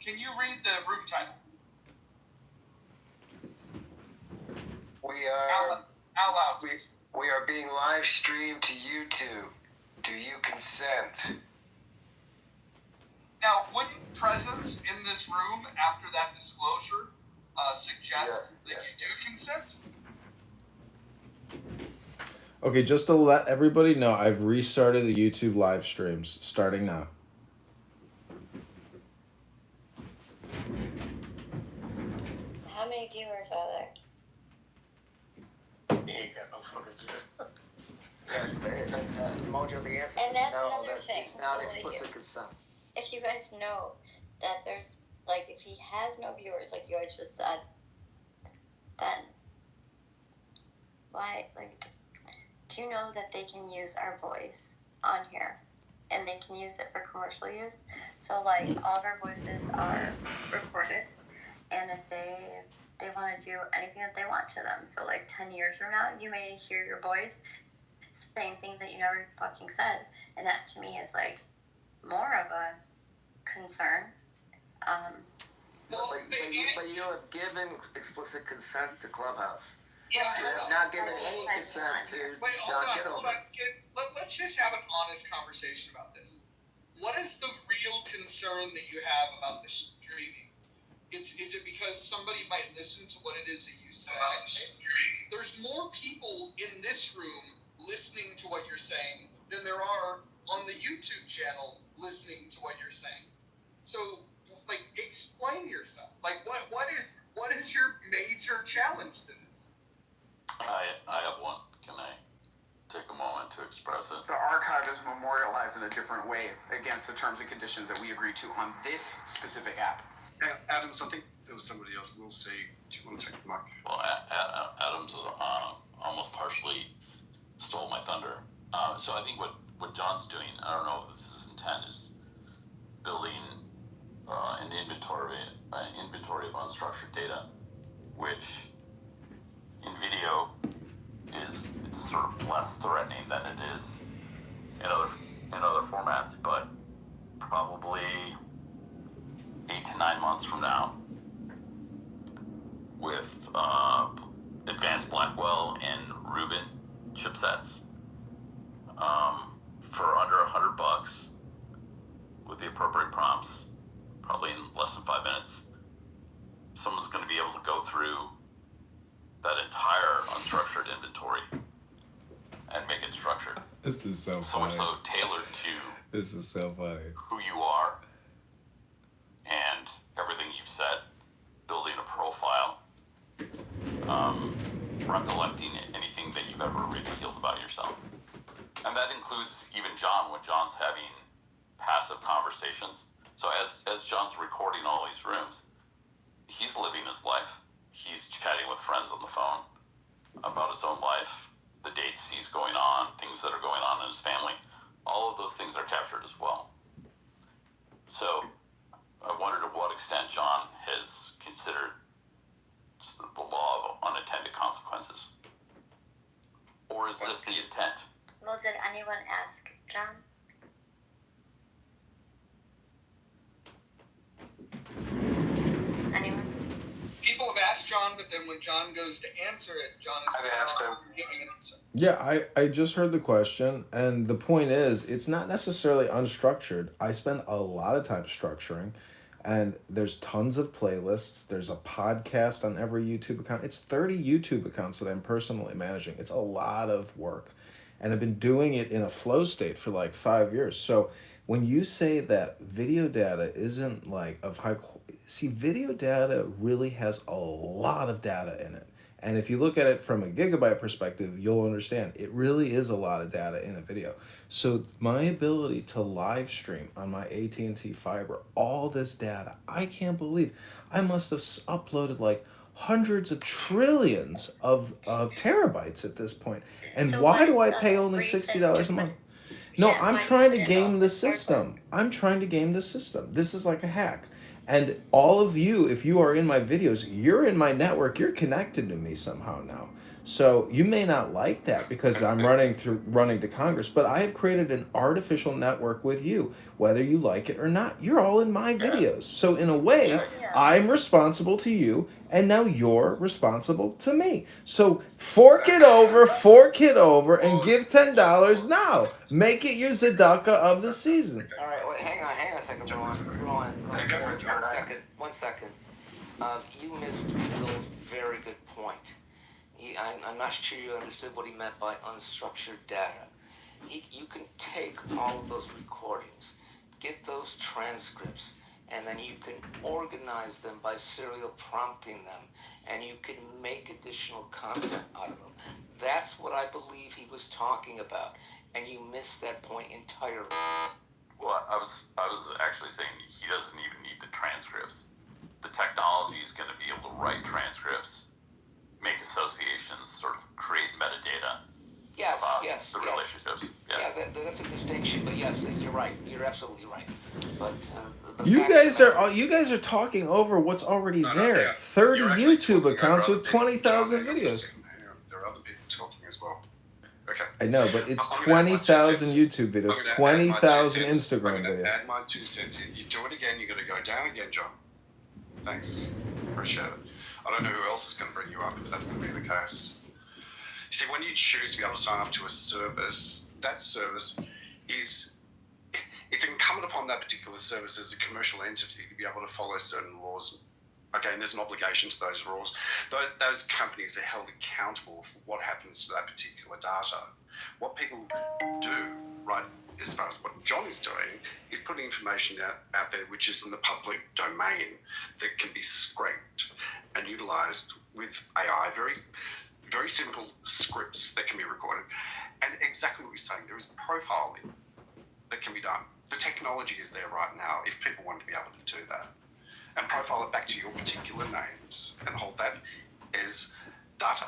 Can you read the room title? We are out loud. We are being live streamed to YouTube. Do you consent? Now, wouldn't presence in this room after that disclosure suggest that you do consent? Okay, just to let everybody know, I've restarted the YouTube live streams starting now. How many viewers are there? You ain't got no fucking viewers. Mojo, the answer And that's no, another thing. it's not explicit consent. If you guys know that there's, like, if he has no viewers, like you guys just said, then why, like, do you know that they can use our voice on here? And they can use it for commercial use? So, like, all of our voices are recorded, and if they want to do anything that they want to them. So, like, 10 years from now, you may hear your voice saying things that you never fucking said. And that, to me, is, like, more of a concern. But you have given explicit consent to Clubhouse. Yeah, you have not given any consent to John Kitover. Hold on. Let's just have an honest conversation about this. What is the real concern that you have about the streaming? Is it because somebody might listen to what it is that you say? There's more people in this room listening to what you're saying than there are on the YouTube channel listening to what you're saying. So, like, explain yourself. Like, what is your major challenge to this? I have one. Can I take a moment to express it? The archive is memorialized in a different way against the terms and conditions that we agreed to on this specific app. Adam, something that was somebody else will say. Do you want to take the mic? Well, Adam's almost partially stole my thunder. So I think what John's doing, I don't know if this is his intent, is building an inventory of unstructured data, which in video it's sort of less threatening than it is in other formats, but probably 8 to 9 months from now, with advanced Blackwell and Rubin chipsets, for under $100 with the appropriate prompts, probably in less than 5 minutes, someone's going to be able to go through that entire unstructured inventory and make it structured. This is so funny. So much so tailored to This is so funny. who you are and everything you've said, building a profile, recollecting anything that you've ever revealed about yourself. And that includes even John, when John's having passive conversations. So as John's recording all these rooms, he's living his life. He's chatting with friends on the phone about his own life, the dates he's going on, things that are going on in his family. All of those things are captured as well. So I wonder to what extent John has considered the law of unintended consequences. Or is this the intent? Well, did anyone ask John? Anyone? People have asked John, but then when John goes to answer it, John is I've asked him. giving an answer. Yeah, I just heard the question, and the point is, it's not necessarily unstructured. I spend a lot of time structuring, and there's tons of playlists. There's a podcast on every YouTube account. It's 30 YouTube accounts that I'm personally managing. It's a lot of work, and I've been doing it in a flow state for like 5 years. So when you say that video data isn't like of high quality, see, video data really has a lot of data in it. And if you look at it from a gigabyte perspective, you'll understand it really is a lot of data in a video. So my ability to live stream on my AT&T fiber, all this data, I can't believe I must have uploaded like hundreds of trillions of terabytes at this point. And So why what do is I the pay only reason $60 a different? month? No, Yeah, I'm why trying to put it game on the the circle? system. I'm trying to game the system. This is like a hack. And all of you, if you are in my videos, you're in my network, you're connected to me somehow now. So you may not like that because I'm running to Congress, but I have created an artificial network with you, whether you like it or not. You're all in my videos. So in a way, Yeah. I'm responsible to you, and now you're responsible to me. So fork it over, and give $10 now. Make it your Zadaka of the season. All right, wait, hang on a second, Rowan. One second. You missed Will's very good point. I'm not sure you understood what he meant by unstructured data. You can take all of those recordings, get those transcripts, and then you can organize them by serial prompting them, and you can make additional content out of them. That's what I believe he was talking about, and you missed that point entirely. Well, I was actually saying he doesn't even need the transcripts. The technology is going to be able to write transcripts, make associations, sort of create metadata about the relationships. Yeah, that's a distinction, but yes, you're right. You're absolutely right. But You guys are talking over what's already there. 30 YouTube accounts with 20,000 videos. There are other people talking as well. Okay. I know, but it's 20,000 YouTube videos, 20,000 Instagram I'm going to videos. add my 2 cents in. You do it again, you're going to go down again, John. Thanks. Appreciate it. I don't know who else is going to bring you up, but that's going to be the case. You see, when you choose to be able to sign up to a service, that service it's incumbent upon that particular service as a commercial entity to be able to follow certain laws. Okay, and there's an obligation to those laws. Those companies are held accountable for what happens to that particular data. What people do, right, as far as what John is doing, is putting information out there which is in the public domain that can be scraped and utilized with AI, very, very simple scripts that can be recorded. And exactly what you're saying, there is profiling that can be done. The technology is there right now if people want to be able to do that. And profile it back to your particular names and hold that as data.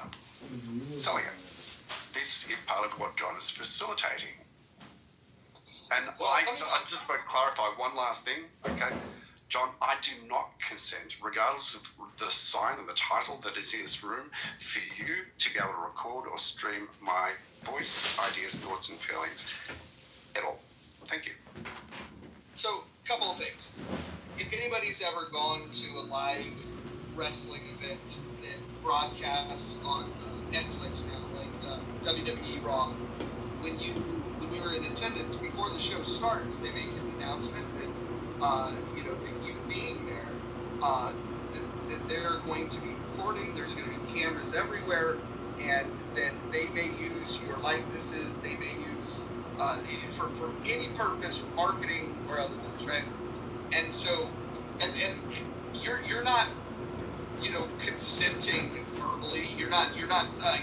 Selling it. This is part of what John is facilitating. And I just want to clarify one last thing, okay? John, I do not consent, regardless of the sign and the title that is in this room, for you to be able to record or stream my voice, ideas, thoughts, and feelings at all. Thank you. So, couple of things. If anybody's ever gone to a live wrestling event that broadcasts on Netflix now, like WWE Raw, when we were in attendance before the show starts, they make an announcement that that you being there, that they're going to be recording. There's going to be cameras everywhere, and that they may use your likenesses. They may use for any purpose, marketing or otherwise, right? And so, and you're not, consenting verbally. You're not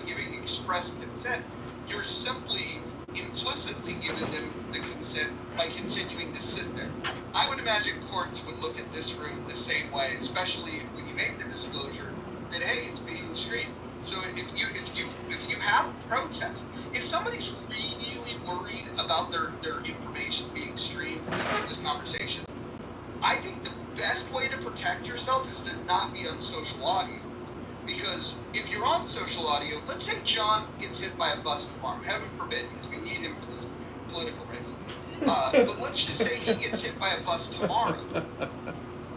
giving express consent. You're simply implicitly giving them the consent by continuing to sit there. I would imagine courts would look at this room the same way, especially when you make the disclosure that hey, it's being streamed. So if you have a protest, if somebody's really worried about their information being streamed in this conversation, I think the best way to protect yourself is to not be on social audio. Because if you're on social audio, let's say John gets hit by a bus tomorrow, heaven forbid, because we need him for this political race. But let's just say he gets hit by a bus tomorrow.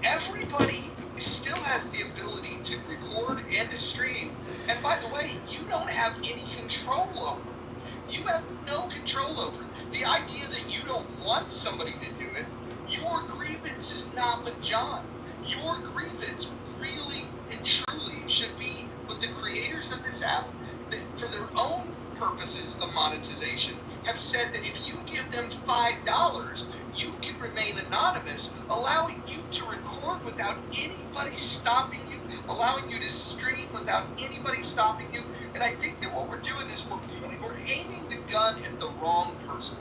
Everybody still has the ability to record and to stream. And by the way, you don't have any control over it. You have no control over it. The idea that you don't want somebody to do it, your grievance is not with John. Your grievance really and truly should be with the creators of this app that for their own purposes of monetization have said that if you give them $5, you can remain anonymous, allowing you to record without anybody stopping you, allowing you to stream without anybody stopping you. And I think that what we're doing is we're aiming the gun at the wrong person.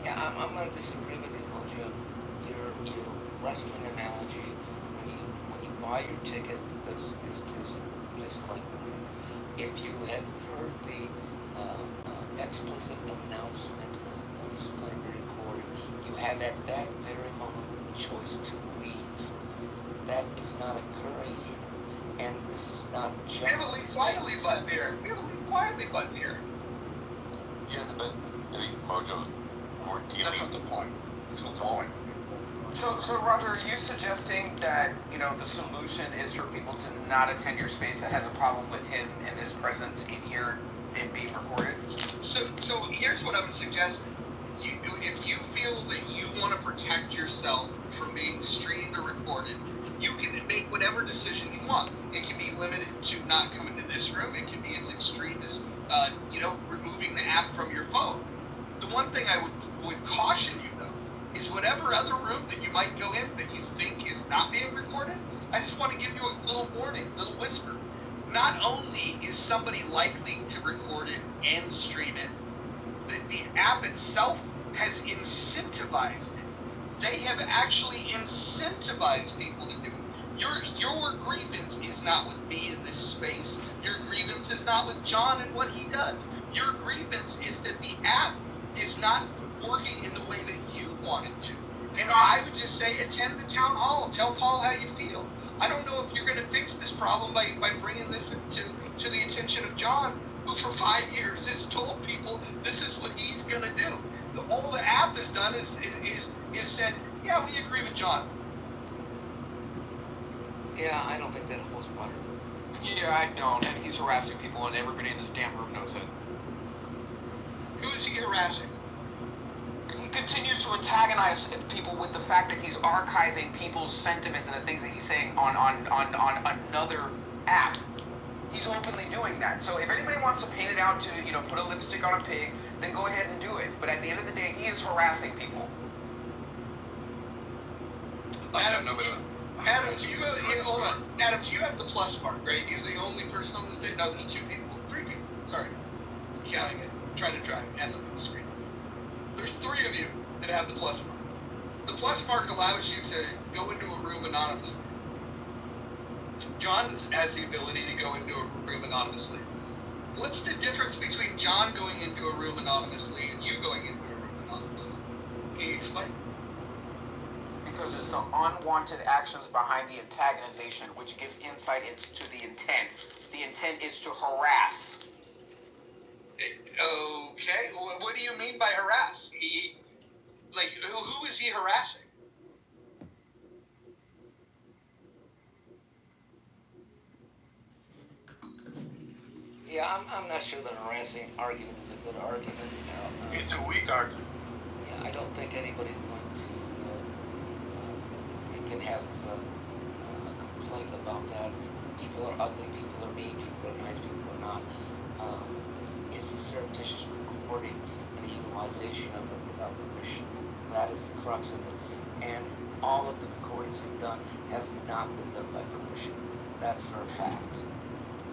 Yeah, I'm going to disagree with you, Mojo. Your wrestling analogy, when you buy your ticket, there's a disclaimer. If you had heard the explicit announcement was going to be recorded, you have at that very moment the choice to leave. That is not occurring here. and this is not just. We have a leak quietly button here. We have a leak quietly button here. Yeah, but I think Mojo, we're dealing. That's not the point. It's not the point. So Roger, are you suggesting that, the solution is for people to not attend your space that has a problem with him and his presence in here and being recorded? So here's what I would suggest. If you feel that you want to protect yourself from being streamed or recorded, you can make whatever decision you want. It can be limited to not coming to this room. It can be as extreme as, removing the app from your phone. The one thing I would caution you, though, is whatever other room that you might go in that you think is not being recorded, I just want to give you a little warning, a little whisper. Not only is somebody likely to record it and stream it, the app itself has incentivized it. They have actually incentivized people to do it. Your grievance is not with me in this space. Your grievance is not with John and what he does. Your grievance is that the app is not working in the way that you want it to. And I would just say attend the town hall. Tell Paul how you feel. I don't know if you're going to fix this problem by bringing this to the attention of John, who for 5 years has told people this is what he's going to do. All the app has done is said, yeah, we agree with John. Yeah, I don't think that holds water. Yeah, I don't, and he's harassing people, and everybody in this damn room knows it. Who is he harassing? He continues to antagonize people with the fact that he's archiving people's sentiments and the things that he's saying on another app. He's openly doing that. So if anybody wants to paint it out to, put a lipstick on a pig, then go ahead and do it. But at the end of the day, he is harassing people. Adams, hold on. Adams, you have the plus mark, right? You're the only person on this day. No, there's 2 people. 3 people. Sorry. I'm counting it. I'm trying to drive and look at the screen. There's 3 of you that have the plus mark. The plus mark allows you to go into a room anonymously. John has the ability to go into a room anonymously. What's the difference between John going into a room anonymously and you going into a room anonymously? Can you explain? Because it's the unwanted actions behind the antagonization, which gives insight into the intent. The intent is to harass. Okay, what do you mean by harass? Who is he harassing? Yeah, I'm not sure that harassing argument is a good argument. It's a weak argument. Yeah, I don't think anybody's going to can have a complaint about that. People are ugly, people are mean, people are nice, people are not. It's the surreptitious recording and the utilization of it without permission. That is the crux of it. And all of the recordings we've done have not been done by permission. That's for a fact.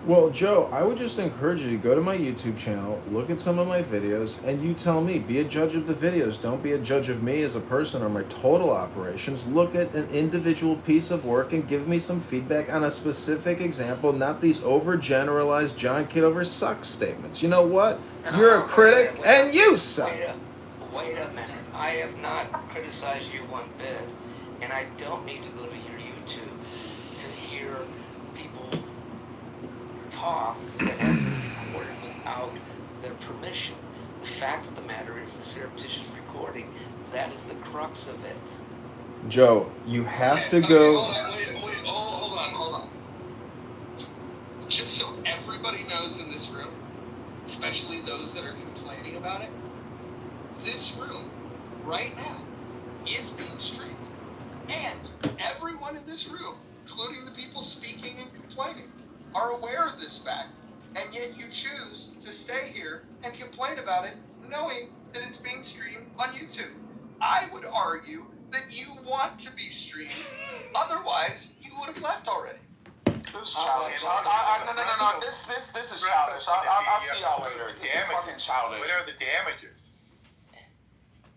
Well, Joe, I would just encourage you to go to my YouTube channel, look at some of my videos, and you tell me. Be a judge of the videos. Don't be a judge of me as a person or my total operations. Look at an individual piece of work and give me some feedback on a specific example, not these overgeneralized John Kitover sucks statements. You know what? You're a critic, and you suck. Wait a minute. I have not criticized you one bit, and I don't need to go to your YouTube to hear people talk that have been recorded without their permission. The fact of the matter is the surreptitious recording. That is the crux of it. Joe, you have to go. Hold on. Just so everybody knows in this room, especially those that are complaining about it, this room right now is being streamed. And everyone in this room, including the people speaking and complaining, are aware of this fact, and yet you choose to stay here and complain about it, knowing that it's being streamed on YouTube. I would argue that you want to be streamed, otherwise you would have left already. This is childish. No. This is childish. I'll see y'all later. This is fucking childish. What are the damages?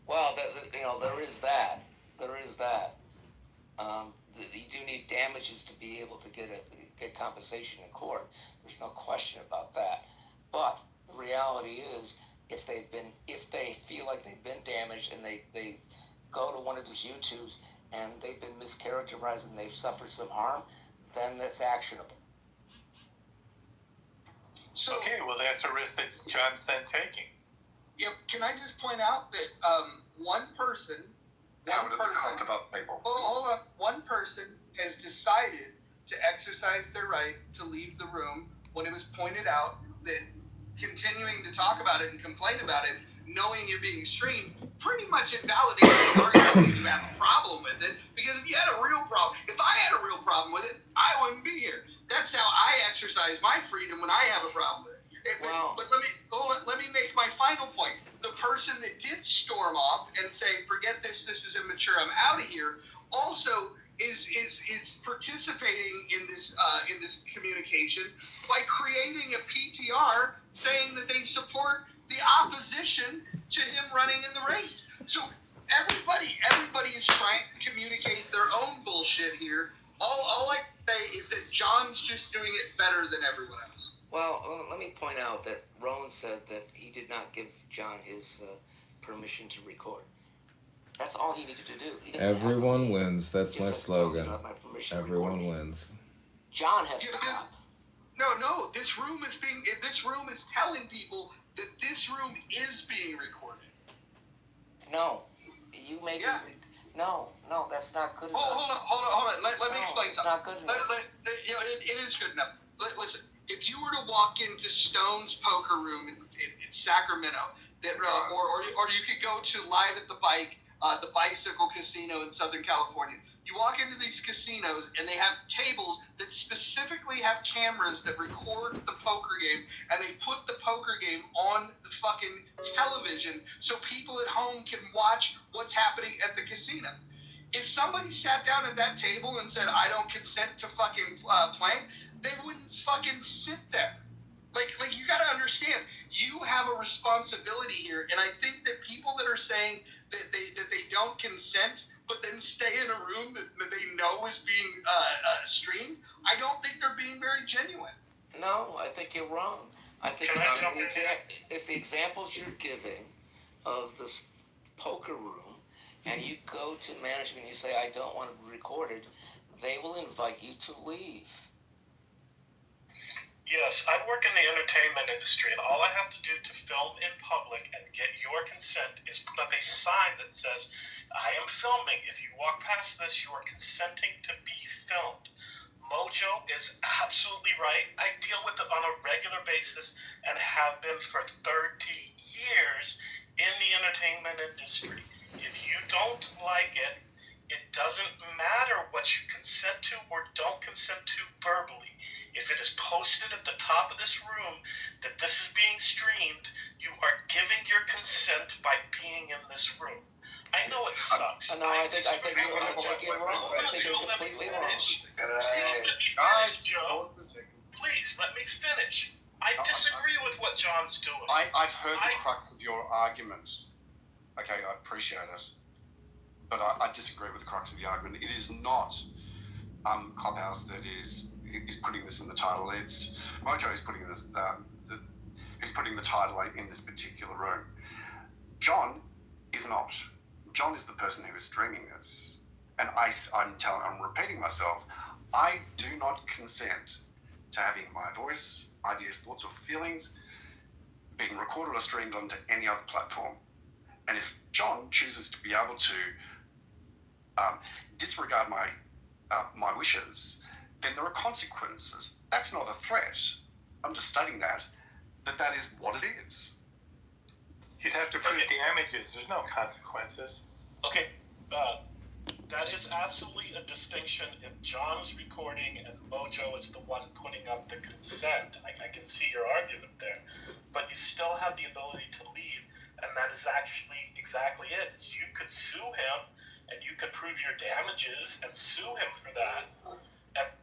Well, there is that. You do need damages to be able to get compensation in court. There's no question about that. But the reality is, if they feel like they've been damaged and they go to one of his YouTubes and they've been mischaracterized and they've suffered some harm, then that's actionable. So, Okay, well, that's a risk that John's then taking. can I just point out that one person, How would it cost of other people? hold on, one person has decided to exercise their right to leave the room when it was pointed out that continuing to talk about it and complain about it, knowing you're being streamed, pretty much invalidates the argument that you have a problem with it. Because if you had a real problem, if I had a real problem with it, I wouldn't be here. That's how I exercise my freedom when I have a problem with it. But let me make my final point. The person that did storm off and say, "Forget this. This is immature. I'm out of here," also is participating in this communication by creating a PTR saying that they support the opposition to him running in the race. So everybody is trying to communicate their own bullshit here. All I can say is that John's just doing it better than everyone else. Well, let me point out that Rowan said that he did not give John his permission to record. That's all he needed to do. Everyone wins. That's my slogan. Everyone wins. John has to stop. No. This room is telling people that this room is being recorded. No, you made it. No, that's not good enough. Hold on. Let me explain it's something. Not good enough. It is good enough. Listen, if you were to walk into Stone's poker room in Sacramento, or you could go to Live at the Bike, the bicycle casino in Southern California. You walk into these casinos and they have tables that specifically have cameras that record the poker game, and they put the poker game on the fucking television so people at home can watch what's happening at the casino. If somebody sat down at that table and said, "I don't consent to fucking playing," they wouldn't fucking sit there. Like you gotta understand, you have a responsibility here, and I think that people that are saying that they don't consent, but then stay in a room that they know is being streamed, I don't think they're being very genuine. No, I think you're wrong. I think if the examples you're giving of this poker room, and you go to management and you say, "I don't want to be recorded," they will invite you to leave. Yes, I work in the entertainment industry, and all I have to do to film in public and get your consent is put up a sign that says, "I am filming. If you walk past this, you are consenting to be filmed." Mojo is absolutely right. I deal with it on a regular basis and have been for 30 years in the entertainment industry. If you don't like it, it doesn't matter what you consent to or don't consent to verbally. If it is posted at the top of this room that this is being streamed, you are giving your consent by being in this room. I know it sucks. No, I think you're wrong. I think you're completely wrong. Please let me finish, Joe. Please let me finish. I disagree with what John's doing. I've heard the crux of your argument. Okay, I appreciate it. But I disagree with the crux of the argument. It is not Cophouse that is putting this in the title. It's Mojo is putting this. Who's putting the title in this particular room? John is not. John is the person who is streaming this, and I'm repeating myself. I do not consent to having my voice, ideas, thoughts, or feelings being recorded or streamed onto any other platform. And if John chooses to be able to disregard my wishes, then there are consequences. That's not a threat. I'm just stating that is what it is. You'd have to prove damages. There's no consequences. Okay, that is absolutely a distinction if John's recording and Mojo is the one putting up the consent. I can see your argument there. But you still have the ability to leave, and that is actually exactly it. You could sue him, and you could prove your damages and sue him for that.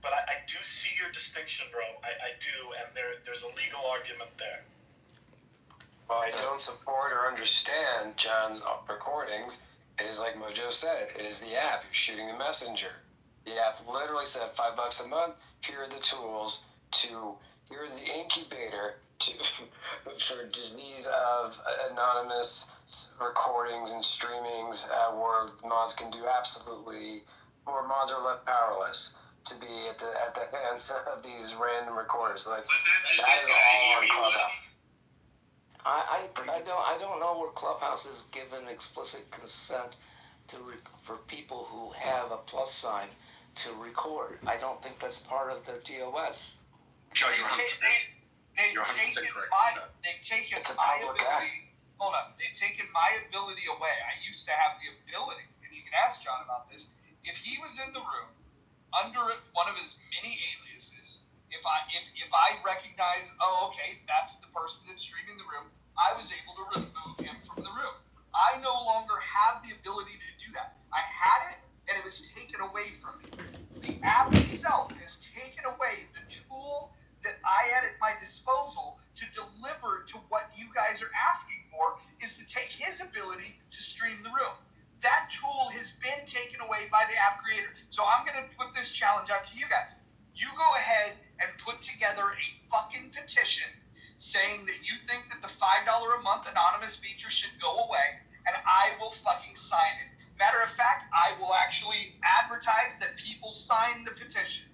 But I do see your distinction, bro. I do, and there's a legal argument there. Well, I don't support or understand John's recordings. It is like Mojo said, it is the app. You're shooting the messenger. The app literally said $5 a month. Here are the tools here's the incubator for disease of anonymous recordings and streamings where mods can do absolutely, or mods are left powerless. to be at the hands of these random recorders. Like, But that's that is all on Clubhouse. I don't know where Clubhouse has given explicit consent for people who have a plus sign to record. I don't think that's part of the TOS. Joe, you're 100%. They've You're 100% taken correct. they've taken It's a my public ability. Hold up, they've taken my ability away. I used to have the ability, and you can ask John about this. If he was in the room under one of his many aliases, if I recognize, oh, okay, that's the person that's streaming the room, I was able to remove him from the room. I no longer have the ability to do that. I had it, and it was taken away from me. The app itself has taken away the tool that I had at my disposal to deliver to what you guys are asking for, is to take his ability to stream the room. That tool has been taken away by the app creator. So I'm going to put this challenge out to you guys. You go ahead and put together a fucking petition saying that you think that the $5 a month anonymous feature should go away, and I will fucking sign it. Matter of fact, I will actually advertise that people sign the petition.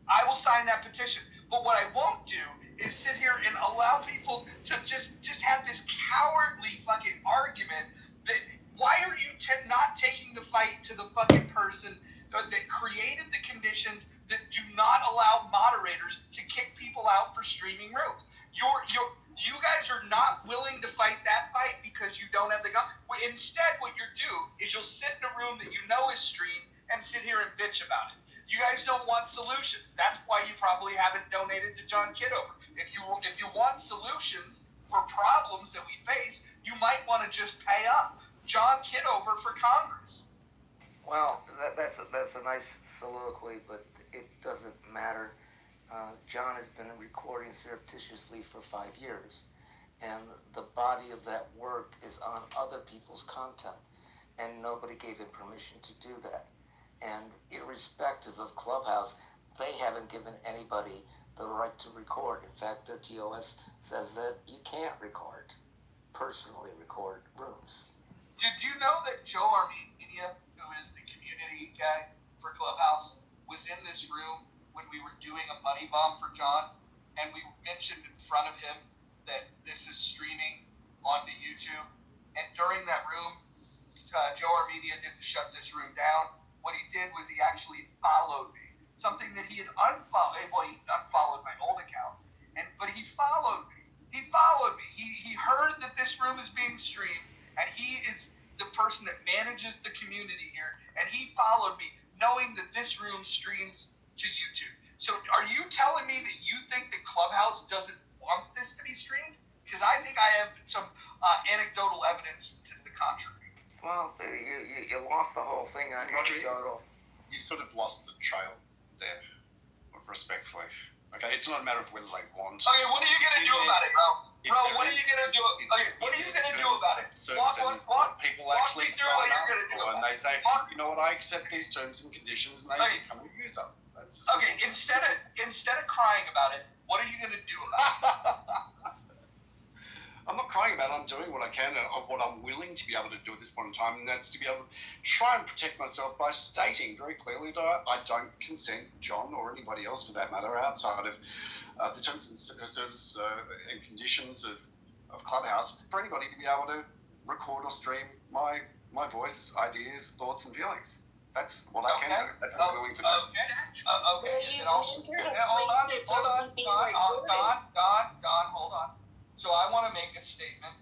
I will sign that petition. But what I won't do is sit here and allow people to just have this cowardly fucking argument that why are you not taking the fight to the fucking person that created the conditions that do not allow moderators to kick people out for streaming rooms? You guys are not willing to fight that fight because you don't have the gun. Instead, what you do is you'll sit in a room that you know is streamed and sit here and bitch about it. You guys don't want solutions. That's why you probably haven't donated to John Kitover. If you want solutions for problems that we face, you might want to just pay up John Kitover for Congress. Well, that's a nice soliloquy, but it doesn't matter. John has been recording surreptitiously for 5 years, and the body of that work is on other people's content, and nobody gave him permission to do that. And irrespective of Clubhouse, they haven't given anybody the right to record. In fact, the TOS says that you can't personally record rooms. Did you know that Joe Armenia, who is the community guy for Clubhouse, was in this room when we were doing a money bomb for John, and we mentioned in front of him that this is streaming onto YouTube, and during that room, Joe Armenia didn't shut this room down. What he did was he actually followed me, something that he had unfollowed. Well, he unfollowed my old account, but he followed me. He followed me. He heard that this room is being streamed, and he is the person that manages the community here, and he followed me, knowing that this room streams to YouTube. So are you telling me that you think that Clubhouse doesn't want this to be streamed? Because I think I have some anecdotal evidence to the contrary. Well, you lost the whole thing on Roger, anecdotal. You sort of lost the trail there, respectfully. Okay, it's not a matter of whether they want. Okay, what are you gonna do about it, bro? Bro, what are you gonna do? Okay, what are you gonna do about it? People actually sign up, and they say, you know what, I accept these terms and conditions, and they become a user. Okay, instead of crying about it, what are you gonna do about it? I'm not crying about it. I'm doing what I can, of what I'm willing to be able to do at this point in time, and that's to be able to try and protect myself by stating very clearly that I don't consent, John or anybody else for that matter, outside of the terms and service and conditions of Clubhouse, for anybody to be able to record or stream my voice, ideas, thoughts, and feelings. That's what I can do. That's what I'm willing to do. Okay. Hold on. So I want to make a statement.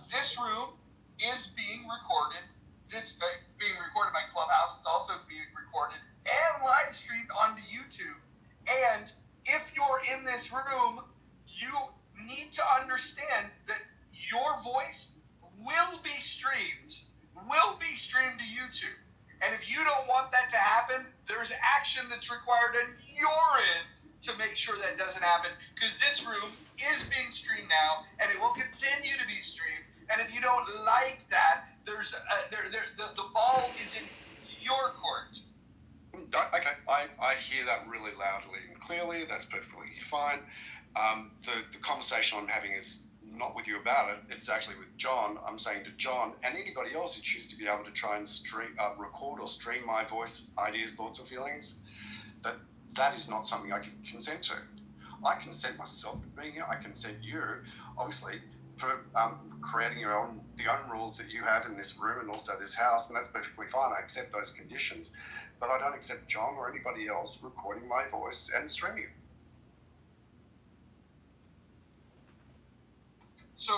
This room is being recorded. This being recorded by Clubhouse. It's also being recorded and live streamed onto YouTube. And if you're in this room, you need to understand that your voice will be streamed to YouTube. And if you don't want that to happen, there's action that's required on your end to make sure that doesn't happen, because this room is being streamed now, and it will continue to be streamed. And if you don't like that, the ball is in your court. Okay, I hear that really loudly and clearly. That's perfectly fine. The conversation I'm having is not with you about it. It's actually with John. I'm saying to John and anybody else who chooses to be able to try and record or stream my voice, ideas, thoughts, or feelings, but that is not something I can consent to. I consent myself to being here. I consent you, obviously, for creating the own rules that you have in this room and also this house, and that's perfectly fine. I accept those conditions, but I don't accept John or anybody else recording my voice and streaming it. So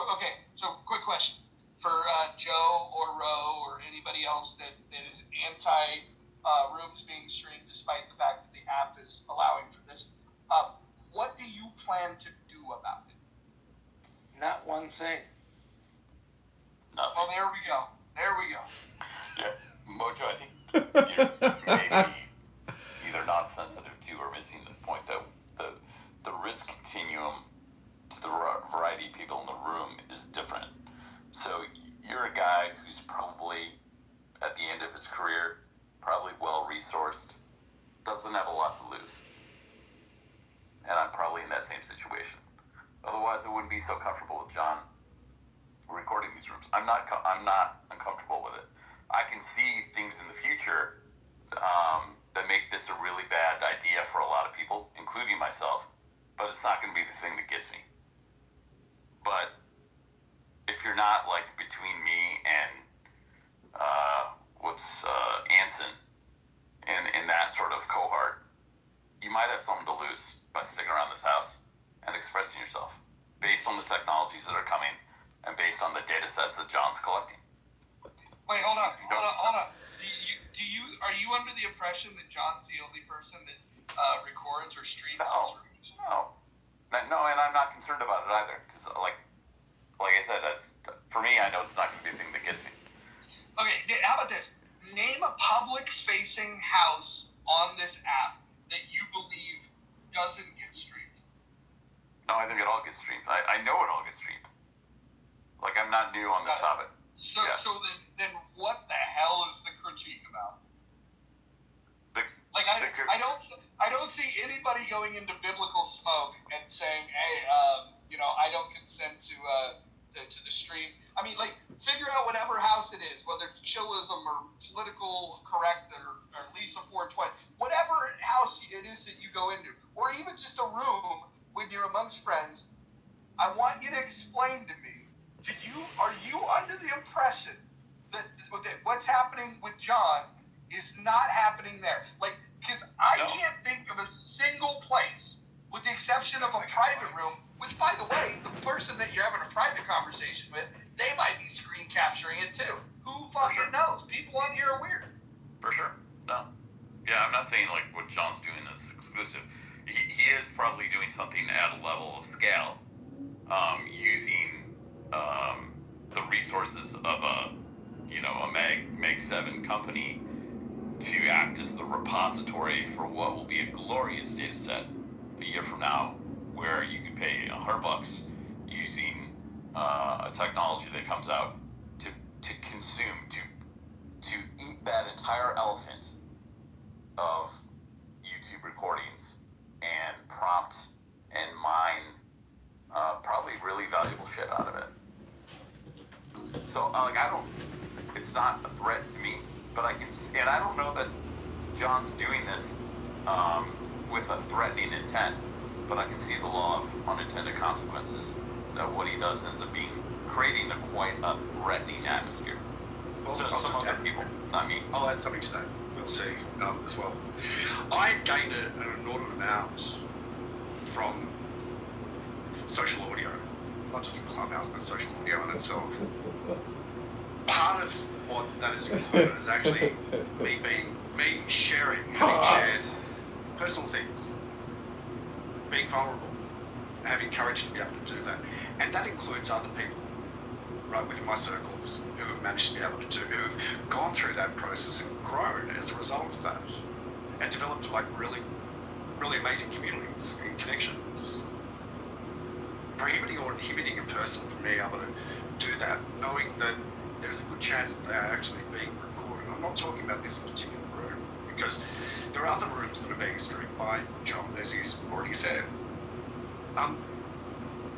quick question for Joe or Ro or anybody else that is anti rooms being streamed, despite the fact that the app is allowing for this. What do you plan to do about it? Not one thing. Nothing. Well, there we go. Yeah, Mojo, I think you're maybe either not sensitive to or missing the point that the risk continuum to the variety of people in the room is different. So you're a guy who's probably at the end of his career, probably well-resourced, doesn't have a lot to lose. And I'm probably in that same situation. Otherwise, I wouldn't be so comfortable with John recording these rooms. I'm not uncomfortable with it. I can see things in the future that make this a really bad idea for a lot of people, including myself, but it's not going to be the thing that gets me. But if you're not like between me and Anson in that sort of cohort, you might have something to lose by sticking around this house and expressing yourself based on the technologies that are coming and based on the data sets that John's collecting. Wait, hold on. Are you under the impression that John's the only person that records or streams these rooms? No, and I'm not concerned about it either, because like I said, for me, I know it's not going to be the thing that gets me. Okay, how about this? Name a public-facing house on this app that you believe doesn't get streamed. No, I think it all gets streamed. I know it all gets streamed. Like, I'm not new on the topic. So then what the hell is the critique about? I don't see anybody going into biblical smoke and saying, hey, I don't consent to the stream. I mean, like, figure out whatever house it is, whether it's chillism or political correct or Lisa 420, whatever house it is that you go into, or even just a room when you're amongst friends. I want you to explain to me, are you under the impression that what's happening with John is not happening there? Like, because I can't think of a single place, with the exception of a private room, which, by the way, the person that you're having a private conversation with, they might be screen capturing it too. Who fucking knows? People on here are weird. For sure. No. Yeah, I'm not saying like what John's doing is exclusive. He is probably doing something at a level of scale, using the resources of a Meg 7 company to act as the repository for what will be a glorious data set a year from now, where you can pay $100 using a technology that comes out to consume, to eat that entire elephant of YouTube recordings and prompt and mine probably really valuable shit out of it. So it's not a threat to me, but and I don't know that John's doing this with a threatening intent, but I can see the law of unintended consequences, that what he does ends up creating quite a threatening atmosphere. Well, so some other people, not me. I'll add something to that. We'll see as well. I gained an inordinate amount from social audio, not just Clubhouse, but social audio in itself. Part of what that is included is actually me sharing, having shared personal things, being vulnerable, having courage to be able to do that. And that includes other people, right, within my circles who have managed to be able who've gone through that process and grown as a result of that and developed like really, really amazing communities and connections. Prohibiting or inhibiting a person from being able to do that, knowing that there's a good chance that they are actually being recorded. I'm not talking about this particular room, because there are other rooms that are being streamed by John, as he's already said.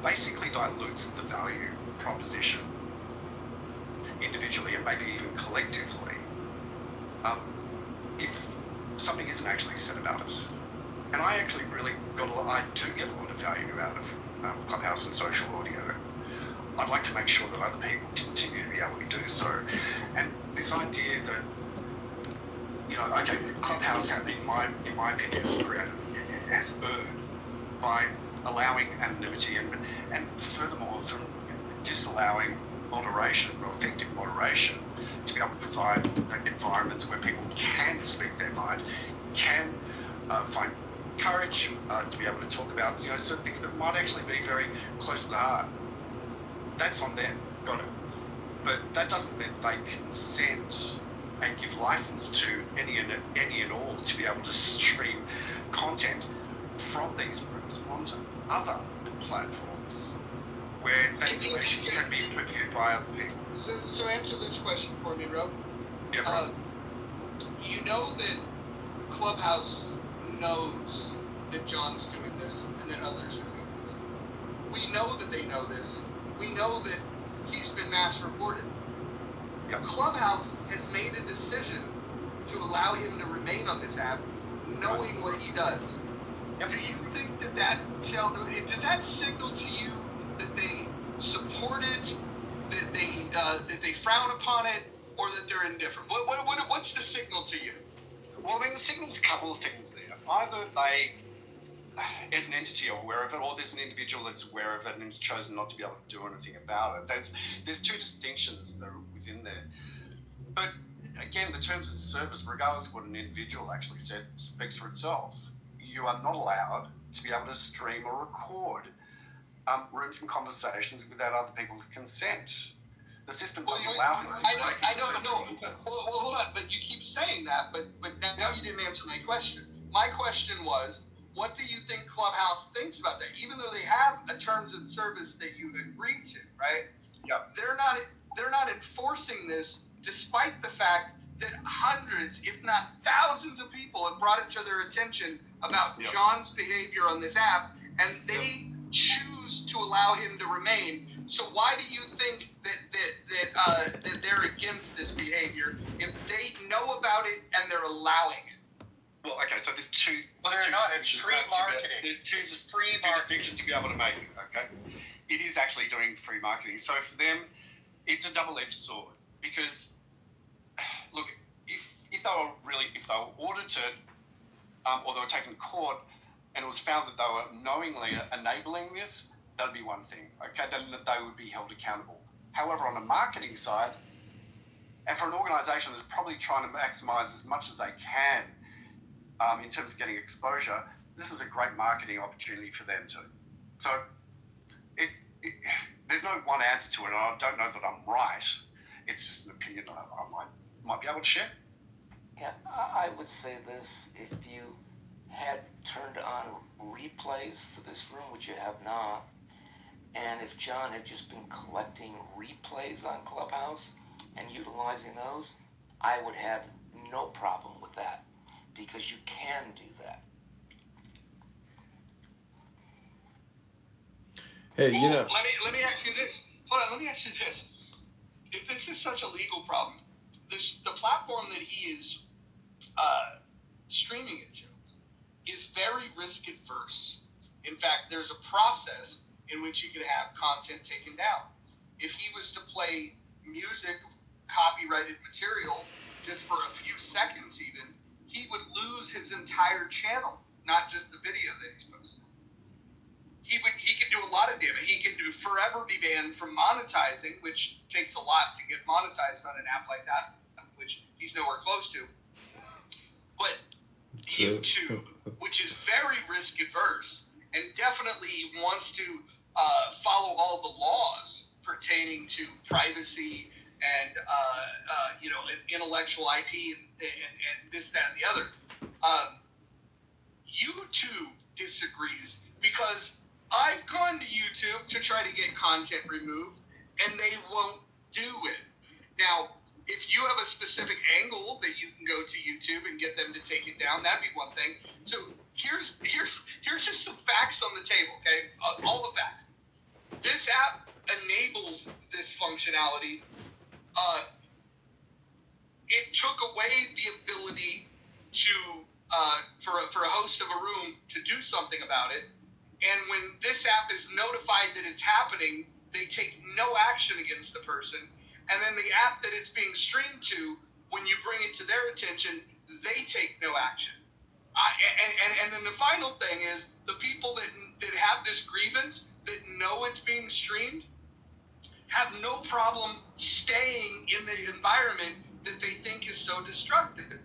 Basically dilutes the value proposition individually and maybe even collectively. If something isn't actually said about it. And I actually really I do get a lot of value out of Clubhouse and social audio. I'd like to make sure that other people continue to be able to do so. And this idea that, okay, Clubhouse, in my opinion, has erred by allowing anonymity and furthermore from disallowing moderation, or effective moderation, to be able to provide environments where people can speak their mind, can find courage to be able to talk about certain things that might actually be very close to the heart. That's on them, got it. But that doesn't mean they consent and give license to any and all to be able to stream content from these rooms onto other platforms where that information can be reviewed by other people. So answer this question for me, Rob. Yeah, bro. You know that Clubhouse knows that John's doing this and that others are doing this. We know that they know this. We know that he's been mass reported. Yep. Clubhouse has made a decision to allow him to remain on this app, knowing what he does. Yep. Do you think does that signal to you that they support it, that they frown upon it, or that they're indifferent? What's the signal to you? Well, I mean, the signal's a couple of things there. Either they, as an entity, are aware of it, or there's an individual that's aware of it and has chosen not to be able to do anything about it. There's two distinctions that are within there. But again, the terms of service, regardless of what an individual actually said, speaks for itself. You are not allowed to be able to stream or record rooms and conversations without other people's consent. The system doesn't allow for that. I know. Well, hold on, but you keep saying that, but now you didn't answer my question. My question was, what do you think Clubhouse thinks about that? Even though they have a terms of service that you agreed to, right? Yep. They're not enforcing this, despite the fact that hundreds, if not thousands of people have brought it to their attention about John's behavior on this app, and they choose to allow him to remain. So why do you think that they're against this behavior if they know about it and they're allowing it? Well, okay, so there's two. Well, they're not. It's free marketing. There's two distinctions to be able to make. Okay, it is actually doing free marketing. So for them, it's a double-edged sword because, look, if they were audited, or they were taken to court, and it was found that they were knowingly enabling this, that'd be one thing. Okay, then they would be held accountable. However, on the marketing side, and for an organisation that's probably trying to maximise as much as they can in terms of getting exposure, this is a great marketing opportunity for them too. So there's no one answer to it, and I don't know that I'm right. It's just an opinion that I might be able to share. Yeah, I would say this: if you had turned on replays for this room, which you have not, and if John had just been collecting replays on Clubhouse and utilizing those, I would have no problem with that, because you can do that. Hey, let me ask you this. Hold on, let me ask you this. If this is such a legal problem, the platform that he is streaming it to is very risk adverse. In fact, there's a process in which you could have content taken down. If he was to play music, copyrighted material, just for a few seconds even, he would lose his entire channel, not just the video that he's posted. He could do a lot of damage. He could forever be banned from monetizing, which takes a lot to get monetized on an app like that, which he's nowhere close to. But YouTube, which is very risk adverse and definitely wants to follow all the laws pertaining to privacy and intellectual IP and this, that, and the other. YouTube disagrees because I've gone to YouTube to try to get content removed, and they won't do it. Now, if you have a specific angle that you can go to YouTube and get them to take it down, that'd be one thing. So here's just some facts on the table, okay? All the facts. This app enables this functionality. It took away the ability to for a host of a room to do something about it. And when this app is notified that it's happening, they take no action against the person. And then the app that it's being streamed to, when you bring it to their attention, they take no action. And then the final thing is the people that have this grievance, that know it's being streamed, have no problem staying in the environment that they think is so destructive.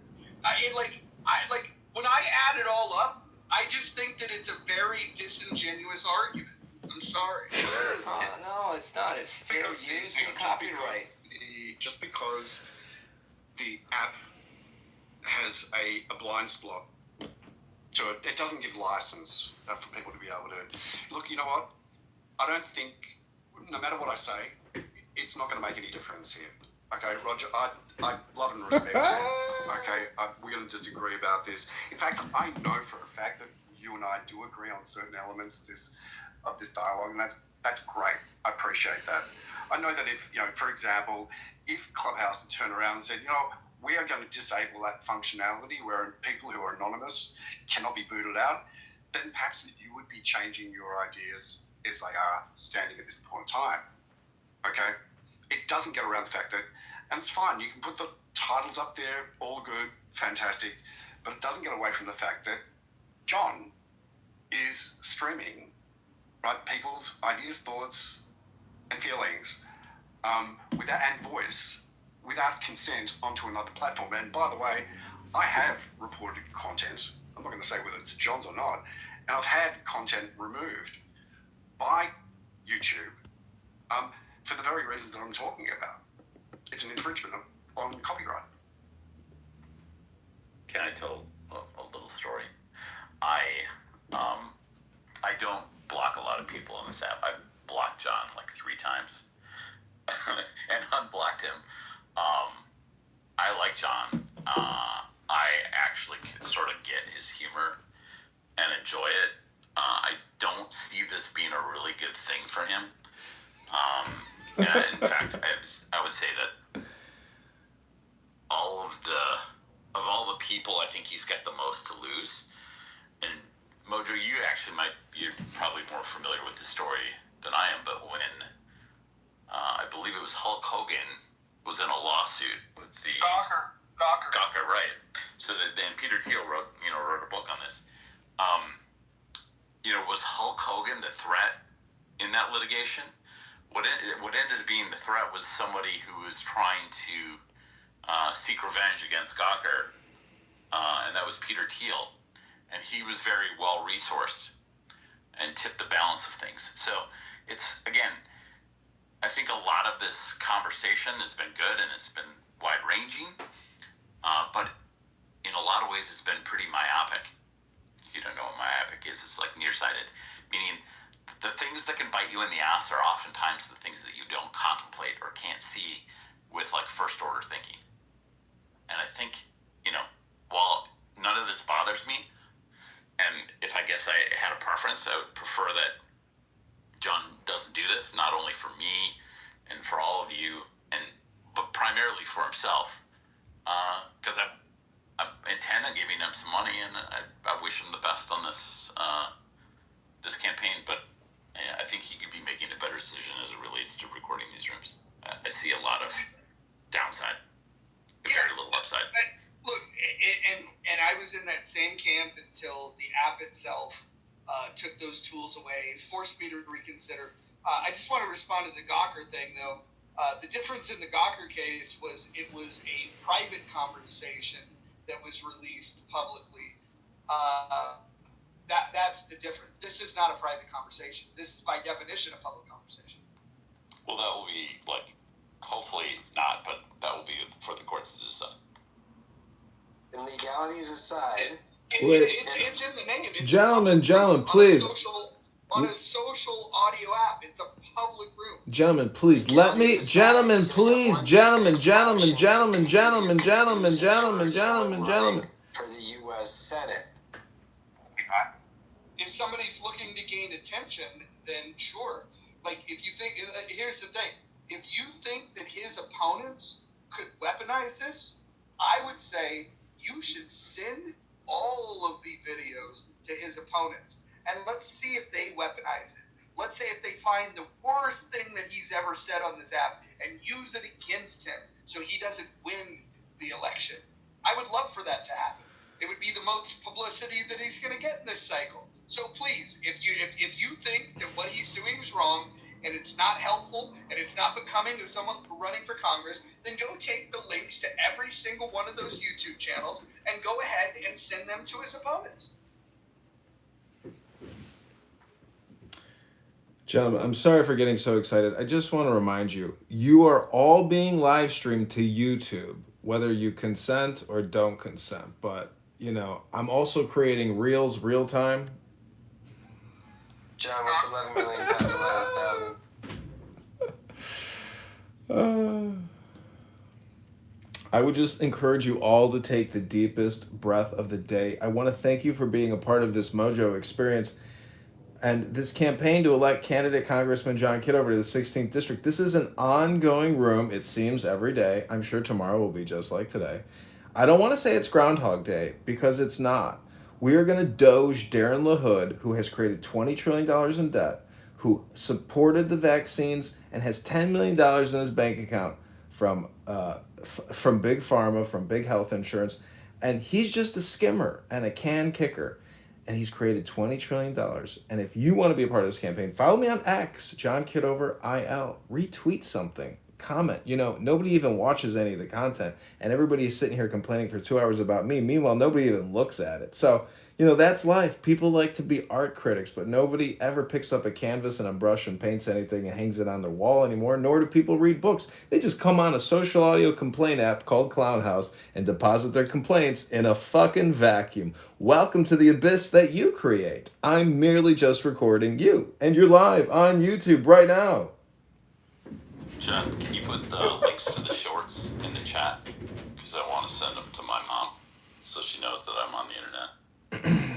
When I add it all up, I just think that it's a very disingenuous argument. I'm sorry. No, it's not. It's fair use and copyright. Just because the app has a blind spot to it, it doesn't give license for people to be able to look. You know what? I don't think, no matter what I say, it's not going to make any difference here. Okay, Roger, I love and respect you. Okay, we're going to disagree about this. In fact, I know for a fact that you and I do agree on certain elements of this dialogue, and that's great. I appreciate that. I know that if, for example, if Clubhouse had turned around and said, we are going to disable that functionality where people who are anonymous cannot be booted out, then perhaps you would be changing your ideas as they are standing at this point in time. Okay? It doesn't get around the fact that, and it's fine, you can put the titles up there, all good, fantastic, but it doesn't get away from the fact that John is streaming, right, people's ideas, thoughts, and feelings and voice without consent onto another platform. And by the way, I have reported content. I'm not going to say whether it's John's or not. And I've had content removed by YouTube for the very reasons that I'm talking about. It's an infringement on copyright. Can I tell a little story? I don't block a lot of people on this app. I've blocked John like 3 times and unblocked him. I like John. I actually sort of get his humor and enjoy it. I don't see this being a really good thing for him. In fact, I would say that of all the people, I think he's got the most to lose. And Mojo, you're probably more familiar with the story than I am, but when I believe it was Hulk Hogan was in a lawsuit with the Gawker, right? So then Peter Thiel wrote a book on this. Was Hulk Hogan the threat in that litigation? What ended up being the threat was somebody who was trying to seek revenge against Gawker, and that was Peter Thiel, and he was very well resourced and tipped the balance of things. So it's, again, I think a lot of this conversation has been good and it's been wide-ranging, but in a lot of ways it's been pretty myopic. If you don't know what myopic is, it's like nearsighted, meaning the things that can bite you in the ass are oftentimes the things that you don't contemplate or can't see with like first-order thinking. And I think, while none of this bothers me, and if I guess I had a preference, I would prefer that John doesn't do this, not only for me and for all of you, but primarily for himself, because I intend on giving him some money, and I wish him the best on this campaign. But I think he could be making a better decision as it relates to recording these rooms. I see a lot of downside, very little upside. Look, and I was in that same camp until the app itself took those tools away, forced me to reconsider. I just want to respond to the Gawker thing, though. The difference in the Gawker case was it was a private conversation that was released publicly. That's the difference. This is not a private conversation. This is by definition a public conversation. Well, that will be hopefully not, but that will be for the courts to decide. And legalities aside, it's in the name. It's Gentlemen, please. On a social audio app, it's a public room. Gentlemen, please let me. Gentlemen, please. Gentlemen. For the U.S. Senate. If somebody's looking to gain attention, then sure. Like, if you think, here's the thing. If you think that his opponents could weaponize this, I would say you should send all of the videos to his opponents, and let's see if they weaponize it. Let's say if they find the worst thing that he's ever said on this app and use it against him so he doesn't win the election. I would love for that to happen. It would be the most publicity that he's going to get in this cycle. So please, if you think that what he's doing is wrong and it's not helpful and it's not becoming of someone running for Congress, then go take the links to every single one of those YouTube channels and go ahead and send them to his opponents. Gentlemen, I'm sorry for getting so excited. I just want to remind you, you are all being live streamed to YouTube, whether you consent or don't consent. But, you know, I'm also creating Reels real time. John, what's 11 million times 11,000? I would just encourage you all to take the deepest breath of the day. I want to thank you for being a part of this Mojo experience and this campaign to elect candidate Congressman John Kitover to the 16th District. This is an ongoing room, it seems, every day. I'm sure tomorrow will be just like today. I don't want to say it's Groundhog Day, because it's not. We are going to doge Darren LaHood, who has created $20 trillion in debt, who supported the vaccines and has $10 million in his bank account from Big Pharma, from big health insurance. And he's just a skimmer and a can kicker. And he's created $20 trillion. And if you want to be a part of this campaign, follow me on X, John Kitover IL. Retweet something. Comment. You know, nobody even watches any of the content. And everybody is sitting here complaining for 2 hours about me. Meanwhile, nobody even looks at it. So, you know, that's life. People like to be art critics, but nobody ever picks up a canvas and a brush and paints anything and hangs it on their wall anymore, nor do people read books. They just come on a social audio complaint app called Clown House and deposit their complaints in a fucking vacuum. Welcome to the abyss that you create. I'm merely just recording you, and you're live on YouTube right now. Jen, can you put the links to the shorts in the chat? Because I want to send them to my mom so she knows that I'm on the internet.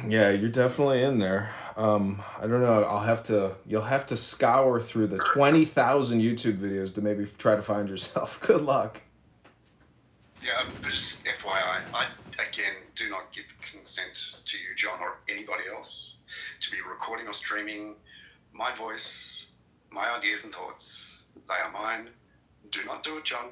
Yeah, you're definitely in there. I don't know. You'll have to scour through the 20,000 YouTube videos to maybe try to find yourself. Good luck. Yeah, just FYI, I again do not give consent to you, John, or anybody else to be recording or streaming my voice, my ideas and thoughts. They are mine. Do not do it, John.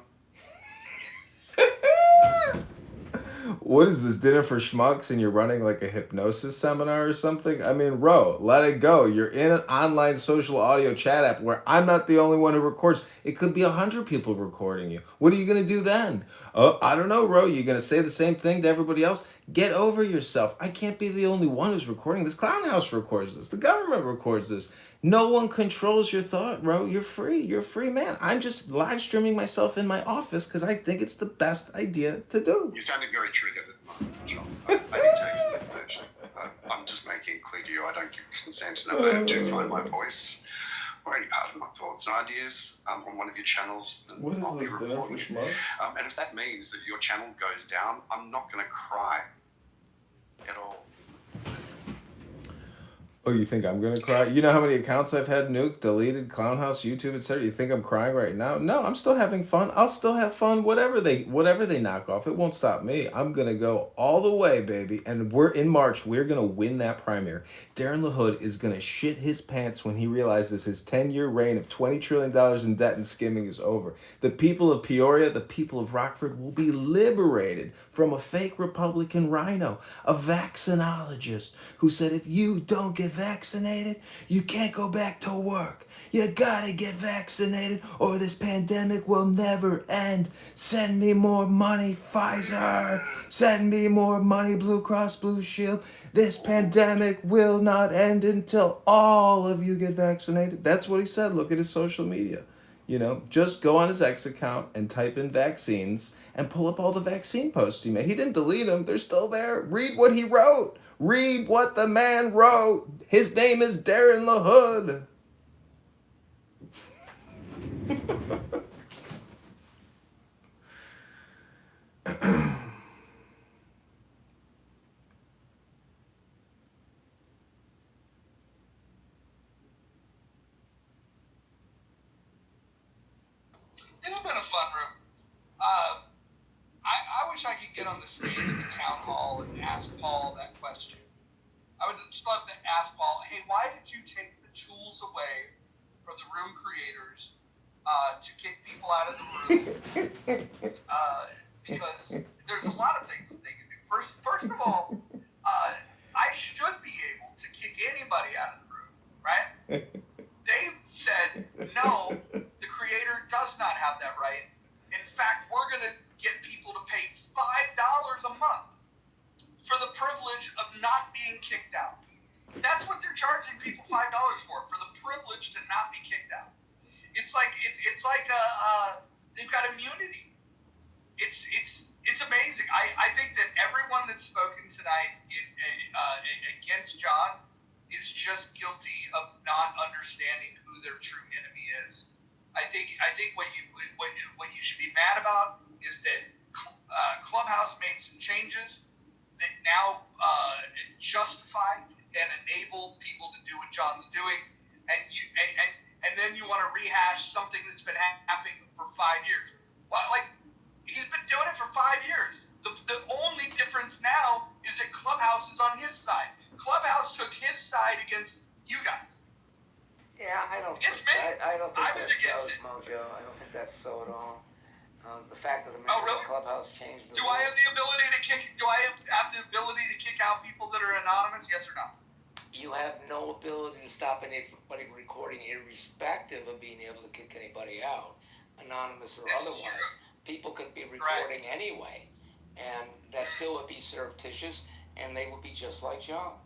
What is this, dinner for schmucks, and you're running like a hypnosis seminar or something? I mean, Ro, let it go. You're in an online social audio chat app where I'm not the only one who records. It could be 100 people recording you. What are you going to do then? I don't know, Ro. You're going to say the same thing to everybody else? Get over yourself. I can't be the only one who's recording this. Clown House records this. The government records this. No one controls your thought, Ro. You're free. You're a free man. I'm just live streaming myself in my office because I think it's the best idea to do. You sounded very triggered at the moment, John. I need to take some information. I'm just making it clear to you I don't give consent, and if I do find my voice or any part of my thoughts and ideas on one of your channels, then What is I'll be this, dinner for reporting it. schmucks? And if that means that your channel goes down, I'm not going to cry at all. Oh, you think I'm gonna cry? You know how many accounts I've had nuked, deleted, Clown House, YouTube, etc. You think I'm crying right now? No, I'm still having fun. I'll still have fun. Whatever they knock off, it won't stop me. I'm gonna go all the way, baby. And we're in March. We're gonna win that primary. Darren LaHood is gonna shit his pants when he realizes his 10-year reign of $20 trillion in debt and skimming is over. The people of Peoria, the people of Rockford will be liberated from a fake Republican rhino, a vaccinologist who said if you don't get vaccinated, you can't go back to work. You gotta get vaccinated or this pandemic will never end. Send me more money, Pfizer. Send me more money, Blue Cross Blue Shield. This pandemic will not end until all of you get vaccinated. That's what he said. Look at his social media. You know, just go on his X account and type in vaccines and pull up all the vaccine posts he made. He didn't delete them. They're still there. Read what he wrote. Read what the man wrote. His name is Darren LaHood. It's been a fun room. I wish I could get on the stage of the town call and ask Paul that question. I would just love to ask Paul, hey, why did you take the tools away from the room creators to kick people out of the room? Because there's a lot of things that they can do. First of all, I should be able to kick anybody out of the room, right? Dave said, no, the creator does not have that right. In fact, we're going to get people to pay $5 a month for the privilege of not being kicked out. That's what they're charging people $5 for the privilege to not be kicked out. It's like they've got immunity. It's amazing. I think that everyone that's spoken tonight against John is just guilty of not understanding who their true enemy is. I think what you should be mad about is that Clubhouse made some changes that now justify and enable people to do what John's doing, and then you want to rehash something that's been happening for 5 years. Well, like, he's been doing it for 5 years. The only difference now is that Clubhouse is on his side. Clubhouse took his side against you guys. Yeah, I don't think that's so, Mojo. I don't think that's so at all. The fact of the matter, really? Clubhouse changed the Do I have the ability to kick? Do I have the ability to kick out people that are anonymous? Yes or no? You have no ability to stop anybody recording, irrespective of being able to kick anybody out, anonymous or otherwise. People could be recording anyway, and that still would be surreptitious, and they would be just like John.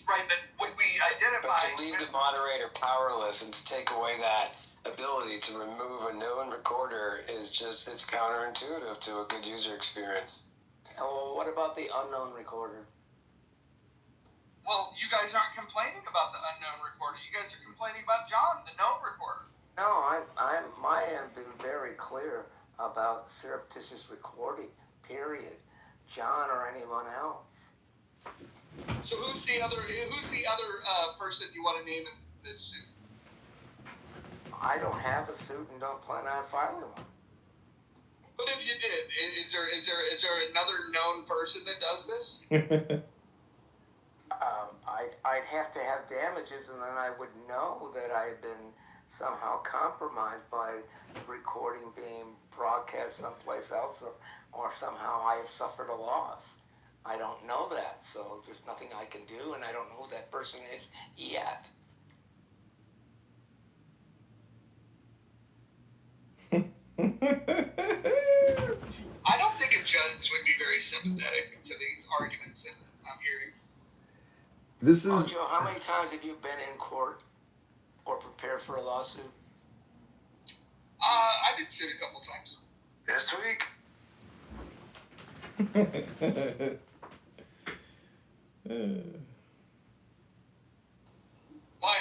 Right, but when we identify... But to leave the moderator powerless and to take away that ability to remove a known recorder is just, it's counterintuitive to a good user experience. Well, what about the unknown recorder? Well, you guys aren't complaining about the unknown recorder. You guys are complaining about John, the known recorder. No, I have been very clear about surreptitious recording, period. John or anyone else. So who's the other person you want to name in this suit? I don't have a suit and don't plan on filing one. But if you did, is there another known person that does this? I'd have to have damages, and then I would know that I had been somehow compromised by recording being broadcast someplace else, or somehow I have suffered a loss. I don't know that, so there's nothing I can do, and I don't know who that person is yet. I don't think a judge would be very sympathetic to these arguments that I'm hearing. This is... Joe, how many times have you been in court or prepared for a lawsuit? I've been sued a couple times. This week? Why?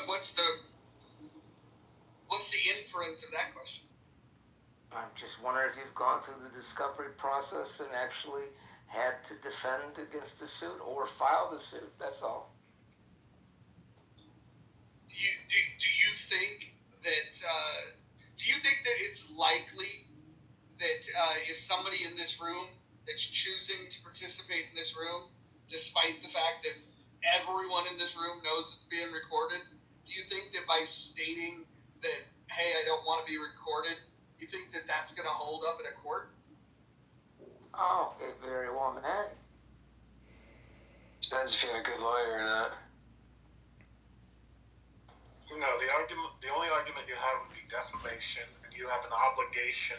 What's the inference of that question? I'm just wondering if you've gone through the discovery process and actually had to defend against the suit or file the suit. That's all. Do you think that it's likely that if somebody in this room that's choosing to participate in this room, despite the fact that everyone in this room knows it's being recorded, do you think that by stating that, hey, I don't want to be recorded, you think that that's going to hold up in a court? Oh, it very well may. Depends if you have a good lawyer or not. No, the only argument you have would be defamation, and you have an obligation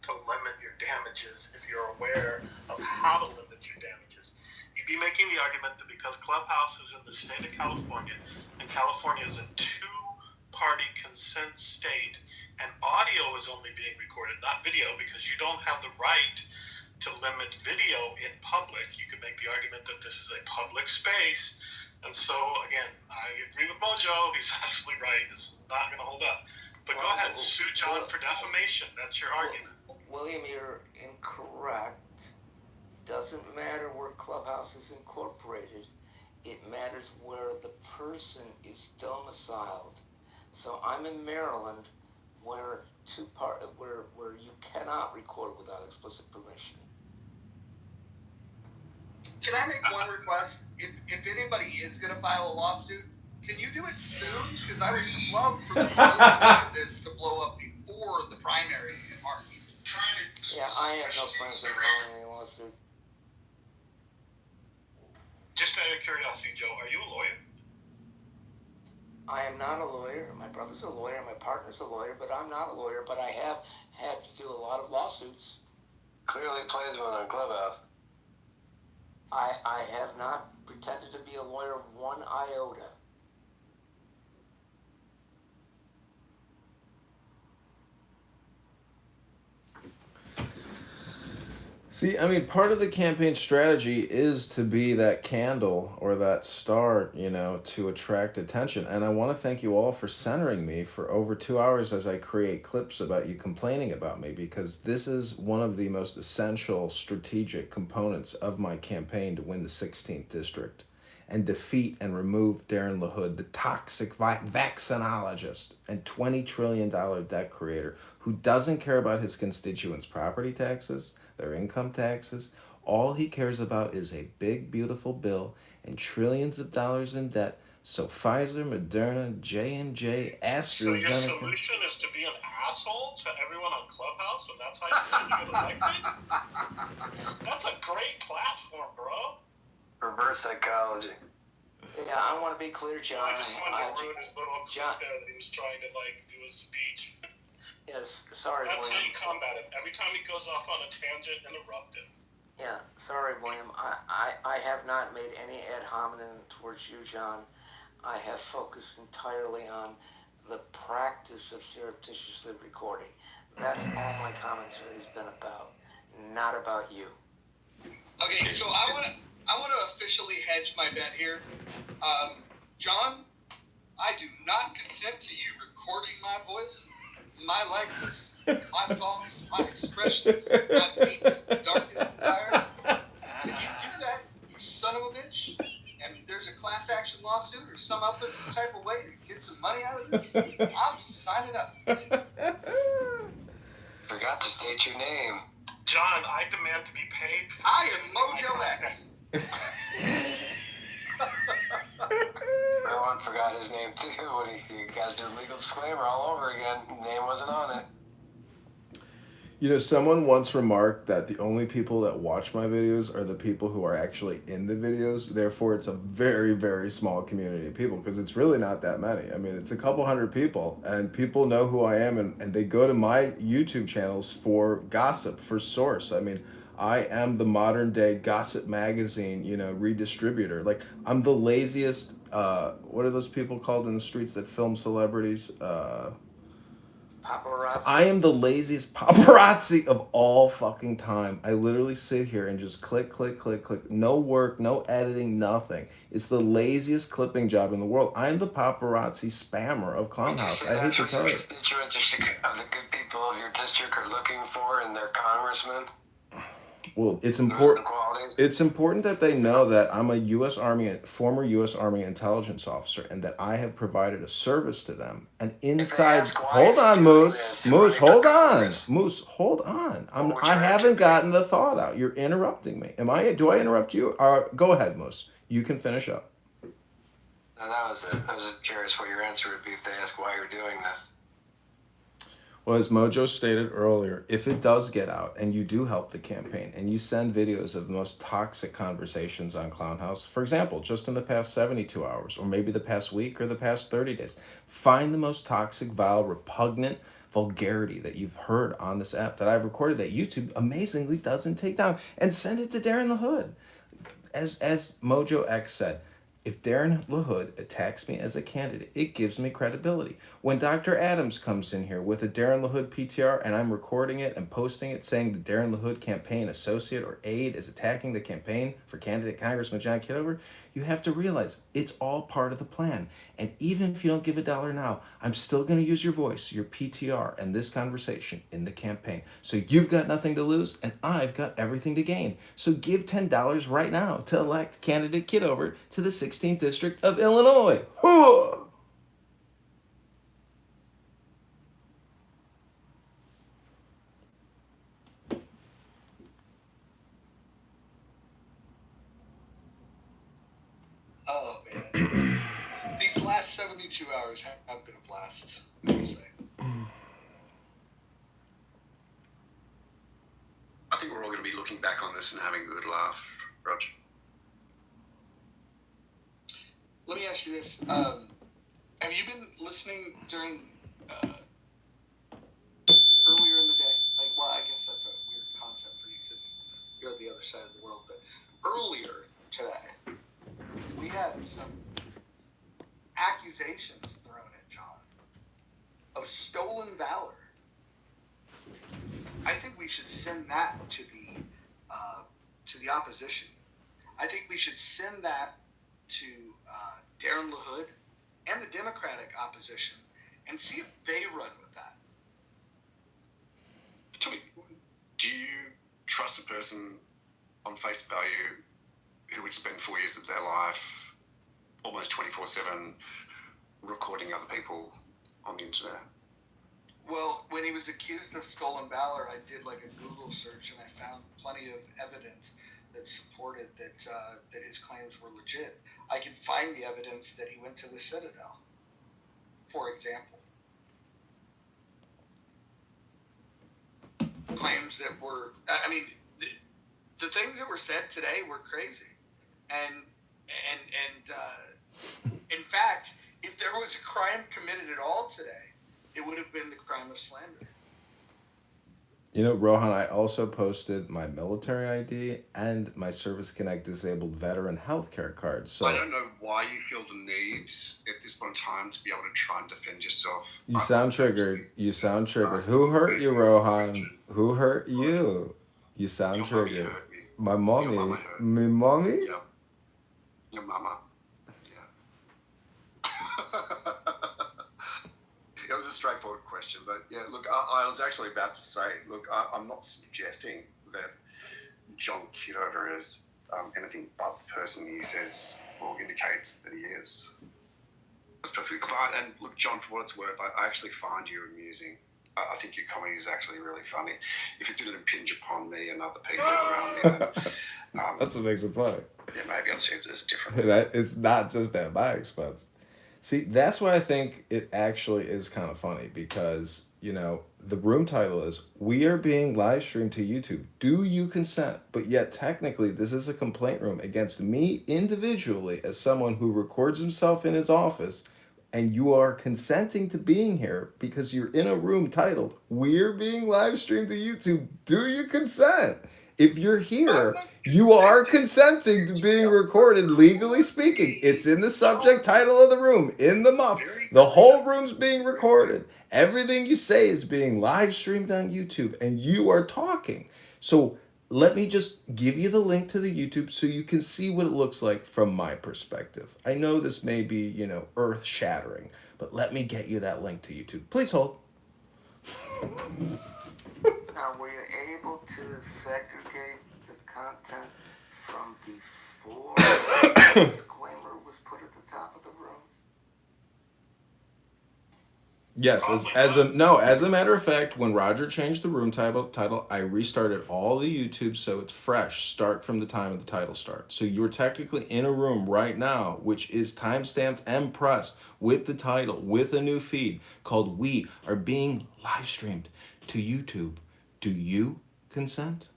to limit your damages if you're aware of how to limit your damages. You'd be making the argument that because Clubhouse is in the state of California, and California is a two-party consent state, and audio is only being recorded, not video, because you don't have the right to limit video in public. You could make the argument that this is a public space. And so, again, I agree with Mojo. He's absolutely right. It's not going to hold up. But go ahead, sue John for defamation. That's your argument. William, you're incorrect. Doesn't matter where Clubhouse is incorporated. It matters where the person is domiciled. So I'm in Maryland, where you cannot record without explicit permission. Can I make one request? If anybody is going to file a lawsuit, can you do it soon? Because I would love for the promotion of this to blow up before the primary in March. Yeah, I have no plans on filing any lawsuit. Just out of curiosity, Joe, are you a lawyer? I am not a lawyer. My brother's a lawyer. My partner's a lawyer, but I'm not a lawyer. But I have had to do a lot of lawsuits. Clearly plays one on Clubhouse. I have not pretended to be a lawyer one iota. See, I mean, part of the campaign strategy is to be that candle or that star, you know, to attract attention. And I want to thank you all for centering me for over 2 hours as I create clips about you complaining about me, because this is one of the most essential strategic components of my campaign to win the 16th district and defeat and remove Darren LaHood, the toxic vaccinologist and $20 trillion debt creator who doesn't care about his constituents' property taxes, their income taxes. All he cares about is a big, beautiful bill and trillions of dollars in debt. So Pfizer, Moderna, J&J, AstraZeneca... So your solution is to be an asshole to everyone on Clubhouse, and that's how you get elected? That's a great platform, bro. Reverse psychology. Yeah, I want to be clear, John. I just wanted to ruin his little clip there that he was trying to, like, do a speech. Yes, sorry, That's William. how you combat him. Every time he goes off on a tangent, interrupt him. Yeah, sorry, William. I have not made any ad hominem towards you, John. I have focused entirely on the practice of surreptitiously recording. That's all my commentary has been about, not about you. Okay, so I want to officially hedge my bet here. John, I do not consent to you recording my voice, my likeness, my thoughts, my expressions, my deepest, darkest desires. If you do that, you son of a bitch, and there's a class action lawsuit or some other type of way to get some money out of this, I'm signing up. Forgot to state your name. John, I demand to be paid for I am Mojo X. Everyone forgot his name too. When you guys do a legal disclaimer all over again, name wasn't on it. You know, someone once remarked that the only people that watch my videos are the people who are actually in the videos. Therefore, it's a very, very small community of people, because it's really not that many. I mean, it's a couple hundred people, and people know who I am, and they go to my YouTube channels for gossip, for source. I mean, I am the modern day gossip magazine, you know, redistributor. Like, I'm the laziest, what are those people called in the streets that film celebrities? Paparazzi. I am the laziest paparazzi of all fucking time. I literally sit here and just click, click, click, click. No work, no editing, nothing. It's the laziest clipping job in the world. I am the paparazzi spammer of Clownhouse. I hate to tell you. Constituents of the good people of your district are looking for in their congressman. Well, it's important. It's important that they know that I'm a former U.S. Army intelligence officer, and that I have provided a service to them. And inside, hold on, Moose, hold on, Moose, hold on. I haven't gotten the thought out. You're interrupting me. Do I interrupt you? Go ahead, Moose. You can finish up. No, that was it. I was just curious what your answer would be if they ask why you're doing this. Well, as Mojo stated earlier, if it does get out and you do help the campaign and you send videos of the most toxic conversations on Clownhouse, for example, just in the past 72 hours, or maybe the past week or the past 30 days, find the most toxic, vile, repugnant vulgarity that you've heard on this app that I've recorded that YouTube amazingly doesn't take down, and send it to Darren LaHood. As Mojo X said, if Darren LaHood attacks me as a candidate, it gives me credibility. When Dr. Adams comes in here with a Darren LaHood PTR and I'm recording it and posting it saying the Darren LaHood campaign associate or aide is attacking the campaign for candidate Congressman John Kitover, you have to realize it's all part of the plan. And even if you don't give $1 now, I'm still going to use your voice, your PTR, and this conversation in the campaign. So you've got nothing to lose and I've got everything to gain. So give $10 right now to elect candidate Kitover to the 16th District of Illinois. Hooah! these last 72 hours have been a blast, I would say. I think we're all going to be looking back on this and having a good laugh, Roger. Let me ask you this. Have you been listening during earlier in the day? Like, well, I guess that's a weird concept for you because you're at the other side of the world. But earlier today, we had some accusations thrown at John of stolen valor. I think we should send that to the opposition. I think we should send that to Darren LaHood and the Democratic opposition and see if they run with that. Tell me, do you trust a person on face value who would spend 4 years of their life almost 24/7 recording other people on the internet? Well, when he was accused of stolen valor, I did like a Google search and I found plenty of evidence that supported that his claims were legit. I can find the evidence that he went to the Citadel, for example. Claims that were, I mean, the things that were said today were crazy, and in fact, if there was a crime committed at all today, it would have been the crime of slander. You know, Rohan, I also posted my military ID and my Service Connect disabled veteran healthcare card. So I don't know why you feel the need at this point in time to be able to try and defend yourself. you sound triggered. You sound triggered. Who hurt you, Rohan? Who hurt you? You sound Your triggered. mummy hurt me. My Your mommy. mama hurt. My mommy? Yeah. Your mama. Yeah. It was a straightforward question, but yeah, look, I was actually about to say, look, I'm not suggesting that John Kitover is anything but the person he says or indicates that he is. That's perfectly fine. And look, John, for what it's worth, I actually find you amusing. I think your comedy is actually really funny. If it didn't impinge upon me and other people around me, then, That's what makes it funny. yeah, maybe I'd see it as different. It's not just at my expense. See, that's why I think it actually is kind of funny because, you know, the room title is "We are being live streamed to YouTube. Do you consent?" But yet, technically, this is a complaint room against me individually as someone who records himself in his office, and you are consenting to being here because you're in a room titled "We're being live streamed to YouTube. Do you consent?" If you're here, you are consenting to being recorded, legally speaking. It's in the subject title of the room, in the muff. The whole room's being recorded. Everything you say is being live streamed on YouTube, and you are talking. So let me just give you the link to the YouTube so you can see what it looks like from my perspective. I know this may be, you know, earth-shattering, but let me get you that link to YouTube. Please hold. Now, were you able to segregate the content from before the disclaimer was put at the top of the room? Yes, as a matter of fact, when Roger changed the room title, I restarted all the YouTube so it's fresh. Start from the time of the title start. So you're technically in a room right now, which is timestamped and pressed with the title, with a new feed called "We Are Being Live Streamed to YouTube. Do you consent?"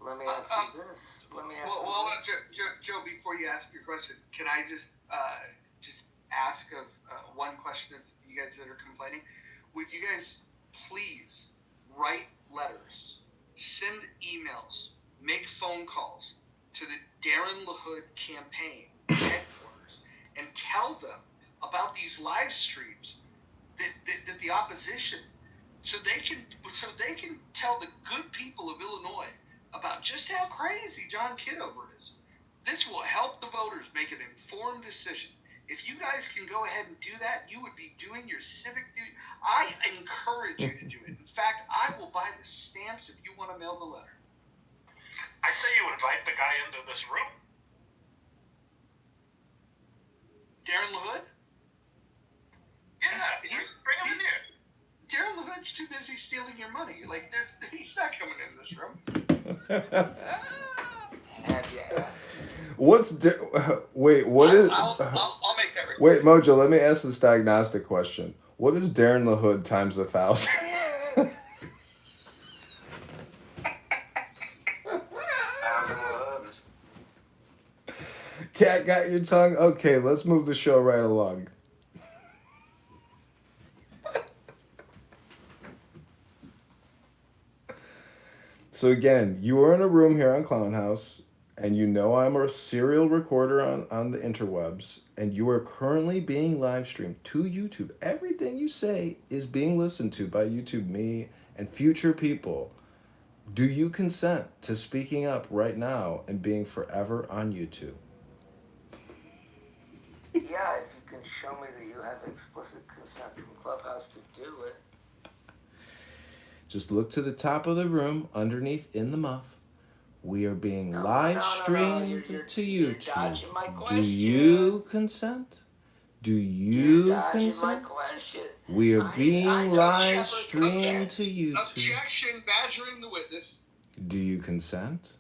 Let me ask you this. Well, Joe, before you ask your question, can I just ask of one question of you guys that are complaining? Would you guys please write letters, send emails, make phone calls to the Darren LaHood campaign headquarters and tell them about these live streams that the opposition, so they can tell the good people of Illinois about just how crazy John Kitover is. This will help the voters make an informed decision. If you guys can go ahead and do that, you would be doing your civic duty. I encourage you to do it. In fact, I will buy the stamps if you want to mail the letter. I say you invite the guy into this room. Darren LaHood? Yeah, bring him in here. Darren LaHood's too busy stealing your money. Like, he's not coming in this room. Have you asked? Wait, what is? I'll make that request. Wait, Mojo, let me ask this diagnostic question. What is Darren LaHood times 1,000? Cat got your tongue? Okay, let's move the show right along. So again, you are in a room here on Clown House, and you know I'm a serial recorder on the interwebs, and you are currently being live streamed to YouTube. Everything you say is being listened to by YouTube, me, and future people. Do you consent to speaking up right now and being forever on YouTube? Yeah, if you can show me that you have explicit consent from Clubhouse to do it. Just look to the top of the room, underneath in the muff. We are being live streamed to You're YouTube. dodging my Do question. you consent? Do you You're dodging my consent? question. We are I being know live Shepard streamed consent. to YouTube. Objection, badgering the witness. Do you consent?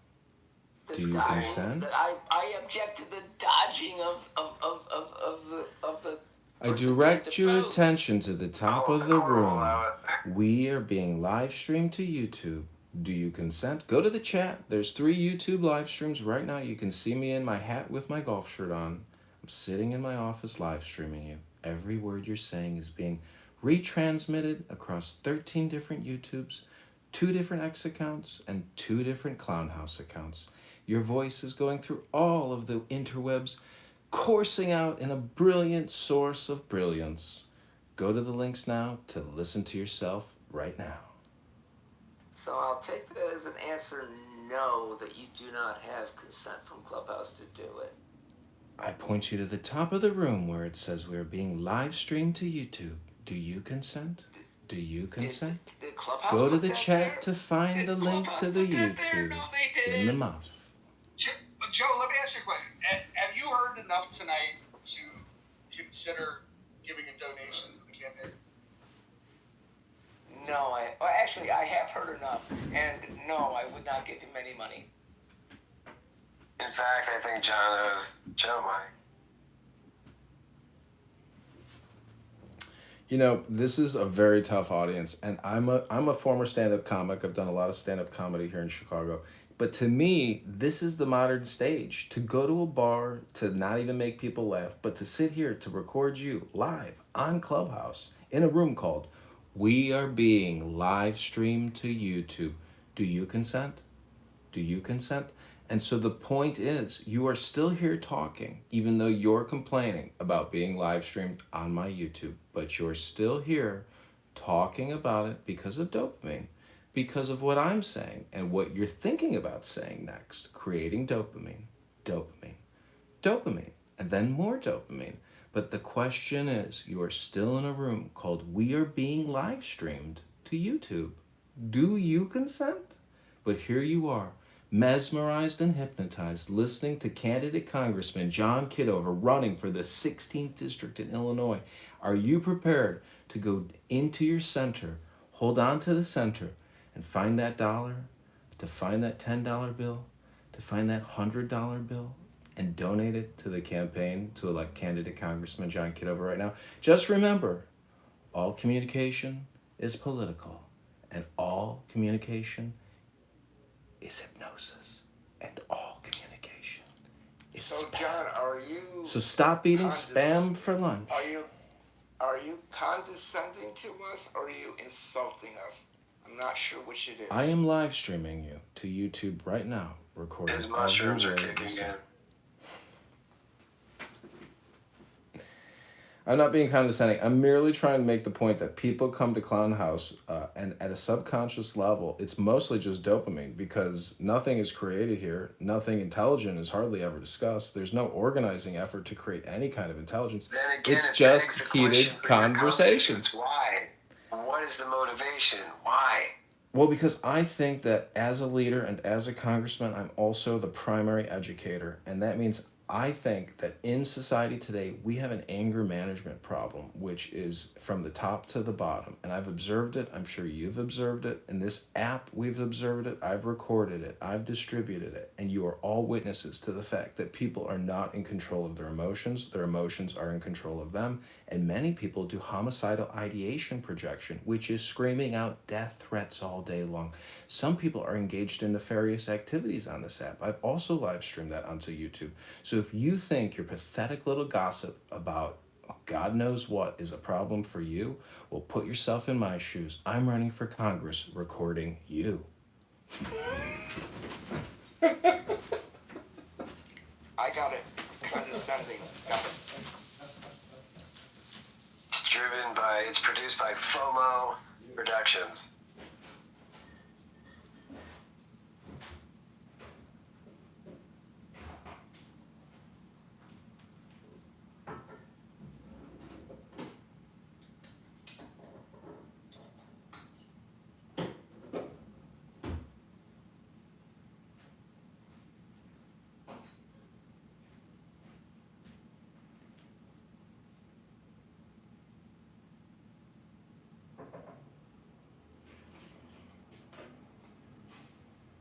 Do you consent? I object to the dodging of the I person direct being your deposed. attention to the top of the room. We are being live streamed to YouTube. Do you consent? Go to the chat. There's 3 YouTube live streams right now. You can see me in my hat with my golf shirt on. I'm sitting in my office live streaming you. Every word you're saying is being retransmitted across 13 different YouTubes, 2 different X accounts, and 2 different Clown House accounts. Your voice is going through all of the interwebs, coursing out in a brilliant source of brilliance. Go to the links now to listen to yourself right now. So I'll take that as an answer no, that you do not have consent from Clubhouse to do it. I point you to the top of the room where it says we are being live streamed to YouTube. Do you consent? Do you consent? Did Clubhouse Go to put the that chat there? to find Did the link Clubhouse to the put that there? YouTube No, they in the didn't. muff. Joe, let me ask you a question. Have you heard enough tonight to consider giving a donation to the campaign? No, actually, I have heard enough, and no, I would not give him any money. In fact, I think John owes Joe money. You know, this is a very tough audience, and I'm a former stand-up comic. I've done a lot of stand-up comedy here in Chicago. But to me, this is the modern stage. To go to a bar, to not even make people laugh, but to sit here to record you live on Clubhouse in a room called We Are Being Live Streamed to YouTube. Do you consent? Do you consent? And so the point is, you are still here talking, even though you're complaining about being live streamed on my YouTube, but you're still here talking about it because of dopamine, because of what I'm saying and what you're thinking about saying next, creating dopamine, dopamine, dopamine, and then more dopamine. But the question is, you are still in a room called We Are Being Live Streamed to YouTube. Do you consent? But here you are, mesmerized and hypnotized, listening to candidate Congressman John Kitover running for the 16th district in Illinois. Are you prepared to go into your center, hold on to the center, and find that dollar, to find that $10 bill, to find that $100 bill, and donate it to the campaign to elect candidate Congressman John Kitover right now? Just remember, all communication is political, and all communication is hypnosis, and all communication is So, spam. John, are you? So stop eating spam for lunch. Are you condescending to us, or are you insulting us? I'm not sure which it is. I am live streaming you to YouTube right now, recording His every mushrooms are word you kicking say. in. I'm not being condescending. I'm merely trying to make the point that people come to Clown House and at a subconscious level, it's mostly just dopamine because nothing is created here. Nothing intelligent is hardly ever discussed. There's no organizing effort to create any kind of intelligence. Then again, It's it just begs the heated question for your conversations. constituents. Why? What is the motivation? Why? Well, because I think that as a leader and as a congressman, I'm also the primary educator. And that means I think that in society today, we have an anger management problem, which is from the top to the bottom. And I've observed it. I'm sure you've observed it. In this app, we've observed it. I've recorded it. I've distributed it. And you are all witnesses to the fact that people are not in control of their emotions. Their emotions are in control of them. And many people do homicidal ideation projection, which is screaming out death threats all day long. Some people are engaged in nefarious activities on this app. I've also live streamed that onto YouTube. So if you think your pathetic little gossip about God knows what is a problem for you, well, put yourself in my shoes. I'm running for Congress recording you. I got it. Condescending. Got it. It's produced by FOMO Productions.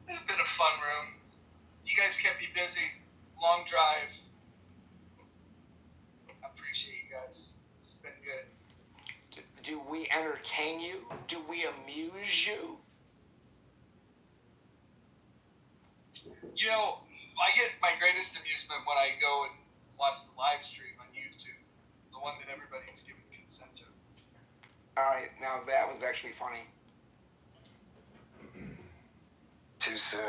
This has been a fun room. You guys kept me busy. Long drive. I appreciate you guys. It's been good. Do we entertain you? Do we amuse you? You know, I get my greatest amusement when I go and watch the live stream on YouTube, the one that everybody's giving consent to. All right, now that was actually funny. Too soon.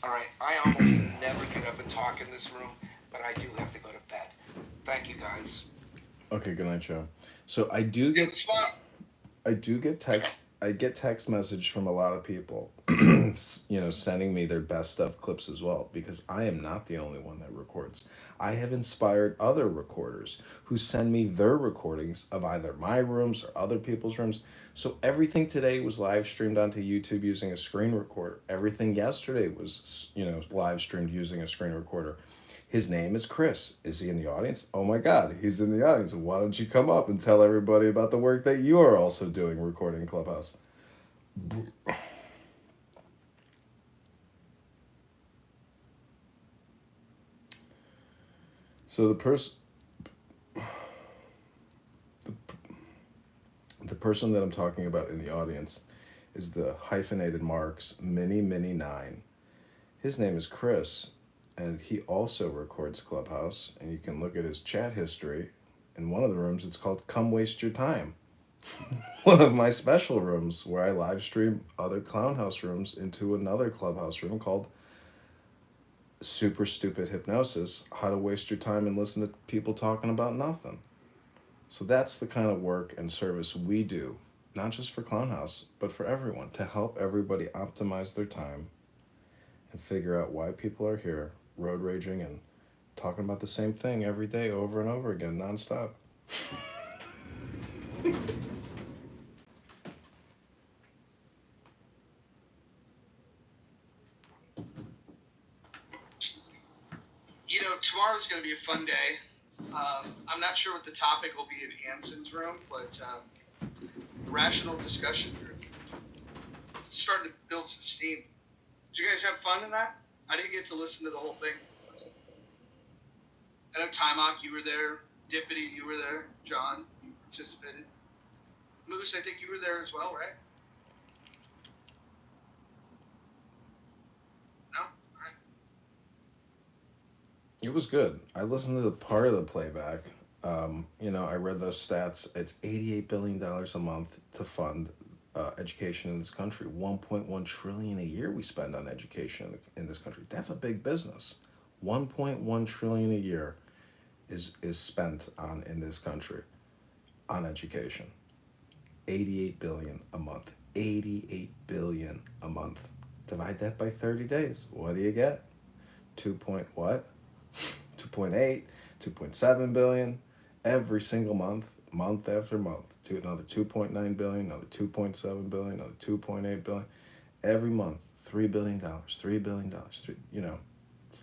All right, I almost never get up and talk in this room, but I do have to go to bed. Thank you, guys. Okay, good night, Joe. So I do Get get the spot. I get text message from a lot of people, sending me their best stuff clips as well, because I am not the only one that records. I have inspired other recorders who send me their recordings of either my rooms or other people's rooms. So everything today was live streamed onto YouTube using a screen recorder. Everything yesterday was, live streamed using a screen recorder. His name is Chris. Is he in the audience? Oh my God, he's in the audience. Why don't you come up and tell everybody about the work that you are also doing recording Clubhouse? So the person that I'm talking about in the audience is the hyphenated marks Mini 9. His name is Chris, and he also records Clubhouse, and you can look at his chat history. In one of the rooms, it's called Come Waste Your Time. One of my special rooms where I live stream other Clown House rooms into another Clubhouse room called Super Stupid Hypnosis, How to Waste Your Time and Listen to People Talking About Nothing. So that's the kind of work and service we do, not just for Clown House, but for everyone, to help everybody optimize their time and figure out why people are here, road raging and talking about the same thing every day over and over again, nonstop. Tomorrow's going to be a fun day. I'm not sure what the topic will be in Anson's room, but rational discussion group. Starting to build some steam. Did you guys have fun in that? I didn't get to listen to the whole thing. I know Timok, you were there. Dippity, you were there. John, you participated. Moose, I think you were there as well, right? No? All right. It was good. I listened to the part of the playback. I read those stats. It's $88 billion a month to fund education in this country. 1.1 trillion a year we spend on education in this country. That's a big business. 1.1 trillion a year is spent on in this country on education. 88 billion a month. 88 billion a month. Divide that by 30 days. What do you get? 2.8, 2.7 billion. every single month, month after month, to another 2.9 billion, another 2.7 billion, another 2.8 billion, every month, $3 billion, $3 billion, it's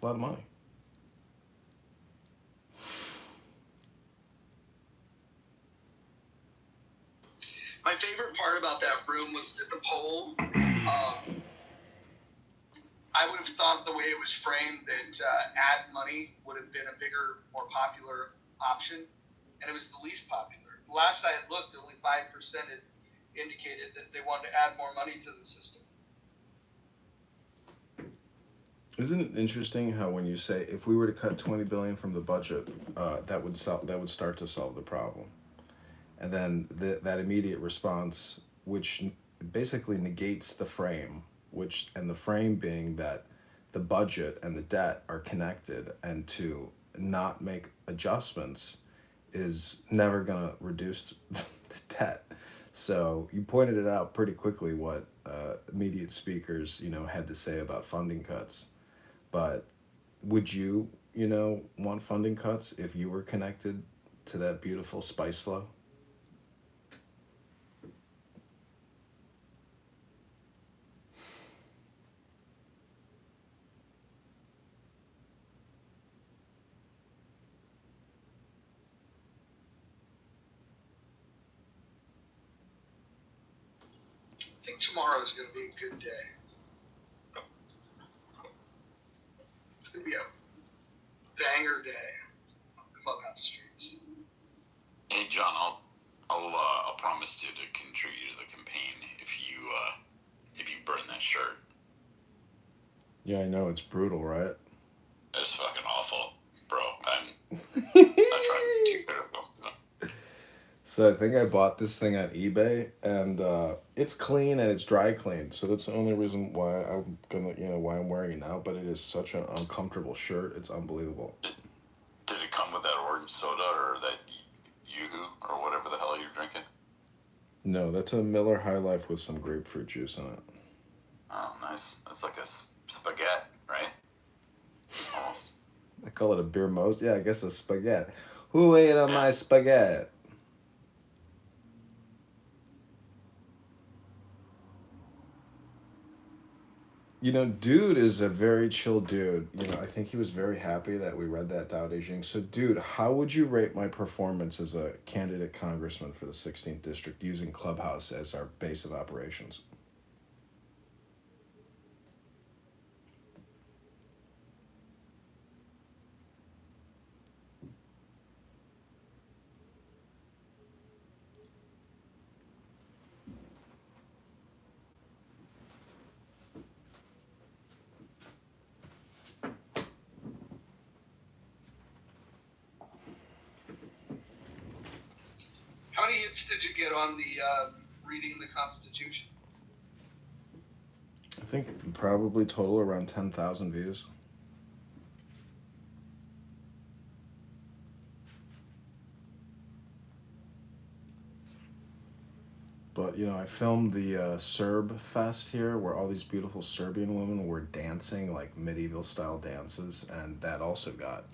a lot of money. My favorite part about that room was that the poll, I would have thought the way it was framed that ad money would have been a bigger, more popular option, and it was the least popular. The last I had looked, only 5% had indicated that they wanted to add more money to the system. Isn't it interesting how when you say if we were to cut 20 billion from the budget, that would start to solve the problem, and then that immediate response, which basically negates the frame, and the frame being that the budget and the debt are connected, and to not make adjustments is never gonna reduce the debt. So you pointed it out pretty quickly what immediate speakers had to say about funding cuts. But would you, want funding cuts if you were connected to that beautiful spice flow? I think tomorrow is going to be a good day. It's going to be a banger day on the clubhouse streets. Hey, John, I'll promise you to contribute to the campaign if you burn that shirt. Yeah, I know, it's brutal, right? It's fucking awful, bro. I'm not trying to be too critical. So I think I bought this thing on eBay, and it's clean and it's dry cleaned. So that's the only reason why why I'm wearing it now. But it is such an uncomfortable shirt. It's unbelievable. Did it come with that orange soda or that Yoo-hoo or whatever the hell you're drinking? No, that's a Miller High Life with some grapefruit juice in it. Oh, nice. That's like a spaghetti, right? Almost. I call it a beer most. Yeah, I guess a spaghetti. Who ate on my spaghetti? Dude is a very chill dude. I think he was very happy that we read that Dao De Jing. So, dude, how would you rate my performance as a candidate congressman for the 16th district using Clubhouse as our base of operations? How many hits did you get on the reading the Constitution? I think probably total around 10,000 views. But, I filmed the Serb Fest here where all these beautiful Serbian women were dancing like medieval style dances, and that also got,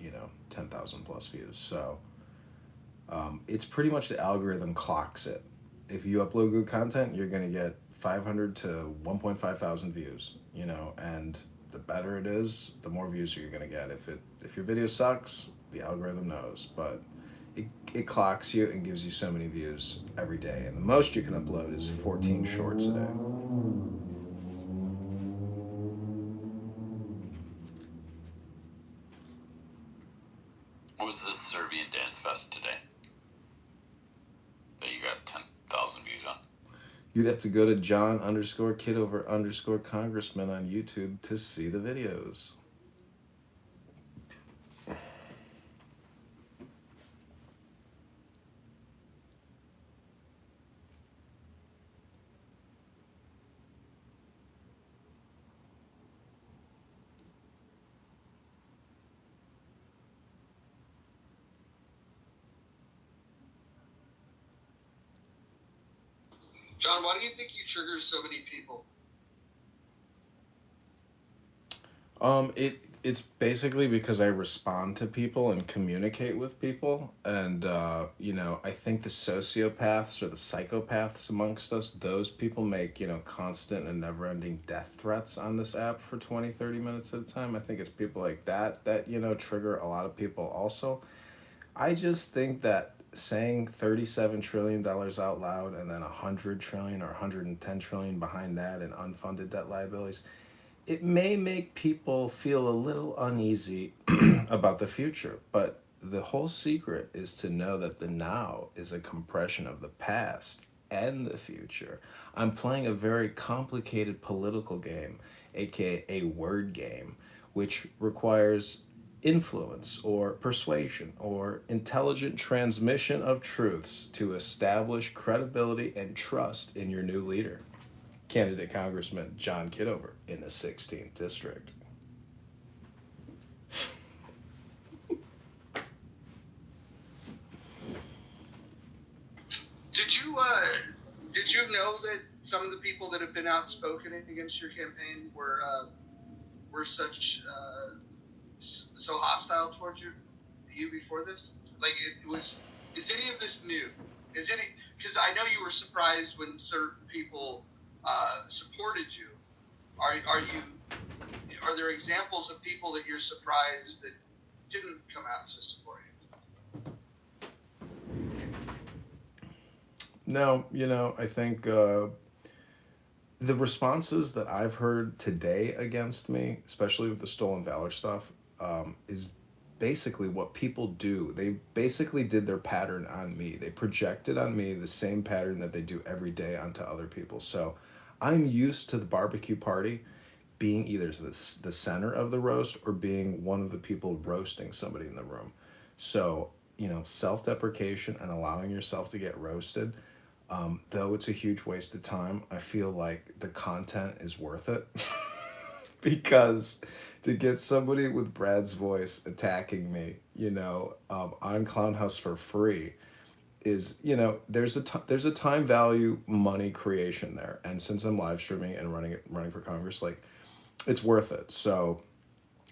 10,000 plus views. So it's pretty much the algorithm clocks it. If you upload good content, you're going to get 500 to 1.5 thousand views, and the better it is, the more views you're going to get. If your video sucks, the algorithm knows, but it clocks you and gives you so many views every day. And the most you can upload is 14 shorts a day. What was this Serbian dance fest today that you got 10,000 views on? You'd have to go to John_Kitover_Congressman on YouTube to see the videos. John, why do you think you trigger so many people? It's basically because I respond to people and communicate with people. And, I think the sociopaths or the psychopaths amongst us, those people make, constant and never ending death threats on this app for 20, 30 minutes at a time. I think it's people like that, trigger a lot of people also. I just think that saying $37 trillion out loud and then 100 trillion or 110 trillion behind that in unfunded debt liabilities, it may make people feel a little uneasy about the future, but the whole secret is to know that the now is a compression of the past and the future. I'm playing a very complicated political game, aka a word game, which requires influence or persuasion or intelligent transmission of truths to establish credibility and trust in your new leader. Candidate Congressman John Kitover in the 16th District. Did you know that some of the people that have been outspoken against your campaign were so hostile towards you before this? Like it was. Is any of this new? Is any? Because I know you were surprised when certain people supported you. Are there examples of people that you're surprised that didn't come out to support you? No, I think the responses that I've heard today against me, especially with the stolen valor stuff, is basically what people do. They basically did their pattern on me. They projected on me the same pattern that they do every day onto other people. So I'm used to the barbecue party being either the center of the roast or being one of the people roasting somebody in the room. So, self-deprecation and allowing yourself to get roasted, though it's a huge waste of time, I feel like the content is worth it. Because to get somebody with Brad's voice attacking me, on Clownhouse for free is, there's a time value money creation there. And since I'm live streaming and running for Congress, like, it's worth it. So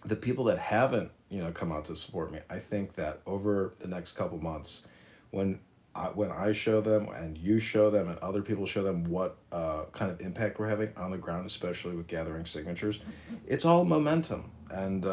the people that haven't, come out to support me, I think that over the next couple months, when I show them and you show them and other people show them what kind of impact we're having on the ground, especially with gathering signatures, it's all momentum. And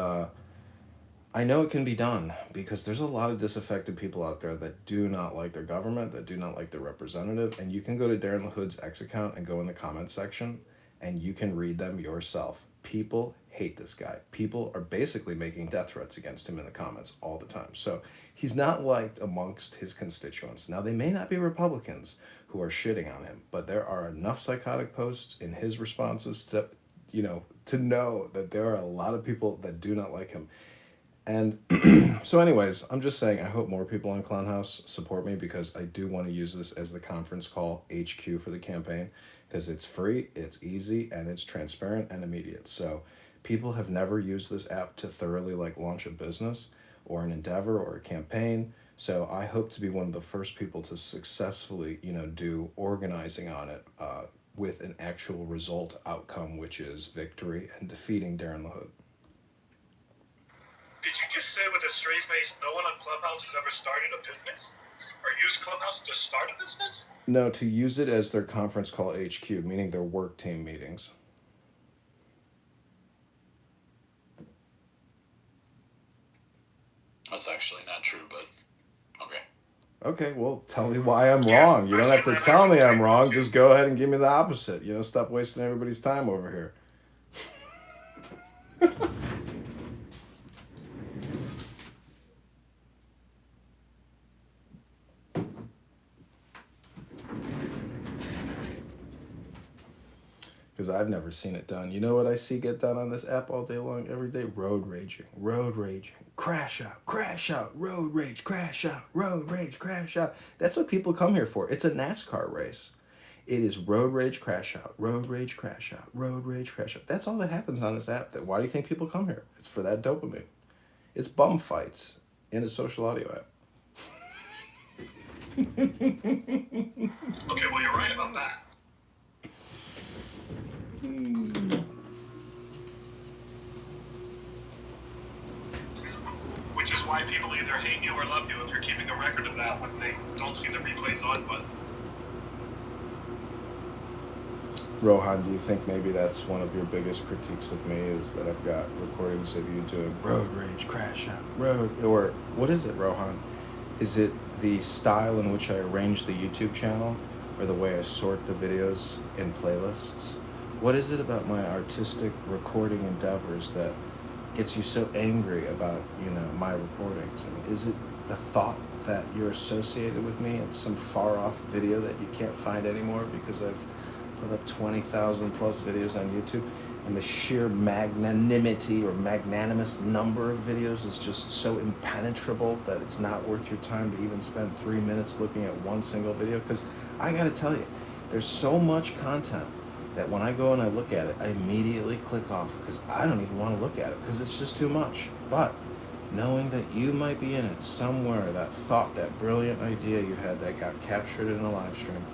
I know it can be done because there's a lot of disaffected people out there that do not like their government, that do not like their representative. And you can go to Darren LaHood's X account and go in the comment section and you can read them yourself. People hate this guy. People are basically making death threats against him in the comments all the time. So he's not liked amongst his constituents. Now, they may not be Republicans who are shitting on him, but there are enough psychotic posts in his responses to know that there are a lot of people that do not like him. And so anyways, I'm just saying I hope more people on Clownhouse support me because I do want to use this as the conference call HQ for the campaign because it's free, it's easy, and it's transparent and immediate. So people have never used this app to thoroughly launch a business or an endeavor or a campaign. So I hope to be one of the first people to successfully, do organizing on it with an actual result outcome, which is victory and defeating Darren LaHood. Did you just say with a straight face, no one on Clubhouse has ever started a business? Or used Clubhouse to start a business? No, to use it as their conference call HQ, meaning their work team meetings. That's actually not true, but okay. Okay, well, tell me why I'm wrong. You don't have to tell me I'm wrong. Just go ahead and give me the opposite. Stop wasting everybody's time over here. Because I've never seen it done. You know what I see get done on this app all day long, every day? Road raging, crash out, road rage, crash out, road rage, crash out. That's what people come here for. It's a NASCAR race. It is road rage, crash out, road rage, crash out, road rage, crash out. That's all that happens on this app. Why do you think people come here? It's for that dopamine. It's bum fights in a social audio app. Okay, well, you're right about that. why people either hate you or love you if you're keeping a record of that when they don't see the replays on button. Rohan, do you think maybe that's one of your biggest critiques of me is that I've got recordings of you doing road rage, crash out, road, or what is it, Rohan? Is it the style in which I arrange the YouTube channel or the way I sort the videos in playlists? What is it about my artistic recording endeavors that gets you so angry about, my recordings? I mean, is it the thought that you're associated with me in some far-off video that you can't find anymore because I've put up 20,000 plus videos on YouTube, and the sheer magnanimity or magnanimous number of videos is just so impenetrable that it's not worth your time to even spend 3 minutes looking at one single video? Because I gotta tell you, there's so much content that when I go and I look at it, I immediately click off because I don't even want to look at it because it's just too much. But knowing that you might be in it somewhere, that thought, that brilliant idea you had that got captured in a live stream,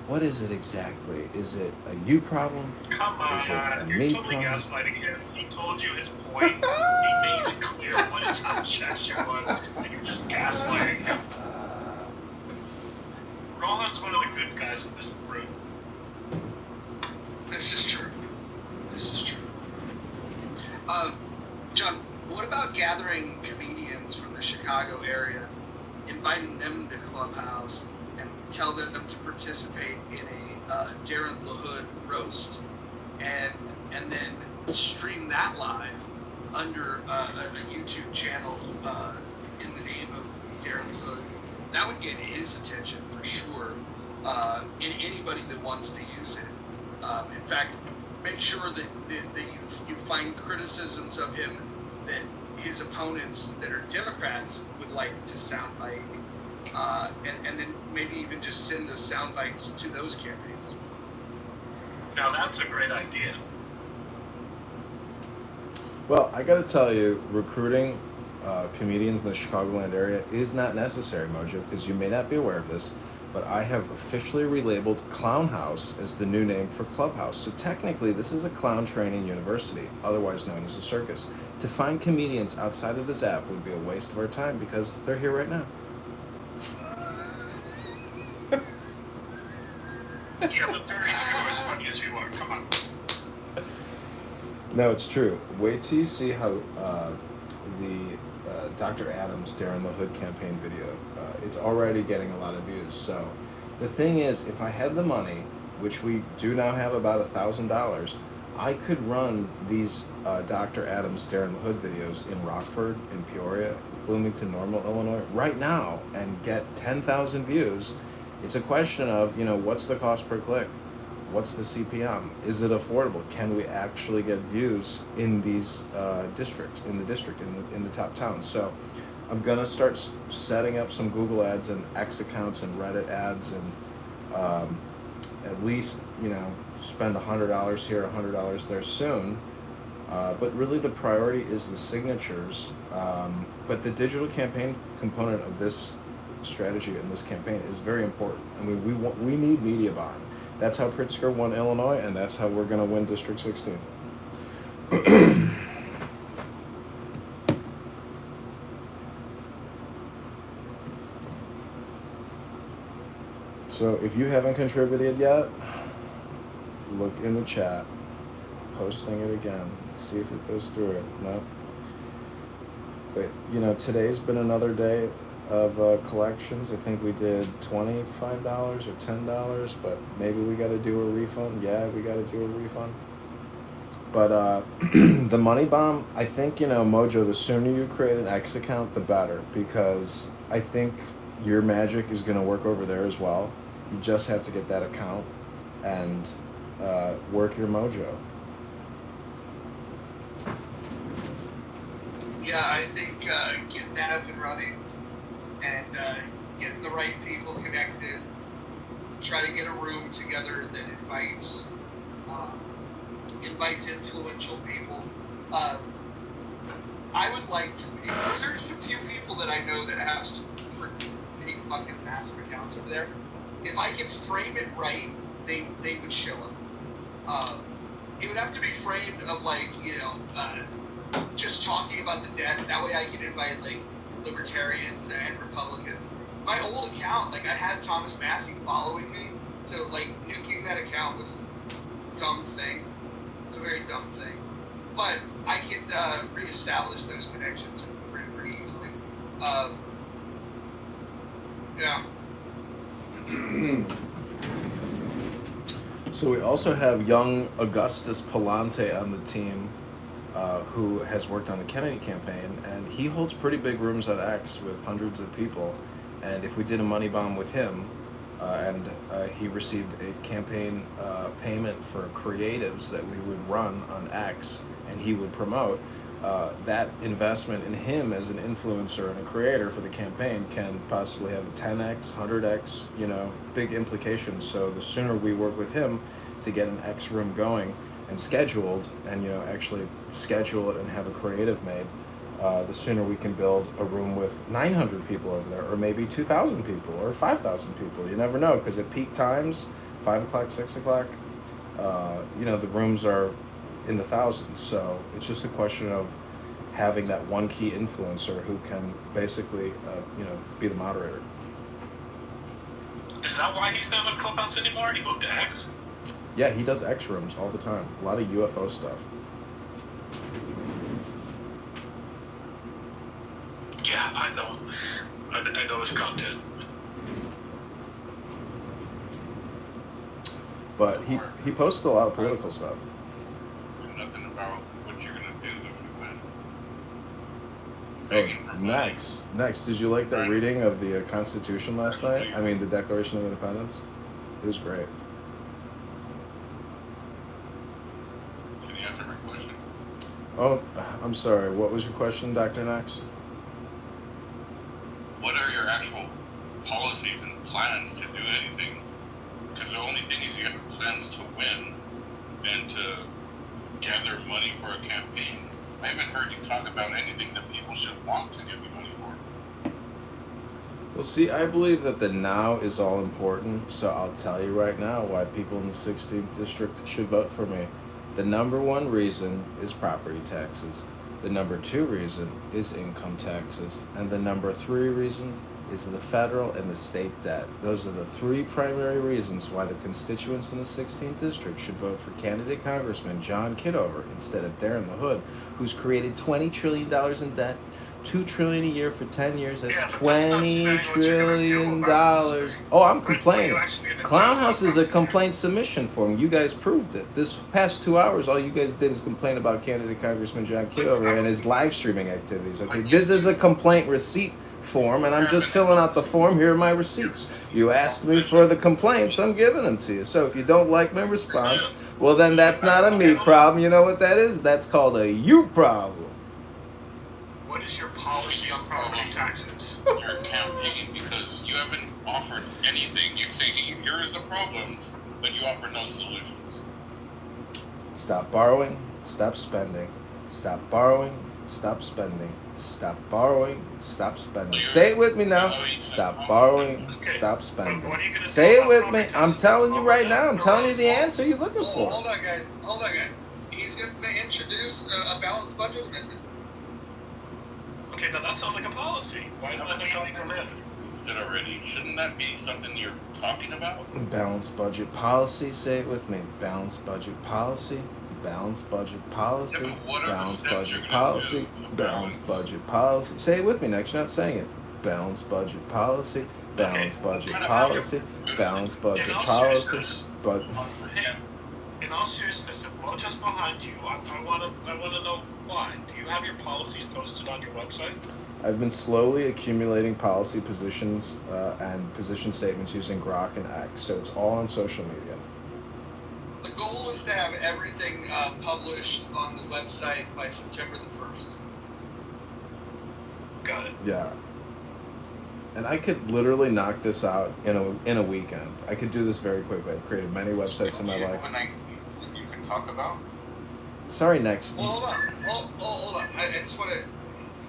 what is it exactly? Is it a you problem? Come on, Is it a you're me totally problem? gaslighting him. He told you his point. He made it clear what his objection was, and you're just gaslighting him. Rohan's one of the good guys in this group. This is true. This is true. John, what about gathering comedians from the Chicago area, inviting them to Clubhouse, and tell them to participate in a Darren LaHood roast, and then stream that live under a YouTube channel in the name of Darren LaHood? That would get his attention for sure. Anybody that wants to use it. In fact, make sure that you find criticisms of him that his opponents that are Democrats would like to soundbite, and then maybe even just send those sound bites to those campaigns. Now that's a great idea. Well, I gotta tell you, recruiting comedians in the Chicagoland area is not necessary, Mojo, because you may not be aware of this, but I have officially relabeled Clown House as the new name for Clubhouse. So technically, this is a clown training university, otherwise known as a circus. To find comedians outside of this app would be a waste of our time because they're here right now. Yeah, but very few as funny as you are. Come on. No, it's true. Wait till you see how the Dr. Adams, Darren LaHood campaign video, it's already getting a lot of views. So the thing is, if I had the money, which we do now have about $1,000, I could run these Dr. Adams, Darren LaHood videos in Rockford, in Peoria, Bloomington, Normal, Illinois, right now and get 10,000 views. It's a question of, what's the cost per click? What's the CPM? Is it affordable? Can we actually get views in these districts, in the top towns? So I'm gonna start setting up some Google ads and X accounts and Reddit ads, and at least spend $100 here, $100 there soon. But really, the priority is the signatures. But the digital campaign component of this strategy in this campaign is very important. I mean, we need media buying. That's how Pritzker won Illinois, and that's how we're going to win District 16. So if you haven't contributed yet, look in the chat. I'm posting it again. See if it goes through it. No. But, today's been another day of collections. I think we did $25 or $10, but maybe we got to do a refund. Yeah, we got to do a refund. But the money bomb, I think, Mojo, the sooner you create an X account, the better, because I think your magic is going to work over there as well. You just have to get that account and work your mojo. Yeah, I think getting that up and running and getting the right people connected, try to get a room together that invites influential people. I would like to, because there's a few people that I know that have some pretty fucking massive accounts over there. If I could frame it right, they would show up. It would have to be framed of just talking about the debt. That way I can invite libertarians and Republicans. My old account, like, I had Thomas Massey following me, so, like, nuking that account was a dumb thing. It's a very dumb thing. But I can reestablish those connections pretty easily. Yeah. So we also have young Augustus Palante on the team, who has worked on the Kennedy campaign, and he holds pretty big rooms at X with hundreds of people. And if we did a money bomb with him, and he received a campaign payment for creatives that we would run on X, and he would promote, that investment in him as an influencer and a creator for the campaign can possibly have a 10x, 100x, big implications. So the sooner we work with him to get an X room going and scheduled, and actually schedule it and have a creative made, the sooner we can build a room with 900 people over there, or maybe 2,000 people, or 5,000 people. You never know, because at peak times, 5 o'clock, 6 o'clock, the rooms are in the thousands. So it's just a question of having that one key influencer who can basically, be the moderator. Is that why he's not on Clubhouse anymore? He moved to X? Yeah, he does X rooms all the time. A lot of UFO stuff. Yeah, I know. I know his content. But he posts a lot of political stuff. Nothing about what you're gonna do if you win. Next, did you like that reading of the Constitution last night? I mean, the Declaration of Independence? It was great. Can you answer my question? Oh, I'm sorry. What was your question, Dr. Knox? What are your actual policies and plans to do anything? Because the only thing is you have plans to win and to gather money for a campaign. I haven't heard you talk about anything that people should want to give you money for. Well, see, I believe that the now is all important, so I'll tell you right now why people in the 16th district should vote for me. The number one reason is property taxes. The number two reason is income taxes. And the number three reason is the federal and the state debt. Those are the three primary reasons why the constituents in the 16th district should vote for candidate Congressman John Kitover instead of Darren LaHood, who's created $20 trillion in debt, $2 trillion a year for 10 years. That's $20 trillion. Oh, I'm complaining. Clown House is a complaint submission form. You guys proved it. This past 2 hours, all you guys did is complain about candidate Congressman John Kitover and his live streaming activities. Okay, this is a complaint receipt form, and I'm just filling out the form. Here are my receipts. You asked me for the complaints, I'm giving them to you. So if you don't like my response, well, then that's not a me problem. You know what that is? That's called a you problem. What is your policy on property taxes? Your campaign, because you haven't offered anything. You say, hey, here's the problems, but you offer no solutions. Stop borrowing, stop spending. Stop borrowing, stop spending. Stop borrowing, stop spending. Say it with me now. Stop borrowing, stop spending. Say it with me. I'm telling you right now. I'm telling you the answer you're looking for. Hold on, guys. He's going to introduce a balanced budget amendment. Okay, now that sounds like a policy. Why isn't that coming from him? Instead already, shouldn't that be something you're talking about? Balanced budget policy. Say it with me. Balanced budget policy. Balanced budget policy. Yeah, but what are the balanced steps budget you're gonna policy. do to Balanced balance? budget policy. Say it with me next. You're not saying it. Balanced budget policy. Balanced budget policy. Balanced budget policy. But In all seriousness, if Mojo's behind you, I want to know why. Do you have your policies posted on your website? I've been slowly accumulating policy positions and position statements using Grok and X, so it's all on social media. The goal is to have everything published on the website by September the 1st. Got it. Yeah. And I could literally knock this out in a weekend. I could do this very quickly. I've created many websites in my life. You can talk about? Sorry, next. Well, hold on. I just want to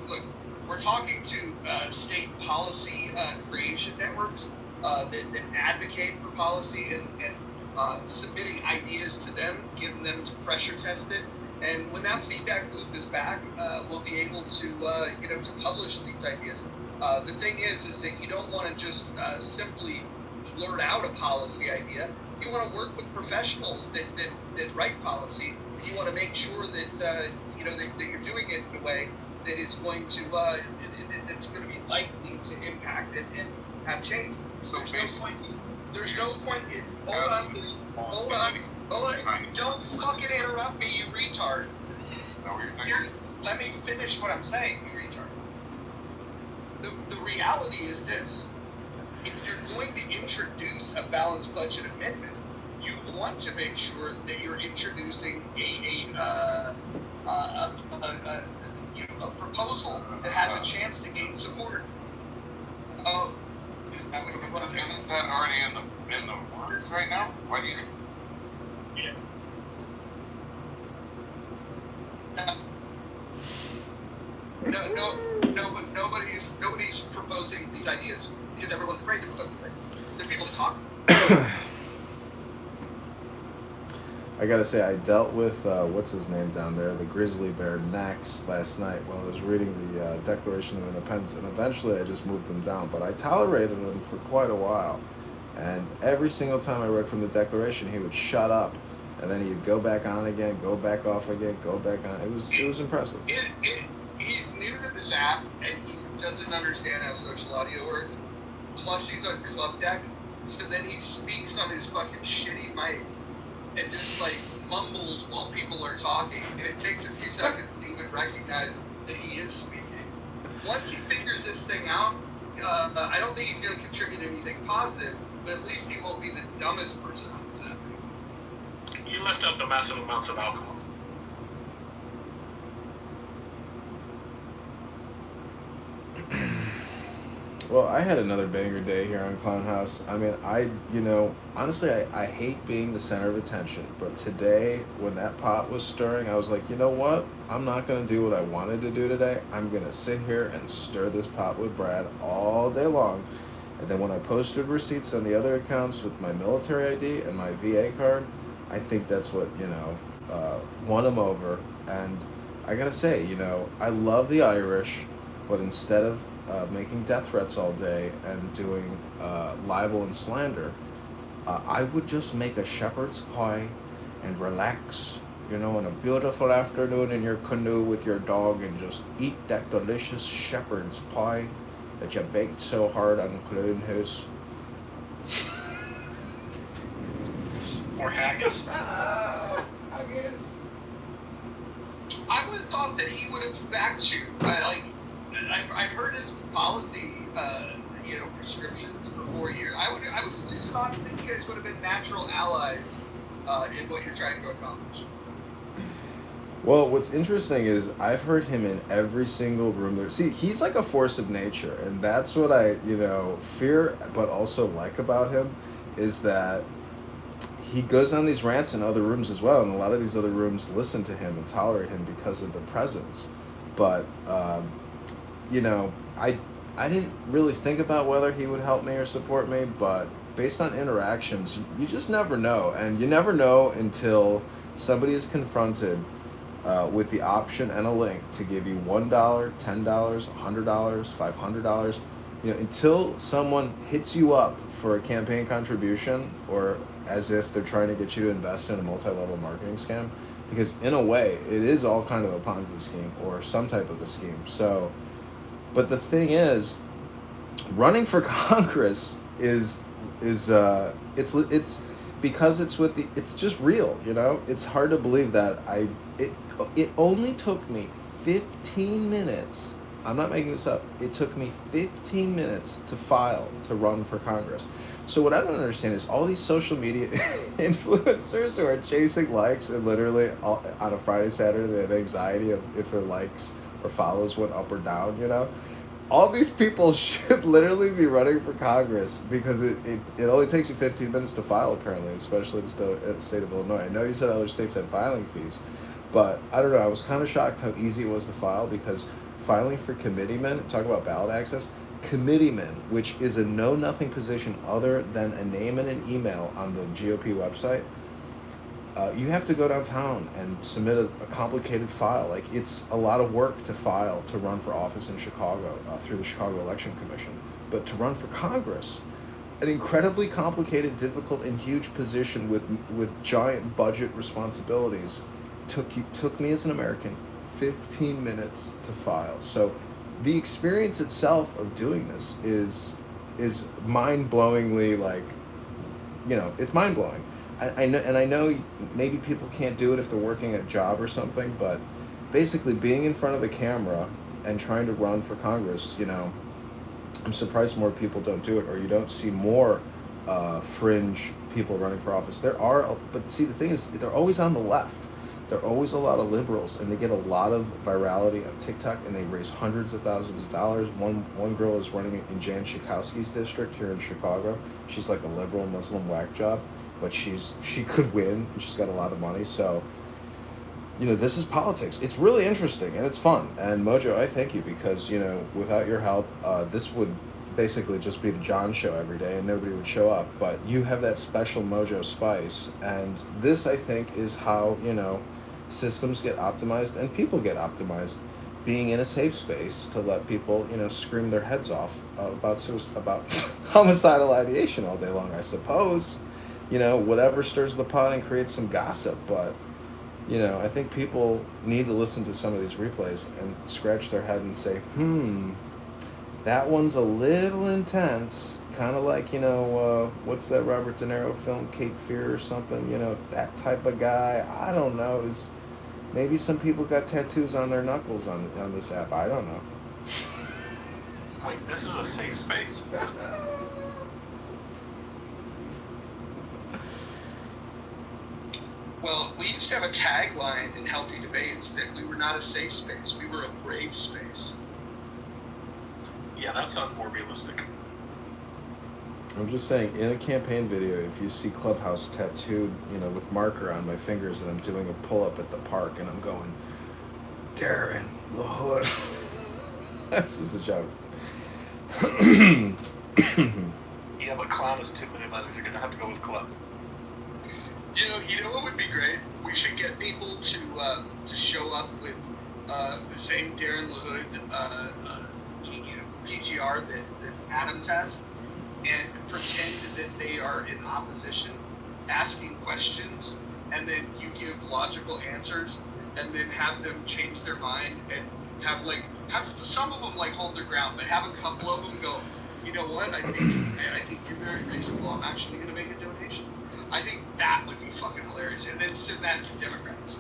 look. We're talking to state policy creation networks that advocate for policy and submitting ideas to them, getting them to pressure test it, And when that feedback loop is back, we'll be able to, to publish these ideas. The thing is that you don't want to just simply blurt out a policy idea. You want to work with professionals that write policy. You want to make sure that that you're doing it in a way that it's going to it's going to be likely to impact and have change. So There's no point. Hold on. Don't fucking interrupt me, you retard. Is that what you're saying? Let me finish what I'm saying, you retard. The reality is this. If you're going to introduce a balanced budget amendment, you want to make sure that you're introducing a proposal that has a chance to gain support. Oh, Isn't that already in the works right now? Why do you? yeah. But nobody's proposing these ideas because everyone's afraid to propose these ideas. There's people to talk. I gotta say, I dealt with what's his name down there, the grizzly bear next last night while I was reading the Declaration of Independence, and eventually I just moved him down. But I tolerated him for quite a while, and every single time I read from the Declaration, he would shut up, and then he'd go back on again, go back off again, go back on. It was impressive. He's new to this app, and he doesn't understand how social audio works. Plus, he's on Club Deck, so then he speaks on his fucking shitty mic and just like mumbles while people are talking, and it takes a few seconds to even recognize that he is speaking. Once he figures this thing out, I don't think he's going to contribute anything positive, but at least he won't be the dumbest person on this app. You left out the massive amounts of alcohol. Well, I had another banger day here on Clown House. I mean, honestly, I hate being the center of attention. But today, when that pot was stirring, I was like, you know what? I'm not going to do what I wanted to do today. I'm going to sit here and stir this pot with Brad all day long. And then when I posted receipts on the other accounts with my military ID and my VA card, I think that's what, won him over. And I got to say, I love the Irish, but instead of making death threats all day and doing libel and slander, I would just make a shepherd's pie and relax, on a beautiful afternoon in your canoe with your dog and just eat that delicious shepherd's pie that you baked so hard on Clown House. Or haggis. I guess. I would have thought that he would have backed you. I've heard his policy, prescriptions for 4 years. I would just thought that you guys would have been natural allies in what you're trying to accomplish. Well, what's interesting is I've heard him in every single room there. See, he's like a force of nature, and that's what I, fear but also like about him, is that he goes on these rants in other rooms as well, and a lot of these other rooms listen to him and tolerate him because of the presence. But, I didn't really think about whether he would help me or support me, but based on interactions, you just never know. And you never know until somebody is confronted with the option and a link to give you $1, $10, $100, $500. Until someone hits you up for a campaign contribution, or as if they're trying to get you to invest in a multi-level marketing scam, because in a way, it is all kind of a Ponzi scheme or some type of a scheme. So, but the thing is, running for Congress is it's because it's just real, It's hard to believe that it only took me 15 minutes. I'm not making this up. It took me 15 minutes to file to run for Congress. So what I don't understand is all these social media influencers who are chasing likes and literally on a Friday, Saturday, they have anxiety of if their likes or follows went up or down, All these people should literally be running for Congress because it only takes you 15 minutes to file, apparently, especially the state of Illinois. I know you said other states had filing fees, but I don't know. I was kind of shocked how easy it was to file, because filing for committeemen, talk about ballot access, committeemen, which is a know-nothing position other than a name and an email on the GOP website, you have to go downtown and submit a complicated file. Like, it's a lot of work to file to run for office in Chicago through the Chicago Election Commission. But to run for Congress, an incredibly complicated, difficult, and huge position with giant budget responsibilities, took me as an American 15 minutes to file. So the experience itself of doing this is mind-blowingly, like, it's mind-blowing. I know, and I know maybe people can't do it if they're working a job or something, but basically being in front of a camera and trying to run for Congress, I'm surprised more people don't do it, or you don't see more fringe people running for office. There are, but see, the thing is, they're always on the left. There are always a lot of liberals, and they get a lot of virality on TikTok, and they raise hundreds of thousands of dollars. One girl is running in Jan Schakowsky's district here in Chicago. She's like a liberal Muslim whack job, but she could win, and she's got a lot of money. So, this is politics. It's really interesting, and it's fun. And Mojo, I thank you, because, without your help, this would basically just be the John show every day, and nobody would show up. But you have that special Mojo spice, and this, I think, is how, systems get optimized and people get optimized. Being in a safe space to let people, scream their heads off about homicidal ideation all day long, I suppose. Whatever stirs the pot and creates some gossip. But, I think people need to listen to some of these replays and scratch their head and say, that one's a little intense. Kind of like, what's that Robert De Niro film, Cape Fear or something? That type of guy. I don't know. Maybe some people got tattoos on their knuckles on this app. I don't know. Wait, this is a safe space? Well, we used to have a tagline in Healthy Debates that we were not a safe space, we were a brave space. Yeah, that sounds more realistic. I'm just saying, in a campaign video, if you see Clubhouse tattooed, with marker on my fingers, and I'm doing a pull-up at the park, and I'm going, Darren LaHood. This is a joke. Yeah, but clown is too many letters. You're gonna have to go with club. You know what would be great? We should get people to show up with the same Darren LaHood PTR that Adams has, and pretend that they are in opposition, asking questions, and then you give logical answers, and then have them change their mind, and have some of them hold their ground, but have a couple of them go, you know what? I think you're very reasonable. I'm actually going to make a donation. I think that would be fucking hilarious, and then send that to Democrats.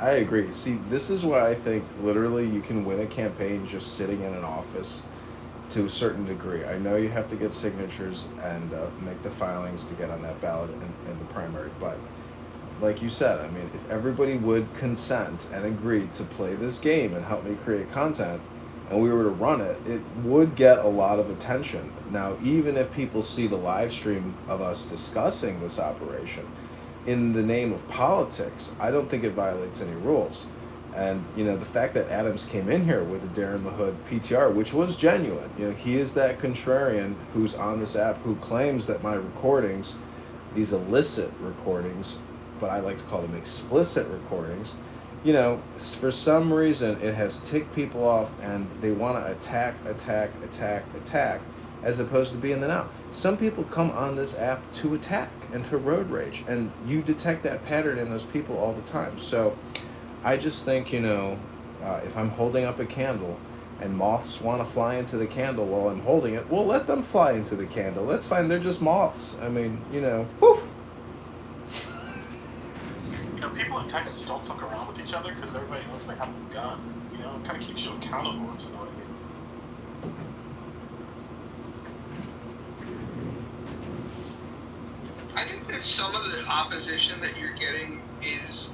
I agree. See, this is why I think literally you can win a campaign just sitting in an office to a certain degree. I know you have to get signatures and make the filings to get on that ballot in the primary, but like you said, I mean, if everybody would consent and agree to play this game and help me create content, and we were to run it, it would get a lot of attention. Now, even if people see the live stream of us discussing this operation, in the name of politics, I don't think it violates any rules. And, the fact that Adams came in here with a Darren LaHood PTR, which was genuine, he is that contrarian who's on this app who claims that my recordings, these illicit recordings, but I like to call them explicit recordings, for some reason it has ticked people off and they want to attack, as opposed to be in the now. Some people come on this app to attack and to road rage, and you detect that pattern in those people all the time. So I just think, if I'm holding up a candle and moths want to fly into the candle while I'm holding it, well, let them fly into the candle. That's fine. They're just moths. I mean, poof. People in Texas don't fuck around with each other because everybody knows they have a gun. It kind of keeps you accountable, if you know what I mean. I think that some of the opposition that you're getting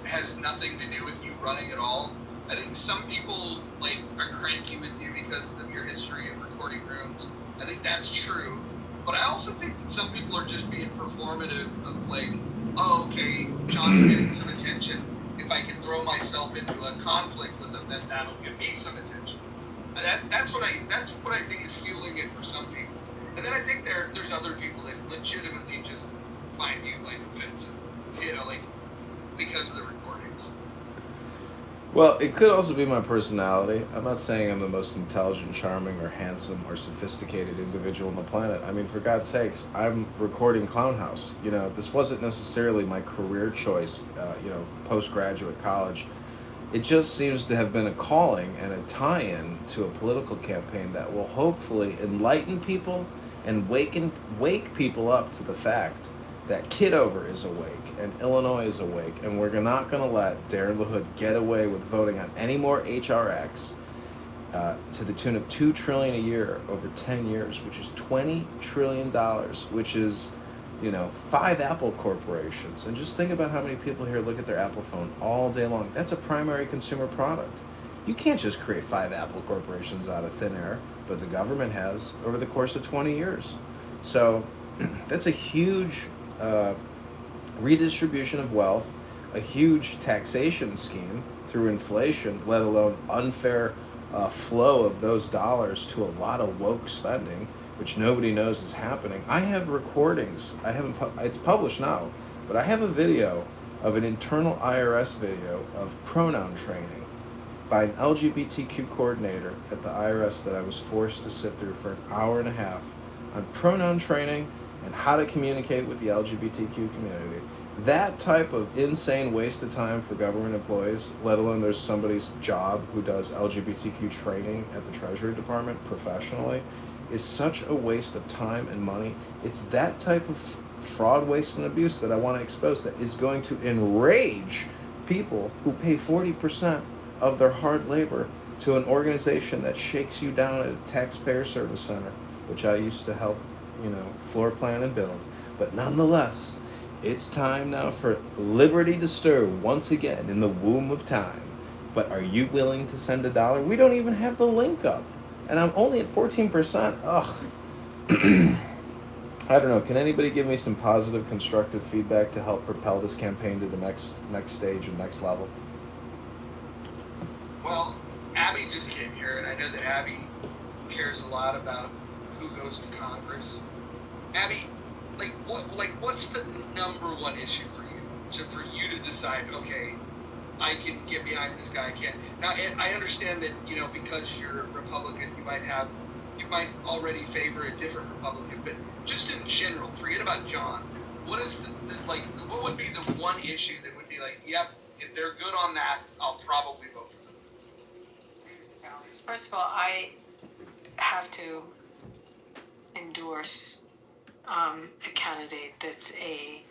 has nothing to do with you running at all. I think some people are cranky with you because of your history of recording rooms. I think that's true, but I also think that some people are just being performative of oh, okay, John's getting some attention. If I can throw myself into a conflict with them, then that'll give me some attention. That's what I think is fueling it for some people. And then I think there's other people that legitimately just find you like offensive, like because of the recordings. Well, it could also be my personality. I'm not saying I'm the most intelligent, charming, or handsome, or sophisticated individual on the planet. I mean, for God's sakes, I'm recording Clown House. This wasn't necessarily my career choice, postgraduate college. It just seems to have been a calling and a tie-in to a political campaign that will hopefully enlighten people and wake people up to the fact that Kitover is awake and Illinois is awake, and we're not going to let Darren LaHood get away with voting on any more HRX to the tune of $2 trillion a year over 10 years, which is $20 trillion, which is 5 Apple corporations. And just think about how many people here look at their Apple phone all day long. That's a primary consumer product. You can't just create 5 Apple corporations out of thin air, but the government has over the course of 20 years. So that's a huge redistribution of wealth, a huge taxation scheme through inflation, let alone unfair flow of those dollars to a lot of woke spending, which nobody knows is happening. I have recordings. It's published now, but I have a video of an internal IRS video of pronoun training by an LGBTQ coordinator at the IRS that I was forced to sit through for an hour and a half on pronoun training and how to communicate with the LGBTQ community. That type of insane waste of time for government employees, let alone there's somebody's job who does LGBTQ training at the Treasury Department professionally, is such a waste of time and money. It's that type of fraud, waste, and abuse that I want to expose that is going to enrage people who pay 40% of their hard labor to an organization that shakes you down at a taxpayer service center, which I used to help, floor plan and build. But nonetheless, it's time now for liberty to stir once again in the womb of time. But are you willing to send $1? We don't even have the link up. And I'm only at 14%. Ugh. I don't know. Can anybody give me some positive, constructive feedback to help propel this campaign to the next stage and next level? Well, Abby just came here, and I know that Abby cares a lot about who goes to Congress. Abby, what's the number one issue for you? For you to decide, okay, I can get behind this guy. I can't. Now, I understand that because you're a Republican, you might already favor a different Republican, but just in general, forget about John. What is what would be the one issue that would be like, yep, if they're good on that, I'll probably vote for them? First of all, I have to endorse a candidate that's a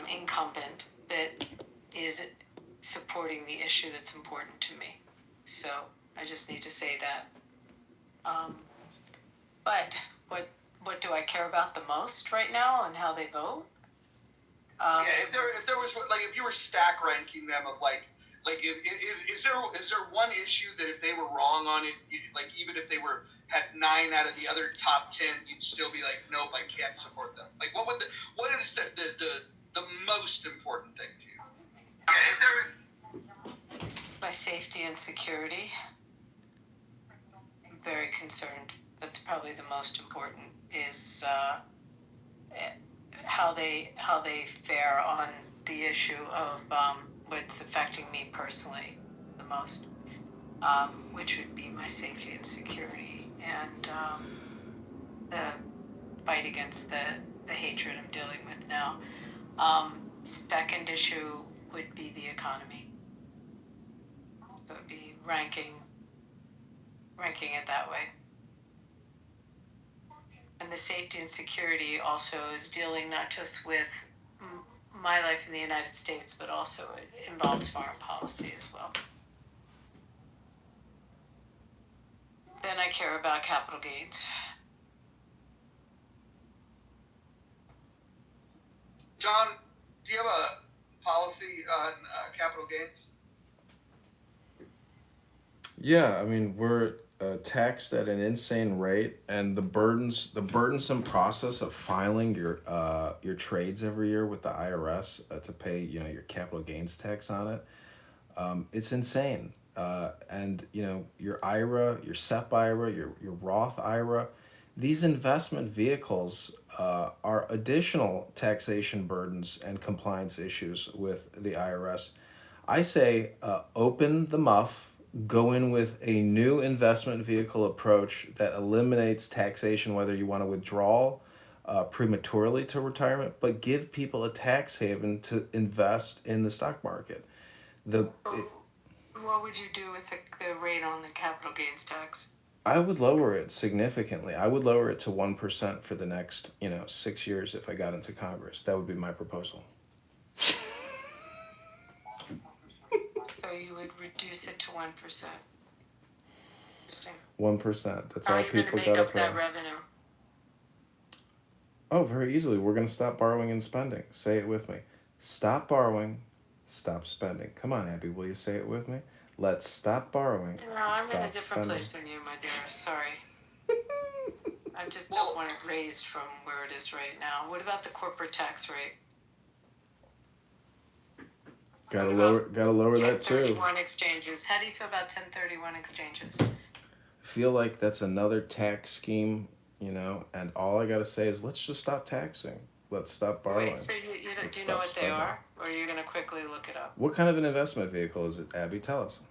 incumbent that is supporting the issue that's important to me. So I just need to say that. But what do I care about the most right now and how they vote? If there was if you were stack ranking them of is there one issue that if they were wrong on it, even if they had 9 out of the other top 10, you'd still be like, nope, I can't support them. What is the most important thing to you? My safety and security. I'm very concerned. That's probably the most important. Is how they fare on the issue of what's affecting me personally the most, which would be my safety and security, and the fight against the hatred I'm dealing with now. Second issue would be the economy. So it would be ranking it that way. And the safety and security also is dealing not just with my life in the United States, but also it involves foreign policy as well. Then I care about capital gains. John, do you have a policy on capital gains? Yeah, I mean, we're taxed at an insane rate, and the burdensome process of filing your trades every year with the IRS to pay your capital gains tax on it, it's insane. And your IRA, your SEP IRA, your Roth IRA, these investment vehicles are additional taxation burdens and compliance issues with the IRS. I say open the muff, go in with a new investment vehicle approach that eliminates taxation, whether you want to withdraw prematurely to retirement, but give people a tax haven to invest in the stock market. What would you do with the rate on the capital gains tax? I would lower it significantly. I would lower it to 1% for the next, 6 years if I got into Congress. That would be my proposal. So you would reduce it to 1%. Interesting. 1%. That's How all are you going to people make got to up pay. that revenue? Oh, very easily. We're going to stop borrowing and spending. Say it with me. Stop borrowing, stop spending. Come on, Abby, will you say it with me? Let's stop borrowing. No, I'm stop in a different spending. place than you, my dear. Sorry. I just don't want it raised from where it is right now. What about the corporate tax rate? Gotta lower that too. 1031 exchanges. How do you feel about 1031 exchanges? I feel like that's another tax scheme, and all I gotta say is let's just stop taxing. Let's stop borrowing. Wait, so do you know what they are? Or are you going to quickly look it up? What kind of an investment vehicle is it, Abby? Tell us.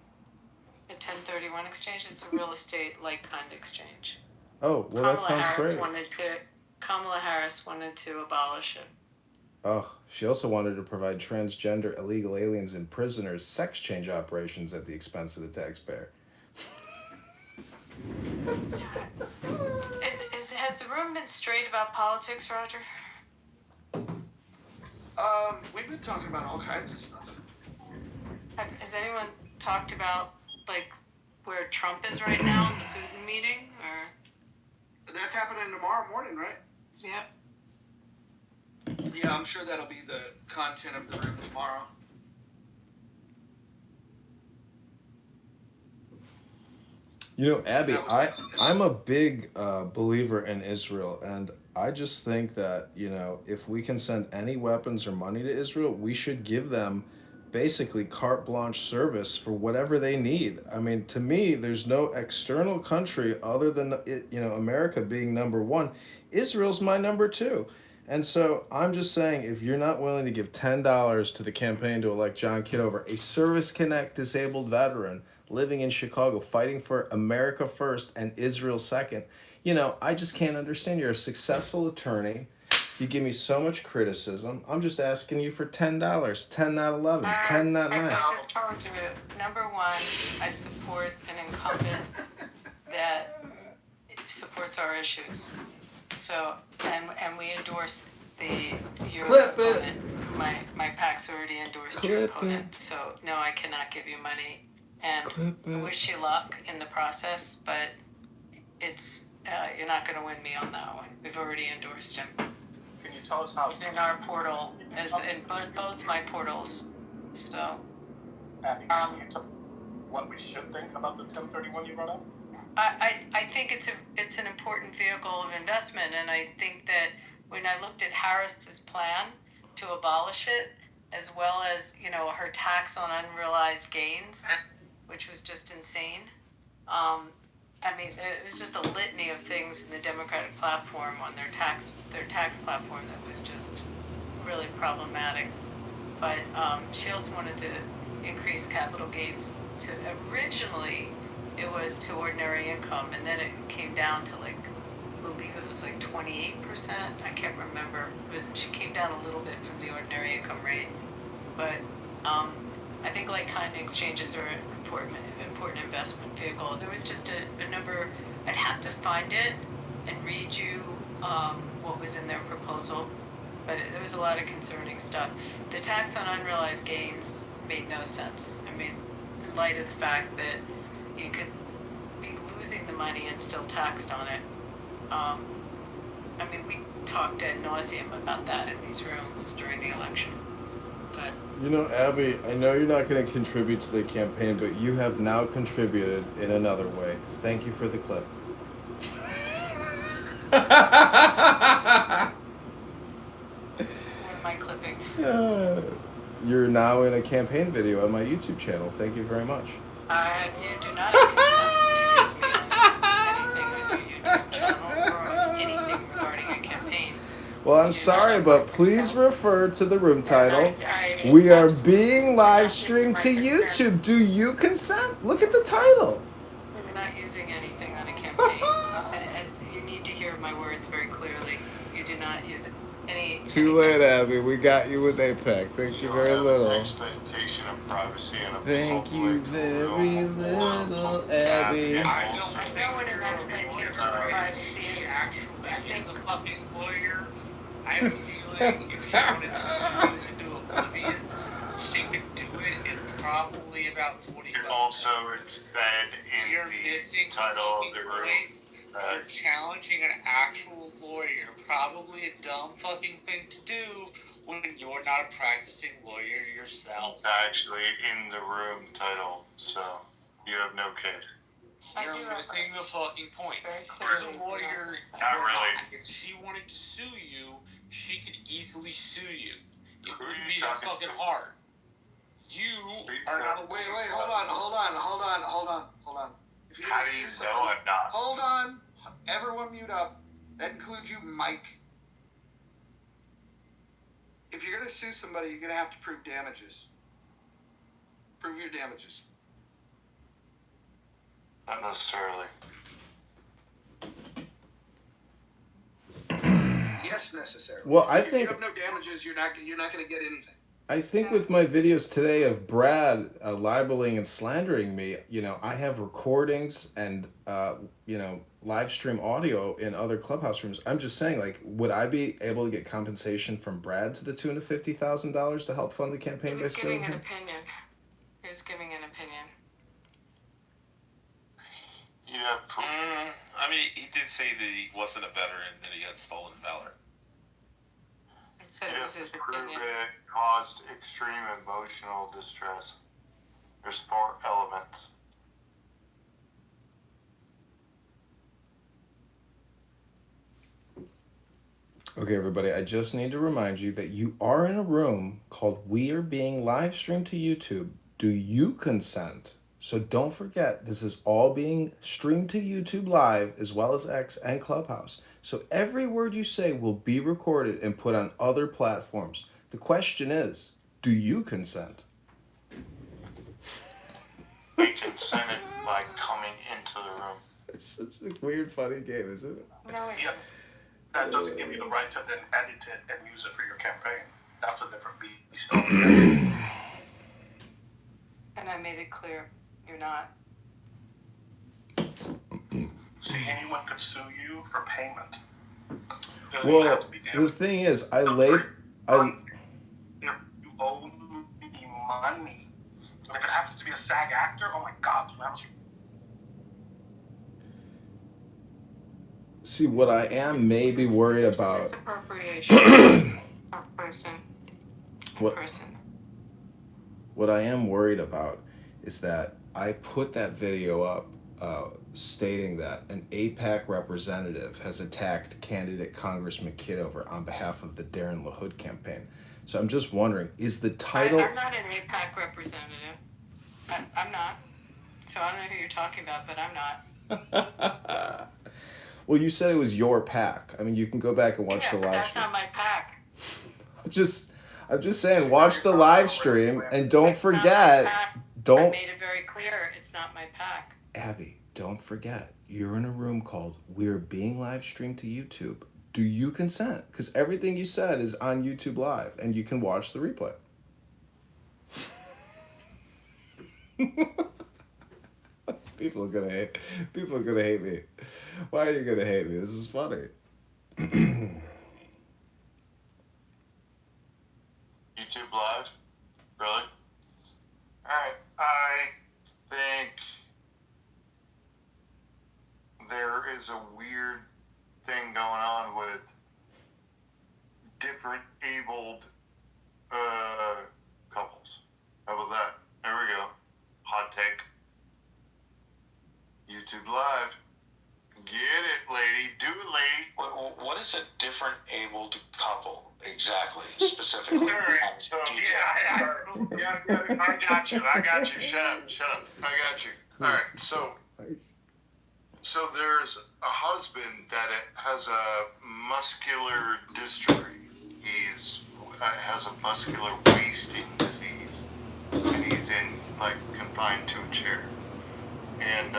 A 1031 exchange? It's a real estate-like kind of exchange. Oh, well, that sounds great. Kamala Harris wanted to abolish it. Oh, she also wanted to provide transgender illegal aliens and prisoners sex change operations at the expense of the taxpayer. Has the room been straight about politics, Roger? We've been talking about all kinds of stuff. Has anyone talked about, where Trump is right now in the Putin meeting, or? That's happening tomorrow morning, right? Yep. Yeah, I'm sure that'll be the content of the room tomorrow. Abby, I'm a big believer in Israel, and I just think that, if we can send any weapons or money to Israel, we should give them basically carte blanche service for whatever they need. I mean, to me, there's no external country other than, America being number one. Israel's my number two. And so I'm just saying, if you're not willing to give $10 to the campaign to elect John Kitover, a Service Connect disabled veteran living in Chicago, fighting for America first and Israel second, I just can't understand. You're a successful attorney. You give me so much criticism. I'm just asking you for $10, 10 not 11, 10 not 9. I just told you, number one, I support an incumbent that supports our issues. So, and we endorse your opponent. My PAC's already endorsed your opponent. So, no, I cannot give you money. And I wish you luck in the process, but it's you're not going to win me on that one. We've already endorsed him. Can you tell us how? He's in our portal, as in both my portals. So, Abby, can you tell what we should think about the 1031 you brought up? I think it's an important vehicle of investment, and I think that when I looked at Harris's plan to abolish it, as well as her tax on unrealized gains, which was just insane. It was just a litany of things in the Democratic platform on their tax platform that was just really problematic. But she also wanted to increase capital gains to originally. It was to ordinary income, and then it came down to I believe it was 28%. I can't remember, but she came down a little bit from the ordinary income rate. But I think kind exchanges are an important investment vehicle. There was just a number. I'd have to find it and read you what was in their proposal, but there was a lot of concerning stuff. The tax on unrealized gains made no sense. In light of the fact that you could be losing the money and still taxed on it. We talked ad nauseum about that in these rooms during the election. But Abby, I know you're not going to contribute to the campaign, but you have now contributed in another way. Thank you for the clip. What am I clipping? You're now in a campaign video on my YouTube channel. Thank you very much. You do not have consent to use me on anything with your YouTube channel or on Well, I'm sorry, but please refer to the room title. We are being live streamed to YouTube. Do you consent? Look at the title. We're not using anything on a campaign. And you need to hear my words very clearly. You do not use any. Too late, Abby. We got you with APEC. Thank you very little. Expectation of privacy in a Thank you very little, Abby. I don't I know what an expectation of privacy is. actually is a fucking lawyer. I have a feeling if she wanted to do it into oblivion, she could do it in probably about 45 Also, it's said in You're the missing title of the room. You're challenging an actual lawyer. Probably a dumb fucking thing to do when you're not a practicing lawyer yourself. It's actually in the room title, so you have no case. You're missing the fucking point. Very As a clearly, lawyer, Not really. if she wanted to sue you, she could easily sue you. It Who are wouldn't you be that talking fucking to? hard. You are not a Wait, lawyer. hold on. If you're How gonna do you sue know somebody- I'm not? Hold on. Everyone mute up. That includes you, Mike. If you're going to sue somebody, you're going to have to prove damages. Prove your damages. Not necessarily. Yes, necessarily. Well, I If you think have no damages, you're not going to get anything. I think with my videos today of Brad libeling and slandering me, you know, I have recordings and you know, live stream audio in other clubhouse rooms. I'm just saying, like, would I be able to get compensation from Brad to the tune of $50,000 to help fund the campaign by Who's suing giving an him? opinion? Who's giving an opinion? Yeah, I mean, he did say that he wasn't a veteran, that he had stolen valor. He said you it have was his to prove opinion. it caused extreme emotional distress. There's 4 elements. Okay, everybody, I just need to remind you that you are in a room called We Are Being Live Streamed to YouTube. Do you consent? So don't forget, this is all being streamed to YouTube Live as well as X and Clubhouse. So every word you say will be recorded and put on other platforms. The question is, do you consent? We consented by coming into the room. It's such a weird, funny game, isn't it? No, it Yeah. That doesn't give you the right to then edit it and use it for your campaign. That's a different beast. and I made it clear, you're not. See, anyone could sue you for payment. Doesn't even Well, have to be the damage. thing is, You owe me money. And if it happens to be a SAG actor, oh my God, so how much? see what I am maybe worried about. Misappropriation of person. What- Person. What I am worried about is that I put that video up stating that an APAC representative has attacked candidate Congressman Kitover on behalf of the Darren LaHood campaign. So I'm just wondering, is the title... I'm not an APAC representative. I'm not. So I don't know who you're talking about, but I'm not. Well, you said it was your pack. I mean, you can go back and watch the but live that's stream. not my pack. I'm just saying, watch the live stream and don't It's not my forget, pack. I don't... made it very clear, it's not my pack. Abby, don't forget, you're in a room called We're Being Live Streamed to YouTube. Do you consent? Because everything you said is on YouTube Live, and you can watch the replay. People are gonna hate me. Why are you gonna hate me? This is funny. YouTube Live? Really? Alright, I think there is a weird thing going on with different abled couples. How about that? There we go. Hot take. YouTube Live. Get it, lady. Do it, lady. What is a different abled couple exactly, specifically? Alright, so I got you. Shut up. I got you. Alright, so So there's a husband that has a muscular dystrophy. He's has a muscular wasting disease, and he's confined to a chair. And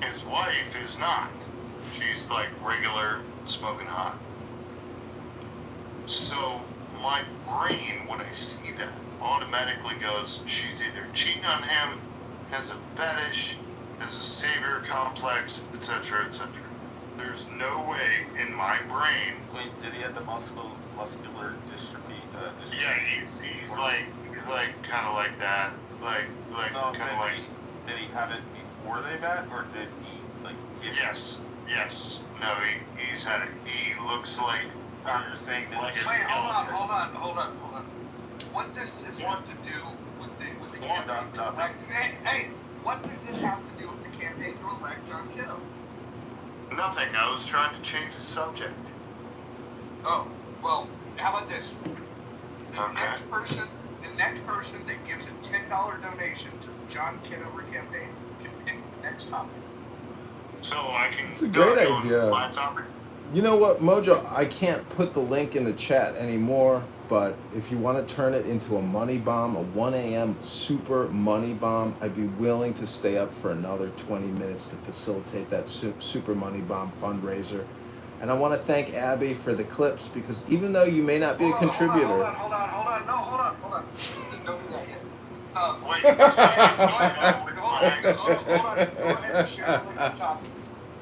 his wife is not. She's regular smoking hot. So my brain, when I see that, automatically goes, she's either cheating on him, has a fetish, has a savior complex, etc., etc. There's no way in my brain. Wait, did he have the muscular dystrophy? Yeah, he's kind of like that, No, did he have it before they met, or did he give Yes. No, he's had it. He looks like. So you're saying that? Wait, hold on. What does this have to do with the campaign? Hey, what does this have to do with the campaign to elect John Kiddo? Nothing. I was trying to change the subject. Oh, well, how about this? The Okay. next person that gives a $10 donation to the John Kitover campaign can pick the next topic. So I can. It's a great go on idea. my topic. You know what, Mojo? I can't put the link in the chat anymore, but if you want to turn it into a money bomb, a 1 a.m. super money bomb, I'd be willing to stay up for another 20 minutes to facilitate that super money bomb fundraiser. And I want to thank Abby for the clips, because even though you may not be a contributor. Hold on. Don't do that yet. Wait, Hold on. Go ahead and share the link on top.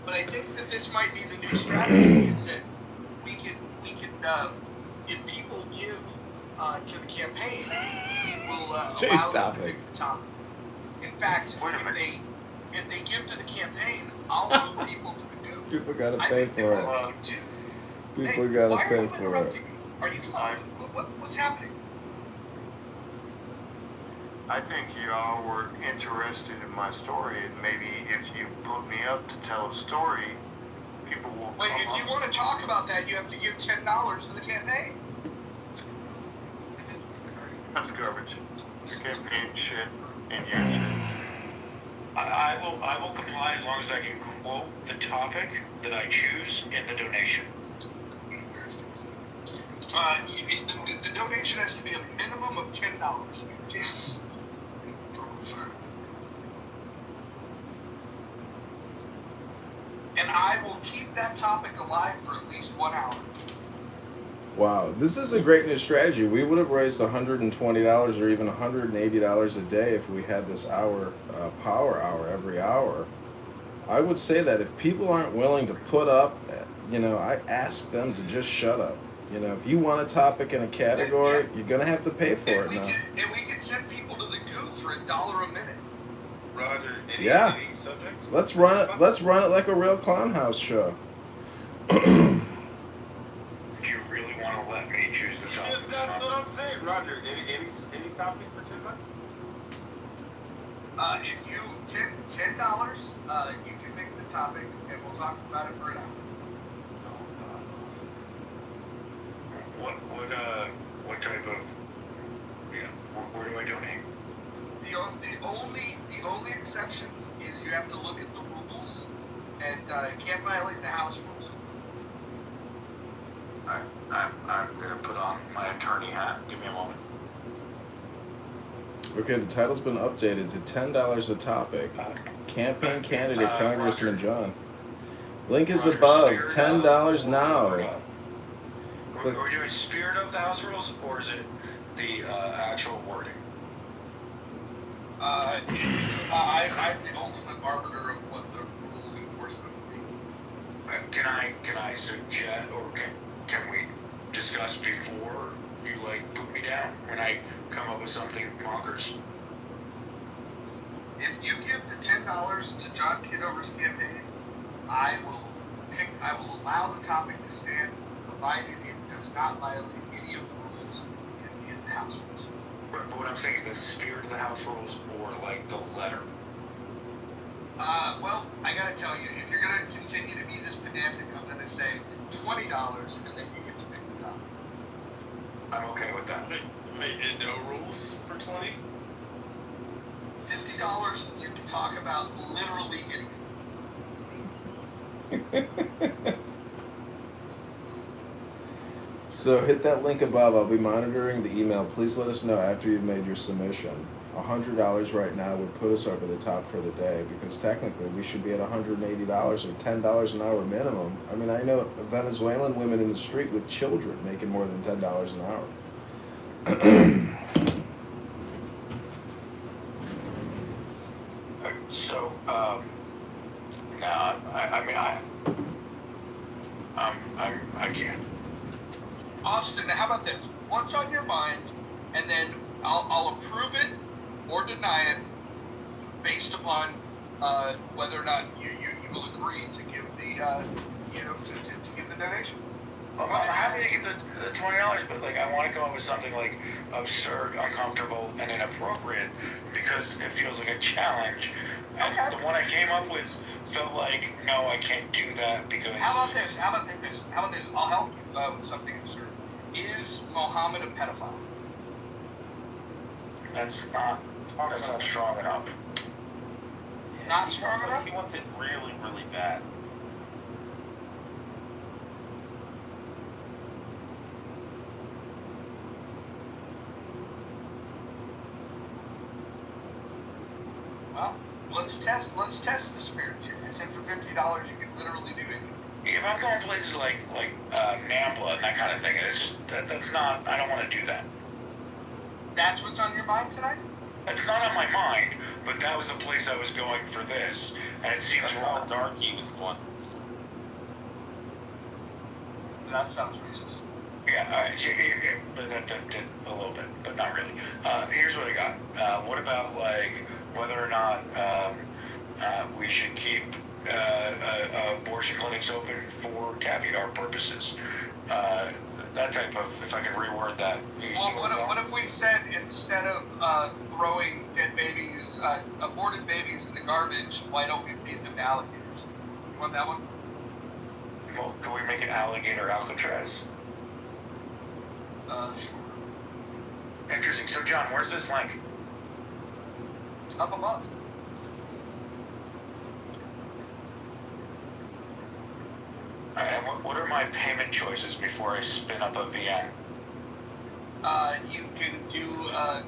But I think that this might be the new strategy, is that we can if people give to the campaign, we'll allow them to pick the topic. In fact, if they give to the campaign, I'll move people to the group. People gotta pay for it. People gotta pay for it. Are you fine? What's happening? I think y'all were interested in my story, and maybe if you put me up to tell a story, people will. Wait, if you want to talk about that, you have to give $10 to the campaign. That's garbage. Your campaign shit and your shit. I will comply as long as I can quote the topic that I choose in the donation. The donation has to be a minimum of $10. Yes. And I will keep that topic alive for at least 1 hour. Wow, this is a great new strategy. We would have raised $120 or even $180 a day if we had this power hour every hour. I would say that if people aren't willing to put up, I ask them to just shut up. If you want a topic in a category, you're gonna have to pay for it now. And we can send people to the goo for $1 a minute. Roger, any subject? Let's run it like a real clown house show. Do you really want to let me choose the topic? That's what I'm saying, Roger. Any topic for $10? If you $10, you can pick the topic, and we'll talk about it for an hour. What type of where do I donate? The only exceptions is you have to look at the rules and can't violate the house rules. I'm gonna put on my attorney hat. Give me a moment. Okay, the title's been updated to $10 a topic. Campaign candidate Congressman John. Link is above. $10 now. Are we doing spirit of the house rules, or is it the actual wording? I'm the ultimate arbiter of what the rule enforcement will be. Can I suggest, or can we discuss before you put me down when I come up with something bonkers? If you give the $10 to John Kitover's campaign, I will allow the topic to stand, provided it does not violate any of the rules in the house rules. But what I'm saying is the spirit of the house rules, or the letter. Well, I gotta tell you, if you're gonna continue to be this pedantic, I'm gonna say $20, and then you get to pick the topic. I'm okay with that. Wait, and no rules for 20? $50, you can talk about literally anything. So hit that link above. I'll be monitoring the email. Please let us know after you've made your submission. $100 right now would put us over the top for the day because technically we should be at $180 or $10 an hour minimum. I mean, I know Venezuelan women in the street with children making more than $10 an hour. So, no, I can't. Austin, how about this? What's on your mind, and then I'll approve it or deny it based upon whether or not you will agree to give the to give the donation. I'm happy to give the $20, but like I want to come up with something like absurd, uncomfortable, and inappropriate because it feels like a challenge. And Okay. the one I came up with felt like, no, I can't do that because. How about this? I'll help you with something absurd. Is Mohammed a pedophile? That's not strong enough. Not strong enough? He wants it really, really bad. Well, let's test the spirits here. I said for $50 you can literally do anything. If I'm going places like NAMBLA and that kind of thing, it's just that's not. I don't want to do that. That's what's on your mind tonight? That's not on my mind, but that was the place I was going for this, and it seems That's wrong. how dark he was going. That sounds racist. Yeah, but that did a little bit, but not really. Here's what I got. What about like whether or not we should keep abortion clinics open for caviar purposes? That type of, if I can reword that. Well, what if we said instead of throwing dead babies, aborted babies in the garbage, why don't we feed them to alligators? You want that one? Well, can we make it alligator Alcatraz? Sure. Interesting. So, John, where's this link? Up above. And what are my payment choices before I spin up a VM? You can do, I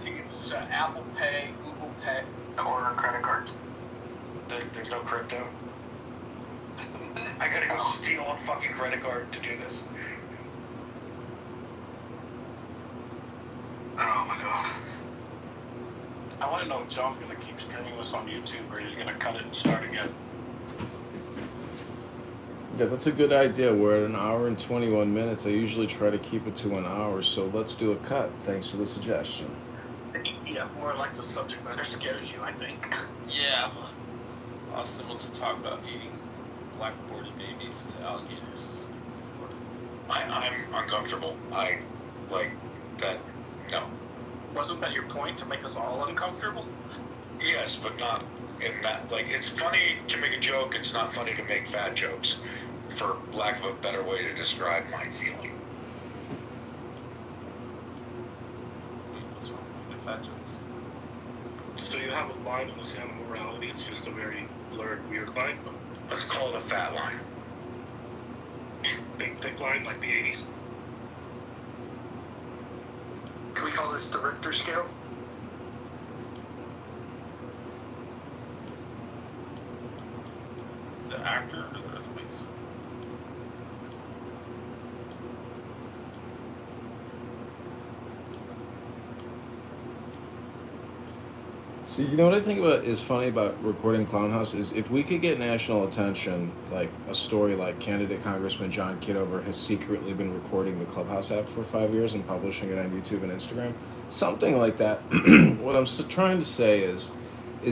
think it's Apple Pay, Google Pay. Or a credit card. There's no crypto? I gotta go steal a fucking credit card to do this. Oh my god. I want to know if John's going to keep streaming this on YouTube or he's going to cut it and start again. Yeah, that's a good idea. We're at 1 hour and 21 minutes. I usually try to keep it to 1 hour, so let's do a cut. Thanks for the suggestion. Yeah, more like the subject matter scares you, I think. Yeah. Austin wants to talk about feeding black aborted babies to alligators. I'm uncomfortable. I like that. No. Wasn't that your point, to make us all uncomfortable? Yes, but not in that. Like, it's funny to make a joke. It's not funny to make fat jokes, for lack of a better way to describe my feeling. What's wrong with fat jokes? So you have a line in the sand of morality. It's just a very blurred, weird line. Let's call it a fat line. Big thick line like the 80s. Can we call this the Richter scale? The actor or the earthquakes? See, you know what I think about is funny about recording Clown House is if we could get national attention, like a story like candidate Congressman John Kitover has secretly been recording the Clubhouse app for 5 years and publishing it on YouTube and Instagram, something like that. What I'm trying to say is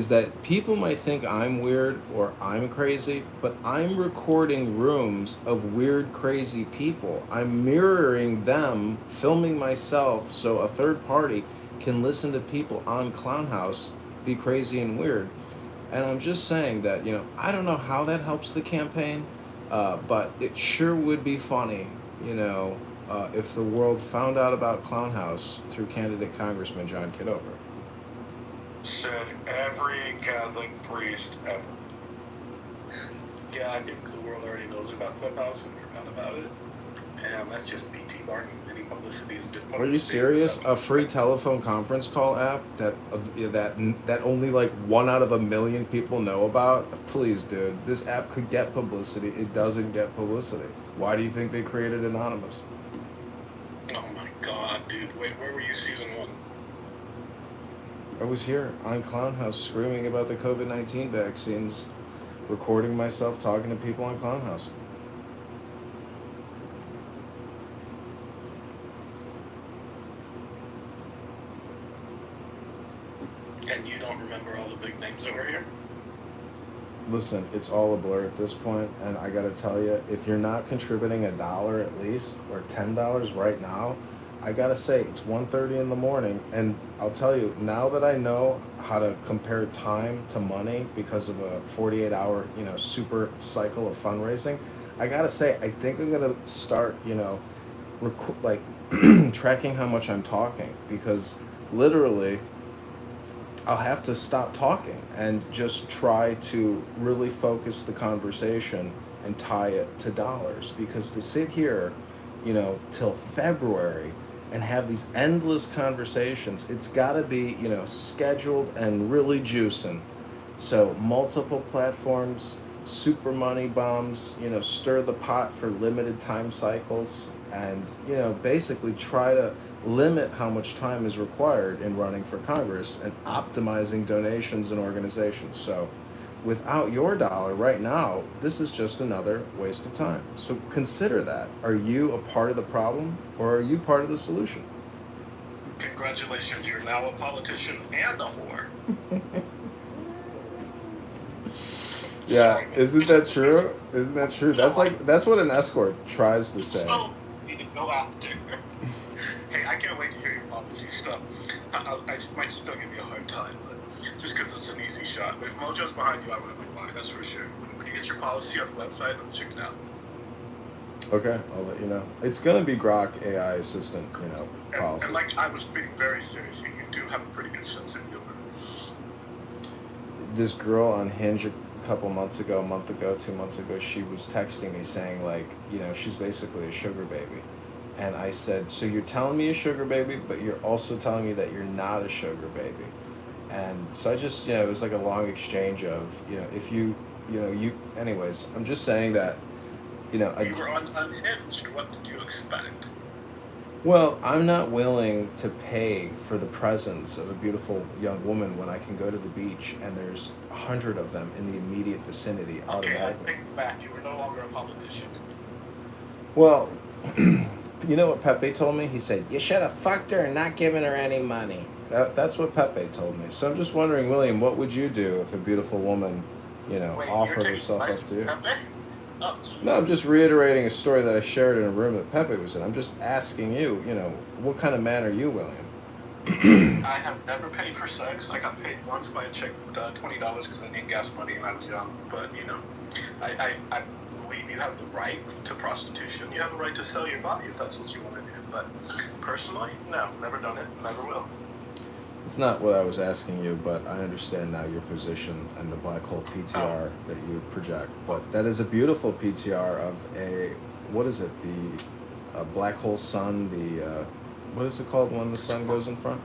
that people might think I'm weird or I'm crazy, but I'm recording rooms of weird, crazy people. I'm mirroring them, filming myself so a third party can listen to people on Clown House be crazy and weird. And I'm just saying that, I don't know how that helps the campaign, but it sure would be funny, if the world found out about Clown House through candidate Congressman John Kitover. Said every Catholic priest ever. Yeah, I think the world already knows about Clubhouse and forgot about it. And that's just BT bargaining. Any publicity is good publicity. Are you serious? A free telephone conference call app that only like 1 out of 1 million people know about? Please, dude, this app could get publicity. It doesn't get publicity. Why do you think they created Anonymous? Oh my god, dude. Wait, where were you season 1? I was here on Clown House screaming about the COVID-19 vaccines, recording myself talking to people on Clown House. And you don't remember all the big names that were here? Listen, it's all a blur at this point, and I gotta tell you, if you're not contributing $1 at least or $10 right now, I gotta say it's 1:30 in the morning, and I'll tell you now that I know how to compare time to money because of a 48-hour super cycle of fundraising. I gotta say I think I'm gonna start tracking how much I'm talking, because literally I'll have to stop talking and just try to really focus the conversation and tie it to dollars. Because to sit here, till February and have these endless conversations, it's got to be, scheduled and really juicing. So multiple platforms, super money bombs, stir the pot for limited time cycles, and, basically try to limit how much time is required in running for Congress and optimizing donations and organizations. So without your dollar right now, this is just another waste of time. So consider that. Are you a part of the problem, or are you part of the solution? Congratulations, you're now a politician and a whore. Yeah, isn't that true? Isn't that true? That's what an escort tries to say. So, you need to go out there. Hey, I can't wait to hear your policy stuff. I might still give you a hard time, but just because it's an easy shot. If Mojo's behind you, I wouldn't be lying, that's for sure. When you get your policy on the website, I'm checking out. Okay, I'll let you know. It's gonna be Grok AI assistant, policy. And like I was being very serious, you do have a pretty good sense of humor. This girl on Hinge a month ago, 2 months ago, she was texting me saying she's basically a sugar baby. And I said, so you're telling me a sugar baby, but you're also telling me that you're not a sugar baby. And so I just, it was like a long exchange of, if anyways, I'm just saying that, You were unhinged. What did you expect? Well, I'm not willing to pay for the presence of a beautiful young woman when I can go to the beach and there's 100 of them in the immediate vicinity automatically. Okay, I take back. You were no longer a politician. Well, you know what Pepe told me? He said, you should have fucked her and not given her any money. That's what Pepe told me. So I'm just wondering, William, what would you do if a beautiful woman, offered herself up to you? Pepe? Oh, no, I'm just reiterating a story that I shared in a room that Pepe was in. I'm just asking you, what kind of man are you, William? I have never paid for sex. I got paid once by a chick with $20 because I needed gas money and I was young. But, I believe you have the right to prostitution. You have the right to sell your body if that's what you want to do. But personally, no, never done it, never will. It's not what I was asking you, but I understand now your position and the black hole PTR that you project. But that is a beautiful PTR of what is it? The black hole sun, what is it called when the sun goes in front?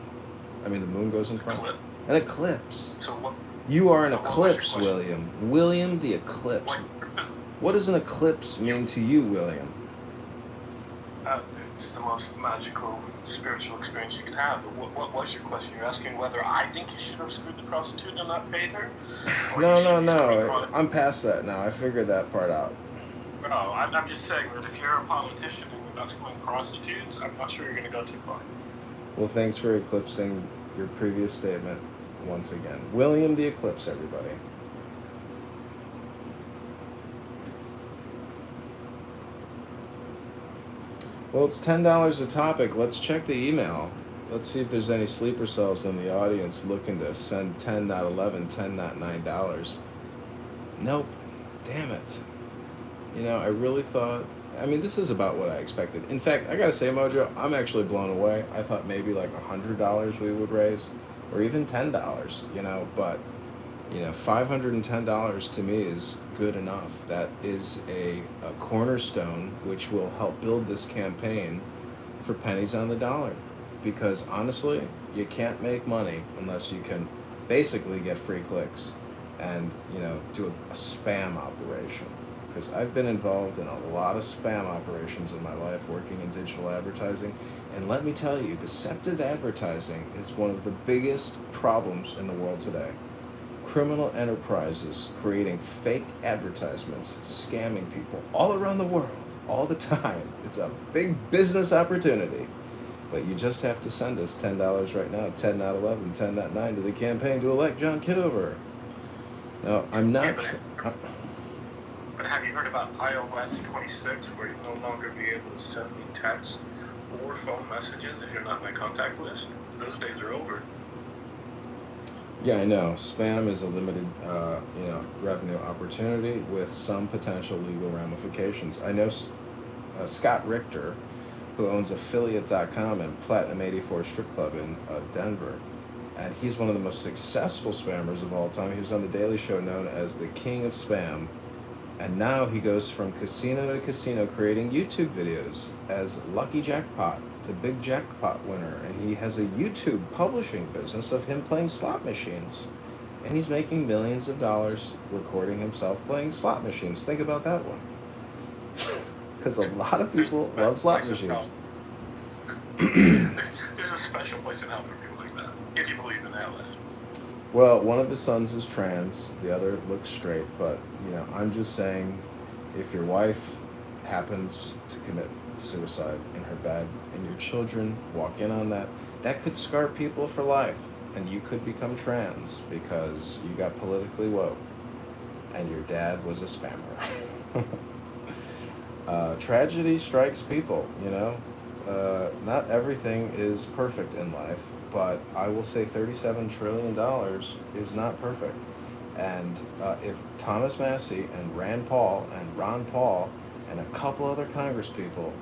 The moon goes in front? An eclipse. So what? You are an eclipse, William. William the eclipse. What does an eclipse mean to you, William? It's the most magical spiritual experience you can have. But what was your question? You're asking whether I think you should have screwed the prostitute and not paid her? No. I'm past that now. I figured that part out. No, I'm just saying that if you're a politician and you're not screwing prostitutes, I'm not sure you're going to go too far. Well, thanks for eclipsing your previous statement once again. William the Eclipse, everybody. Well, it's $10 a topic. Let's check the email. Let's see if there's any sleeper cells in the audience looking to send 10, not 11, 10, not $9. Nope. Damn it. I really thought... this is about what I expected. In fact, I gotta say, Mojo, I'm actually blown away. I thought maybe like $100 we would raise, or even $10, but $510 to me is good enough. That is a cornerstone which will help build this campaign for pennies on the dollar. Because honestly, you can't make money unless you can basically get free clicks and, do a spam operation. Because I've been involved in a lot of spam operations in my life working in digital advertising. And let me tell you, deceptive advertising is one of the biggest problems in the world today. Criminal enterprises creating fake advertisements, scamming people all around the world, all the time. It's a big business opportunity. But you just have to send us $10 right now, 10 not 11, 10 not 9 to the campaign to elect John Kitover. Now, I'm not... But have you heard about iOS 26, where you'll no longer be able to send me texts or phone messages if you're not on my contact list? Those days are over. Yeah, I know. Spam is a limited, revenue opportunity with some potential legal ramifications. I know Scott Richter, who owns Affiliate.com and Platinum 84 Strip Club in Denver, and he's one of the most successful spammers of all time. He was on The Daily Show, known as the King of Spam, and now he goes from casino to casino creating YouTube videos as Lucky Jackpot, the big jackpot winner, and he has a YouTube publishing business of him playing slot machines, and he's making millions of dollars recording himself playing slot machines. Think about that one, because a lot of people love slot machines. There's a special place in hell for people like that, if you believe in that. Well, one of his sons is trans, the other looks straight, but I'm just saying, if your wife happens to commit suicide in her bed and your children walk in on that, that could scar people for life, and you could become trans because you got politically woke and your dad was a spammer. Tragedy strikes people, not everything is perfect in life, but I will say $37 trillion is not perfect. And if Thomas Massey and Rand Paul and Ron Paul and a couple other Congress people,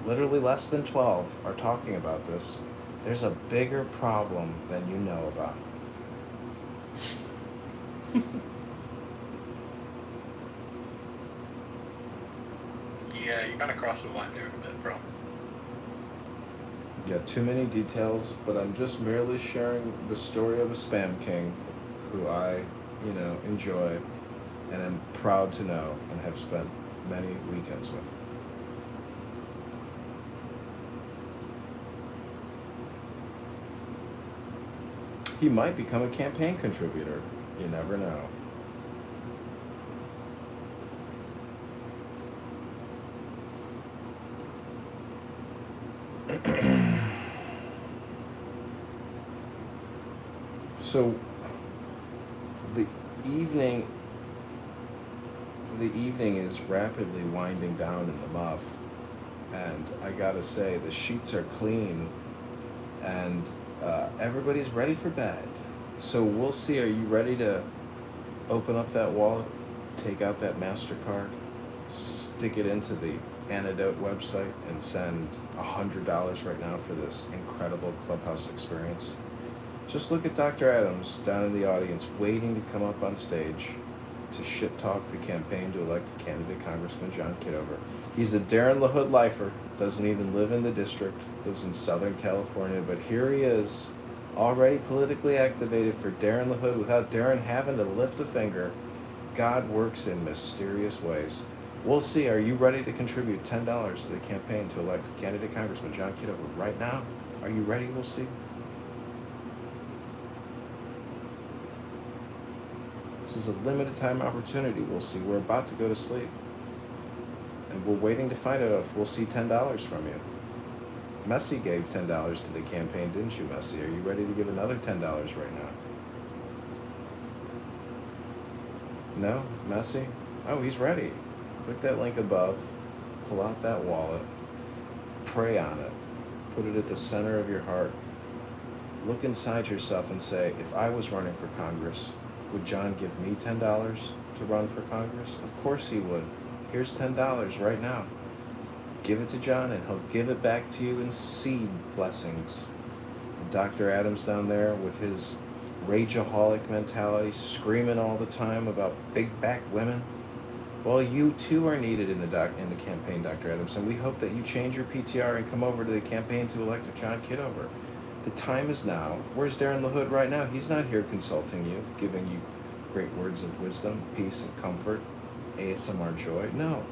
literally less than 12, are talking about this, there's a bigger problem than you know about. Yeah, you kind of crossed the line there a bit, bro. Yeah, too many details, but I'm just merely sharing the story of a spam king who I, enjoy and am proud to know and have spent many weekends with. He might become a campaign contributor. You never know. So the evening is rapidly winding down in the muff, and I gotta say the sheets are clean, and everybody's ready for bed. So we'll see. Are you ready to open up that wallet, take out that MasterCard, stick it into the Antidote website, and send $100 right now for this incredible Clubhouse experience? Just look at Dr. Adams down in the audience, waiting to come up on stage to shit talk the campaign to elect candidate Congressman John Kitover. He's a Darren LaHood lifer, doesn't even live in the district, lives in Southern California, but here he is, already politically activated for Darren LaHood without Darren having to lift a finger. God works in mysterious ways. We'll see. Are you ready to contribute $10 to the campaign to elect candidate Congressman John Kitover right now? Are you ready? We'll see. This is a limited time opportunity. We'll see. We're about to go to sleep. And we're waiting to find out if we'll see $10 from you. Messi gave $10 to the campaign, didn't you, Messi? Are you ready to give another $10 right now? No? Messi? Oh, he's ready. Click that link above. Pull out that wallet. Pray on it. Put it at the center of your heart. Look inside yourself and say, if I was running for Congress, would John give me $10 to run for Congress? Of course he would. Here's $10 right now. Give it to John and he'll give it back to you in seed blessings. And Dr. Adams down there with his rageaholic mentality, screaming all the time about big back women. Well, you too are needed in the campaign, Dr. Adams, and we hope that you change your PTR and come over to the campaign to elect John Kitover. The time is now. Where's Darren LaHood right now? He's not here consulting you, giving you great words of wisdom, peace, and comfort, ASMR joy. No.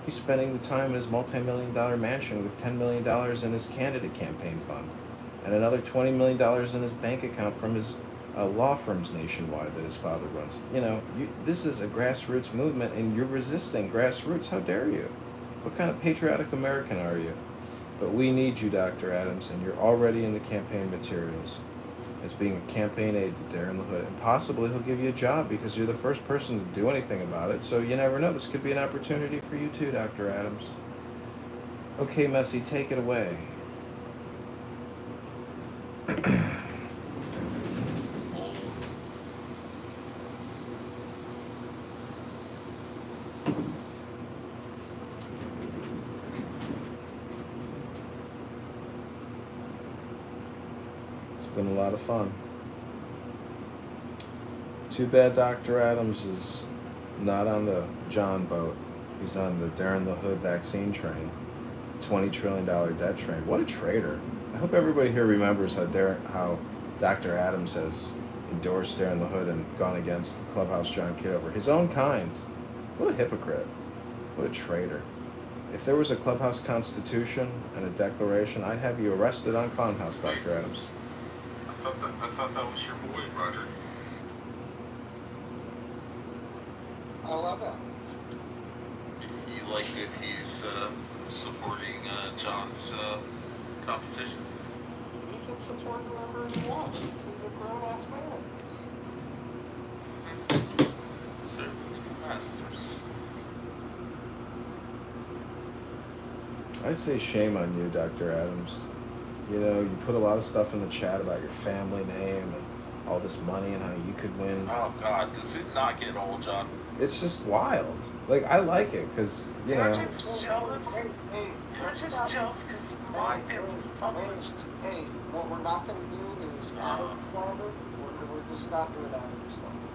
He's spending the time in his multi-million-dollar mansion with $10 million in his candidate campaign fund and another $20 million in his bank account from his law firms nationwide that his father runs. This is a grassroots movement, and you're resisting grassroots. How dare you? What kind of patriotic American are you? But we need you, Dr. Adams, and you're already in the campaign materials as being a campaign aide to Darren LaHood. And possibly he'll give you a job because you're the first person to do anything about it. So you never know. This could be an opportunity for you too, Dr. Adams. Okay, Messi, take it away. It's been a lot of fun. Too bad Dr. Adams is not on the John boat. He's on the Darren LaHood vaccine train, the $20 trillion debt train. What a traitor. I hope everybody here remembers how Dr. Adams has endorsed Darren LaHood and gone against Clubhouse John Kitover. His own kind. What a hypocrite. What a traitor. If there was a Clubhouse Constitution and a declaration, I'd have you arrested on Clownhouse, Dr. Adams. I thought that was your boy, Roger. I love that. You like that he's supporting John's competition? He can support whoever he wants. He's a grown-ass man. Servant masters. I say shame on you, Dr. Adams. You put a lot of stuff in the chat about your family name and all this money and how you could win. Oh, God. Does it not get old, John? It's just wild. Like, I like it because, You're just jealous. You're just jealous because my family's published. Hey, what we're not going to do is Adam slander. We're just not doing Adam slander.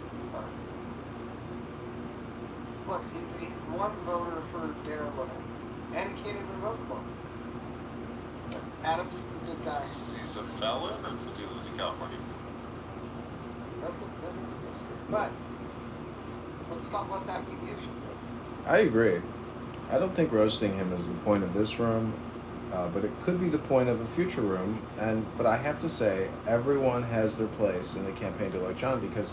Look, he's one voter for Darren LaHood, and he can't even vote for him. Adams is a good guy. Is he a felon or does he live in California? That's a but let's not let that be the issue. I agree. I don't think roasting him is the point of this room, but it could be the point of a future room. But I have to say, everyone has their place in the campaign to elect John because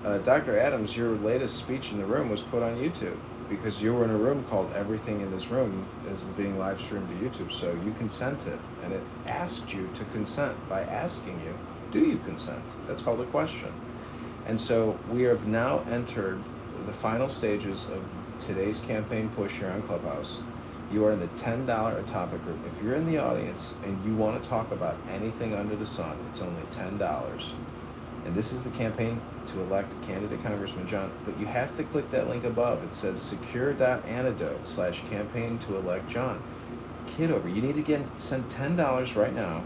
Dr. Adams, your latest speech in the room was put on YouTube because you were in a room called Everything in This Room is being live streamed to YouTube. So you consented, and it asked you to consent by asking you, do you consent? That's called a question. And so we have now entered the final stages of today's campaign push here on Clubhouse. You are in the $10 a topic group. If you're in the audience and you want to talk about anything under the sun, it's only $10. And this is the campaign to elect candidate Congressman John. But you have to click that link above. It says secure.antidote/campaign to elect John. Kitover, you need to send $10 right now,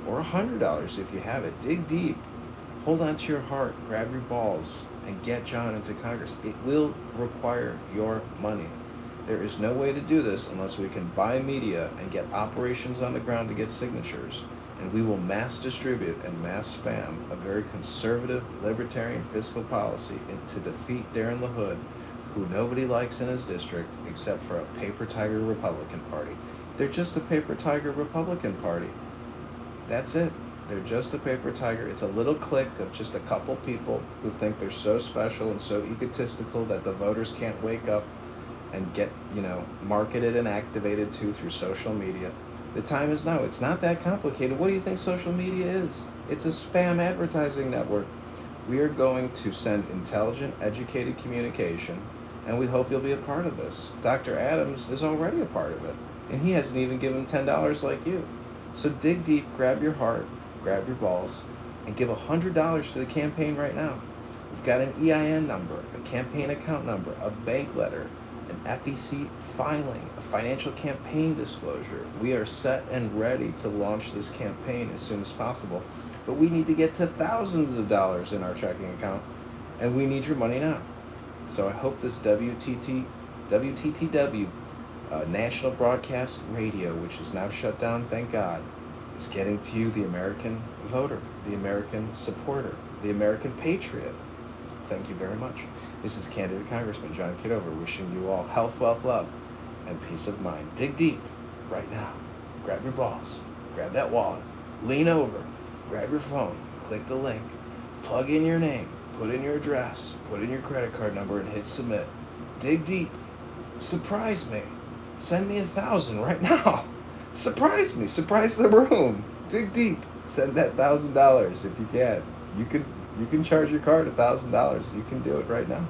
or $100 if you have it. Dig deep. Hold on to your heart, grab your balls, and get John into Congress. It will require your money. There is no way to do this unless we can buy media and get operations on the ground to get signatures. And we will mass distribute and mass spam a very conservative, libertarian fiscal policy to defeat Darren LaHood, who nobody likes in his district except for a paper tiger Republican Party. They're just a paper tiger Republican Party. That's it. They're just a paper tiger. It's a little clique of just a couple people who think they're so special and so egotistical that the voters can't wake up and get, marketed and activated to through social media. The time is now. It's not that complicated. What do you think social media is? It's a spam advertising network. We are going to send intelligent, educated communication, and we hope you'll be a part of this. Dr. Adams is already a part of it, and he hasn't even given $10 like you. So dig deep, grab your heart, grab your balls, and give $100 to the campaign right now. We've got an EIN number, a campaign account number, a bank letter, an FEC filing, a financial campaign disclosure. We are set and ready to launch this campaign as soon as possible, but we need to get to thousands of dollars in our checking account, and we need your money now. So I hope this WTTW, National Broadcast Radio, which is now shut down, thank God, is getting to you, the American voter, the American supporter, the American patriot. Thank you very much. This is Candidate Congressman John Kitover wishing you all health, wealth, love, and peace of mind. Dig deep right now. Grab your balls. Grab that wallet. Lean over. Grab your phone. Click the link. Plug in your name. Put in your address. Put in your credit card number and hit submit. Dig deep. Surprise me. Send me 1,000 right now. Surprise me. Surprise the room. Dig deep. Send that $1,000 if you can. You can charge your card $1,000. You can do it right now.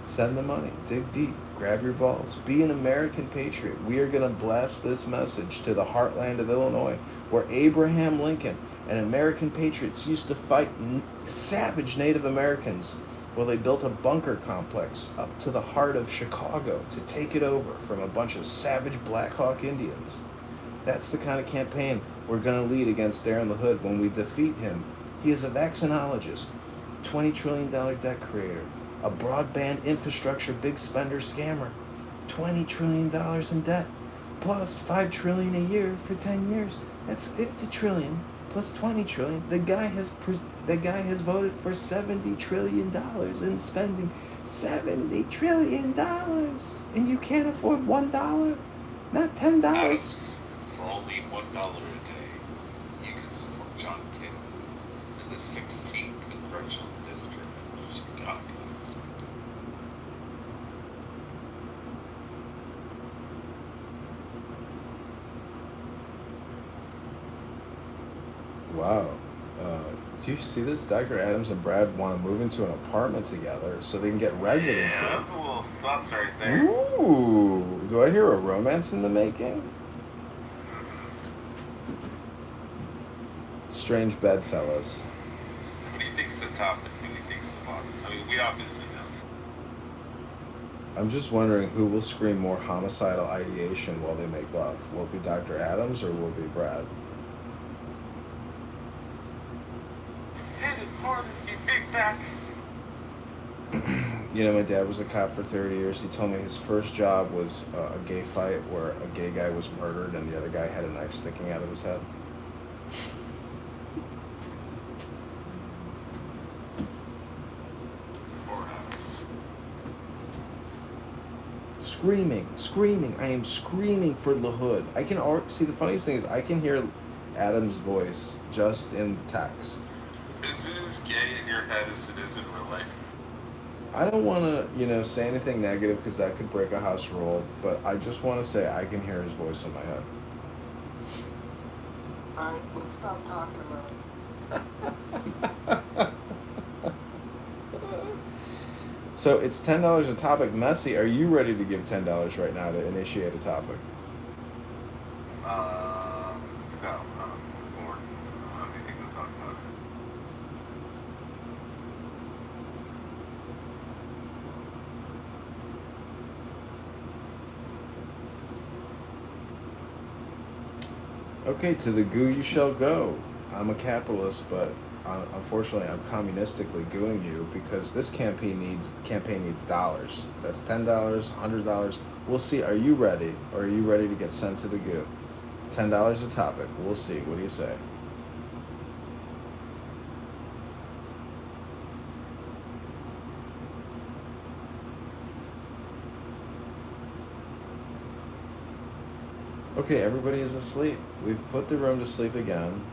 Send the money. Dig deep. Grab your balls. Be an American patriot. We are going to blast this message to the heartland of Illinois, where Abraham Lincoln and American patriots used to fight savage Native Americans. Well, they built a bunker complex up to the heart of Chicago to take it over from a bunch of savage Black Hawk Indians. That's the kind of campaign we're going to lead against Darren LaHood when we defeat him. He is a vaccinologist, $20 trillion debt creator, a broadband infrastructure big spender scammer, $20 trillion in debt, plus $5 trillion a year for 10 years. That's $50 trillion plus $20 trillion. The guy has voted for $70 trillion in spending. $70 trillion, and you can't afford $1, not $10. Adams, for only $1 a day, you can support John Kennedy in the 16th Congressional District of Chicago. Wow. Do you see this? Dr. Adams and Brad want to move into an apartment together so they can get residency. Yeah, that's a little sus right there. Ooh. Do I hear a romance in the making? Strange bedfellows. What do you think's the topic? What do you think's the bottom? I mean, we obviously know. I'm just wondering who will scream more homicidal ideation while they make love. Will it be Dr. Adams or will it be Brad? Hit it harder, you big back. You know, my dad was a cop for 30 years. He told me his first job was a gay fight where a gay guy was murdered and the other guy had a knife sticking out of his head. Screaming. I am screaming for LaHood. I can already see, the funniest thing is I can hear Adam's voice just in the text. Is it as gay in your head as it is in real life? I don't want to, say anything negative because that could break a house rule, but I just want to say I can hear his voice in my head. Alright, let's stop talking about it. So it's $10 a topic. Messi, are you ready to give $10 right now to initiate a topic? No, I'm bored. I don't have anything to talk about. Okay, to the goo you shall go. I'm a capitalist, but unfortunately I'm communistically gooing you because this campaign needs dollars. That's $10, $100. We'll see. Are you ready? Or are you ready to get sent to the goo? $10 a topic. We'll see. What do you say? Okay, everybody is asleep. We've put the room to sleep again.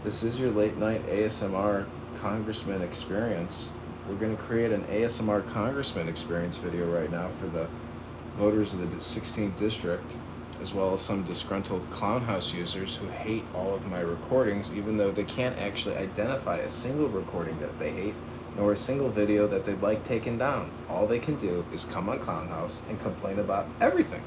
This is your late night ASMR Congressman experience. We're going to create an ASMR Congressman experience video right now for the voters of the 16th district, as well as some disgruntled Clownhouse users who hate all of my recordings, even though they can't actually identify a single recording that they hate, nor a single video that they'd like taken down. All they can do is come on Clownhouse and complain about everything.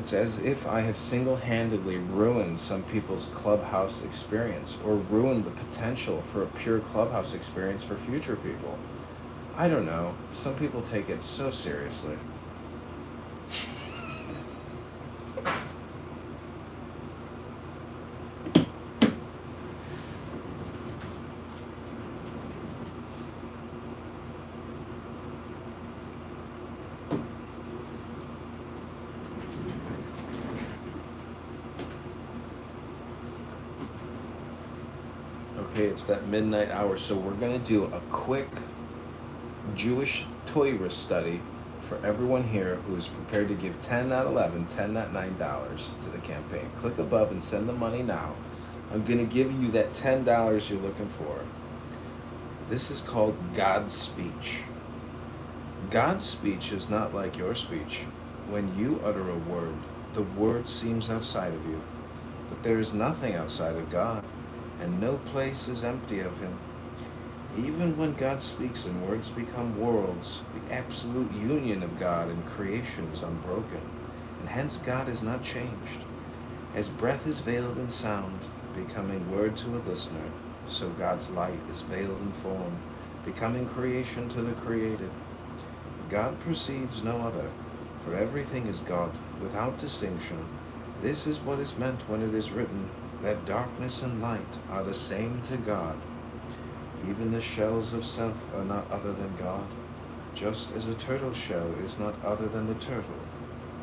It's as if I have single-handedly ruined some people's clubhouse experience, or ruined the potential for a pure clubhouse experience for future people. I don't know. Some people take it so seriously. Okay, it's that midnight hour, so we're going to do a quick Jewish Torah study for everyone here who is prepared to give 10, not 11, 10, not $9 to the campaign. Click above and send the money now. I'm going to give you that $10 you're looking for. This is called God's speech. God's speech is not like your speech. When you utter a word, the word seems outside of you, but there is nothing outside of God, and no place is empty of him. Even when God speaks and words become worlds, the absolute union of God and creation is unbroken, and hence God is not changed. As breath is veiled in sound, becoming word to a listener, so God's light is veiled in form, becoming creation to the created. God perceives no other, for everything is God, without distinction. This is what is meant when it is written, that darkness and light are the same to God. Even the shells of self are not other than God, just as a turtle shell is not other than the turtle.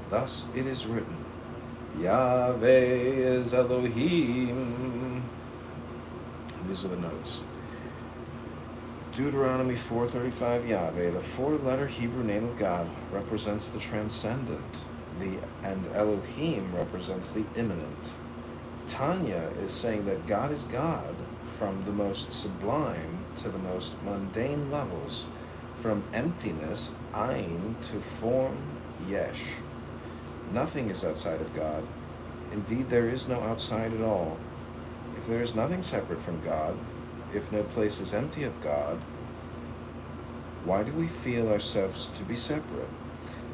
Thus it is written, Yahweh is Elohim. These are the notes. Deuteronomy 4:35, Yahweh, the four-letter Hebrew name of God, represents the transcendent, and Elohim represents the immanent. Tanya is saying that God is God from the most sublime to the most mundane levels, from emptiness, Ain, to form, Yesh. Nothing is outside of God. Indeed, there is no outside at all. If there is nothing separate from God, if no place is empty of God, why do we feel ourselves to be separate?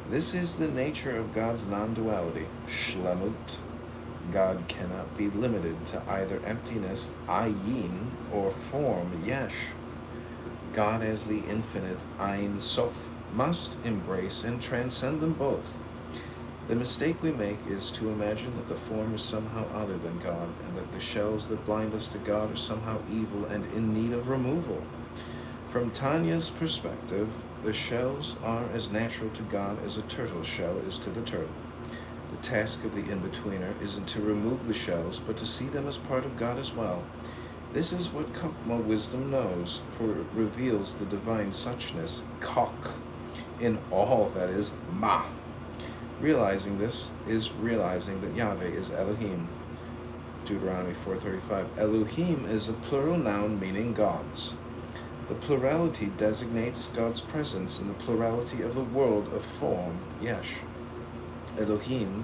This is the nature of God's non-duality, shlemut. God cannot be limited to either emptiness, ayin, or form, yesh. God as the infinite, Ein Sof, must embrace and transcend them both. The mistake we make is to imagine that the form is somehow other than God, and that the shells that blind us to God are somehow evil and in need of removal. From Tanya's perspective, the shells are as natural to God as a turtle shell is to the turtle. The task of the in-betweener isn't to remove the shells, but to see them as part of God as well. This is what Chokmah wisdom knows, for it reveals the divine suchness, Kok, in all that is Ma. Realizing this is realizing that Yahweh is Elohim. Deuteronomy 4:35. Elohim is a plural noun meaning gods. The plurality designates God's presence in the plurality of the world of form, Yesh. Elohim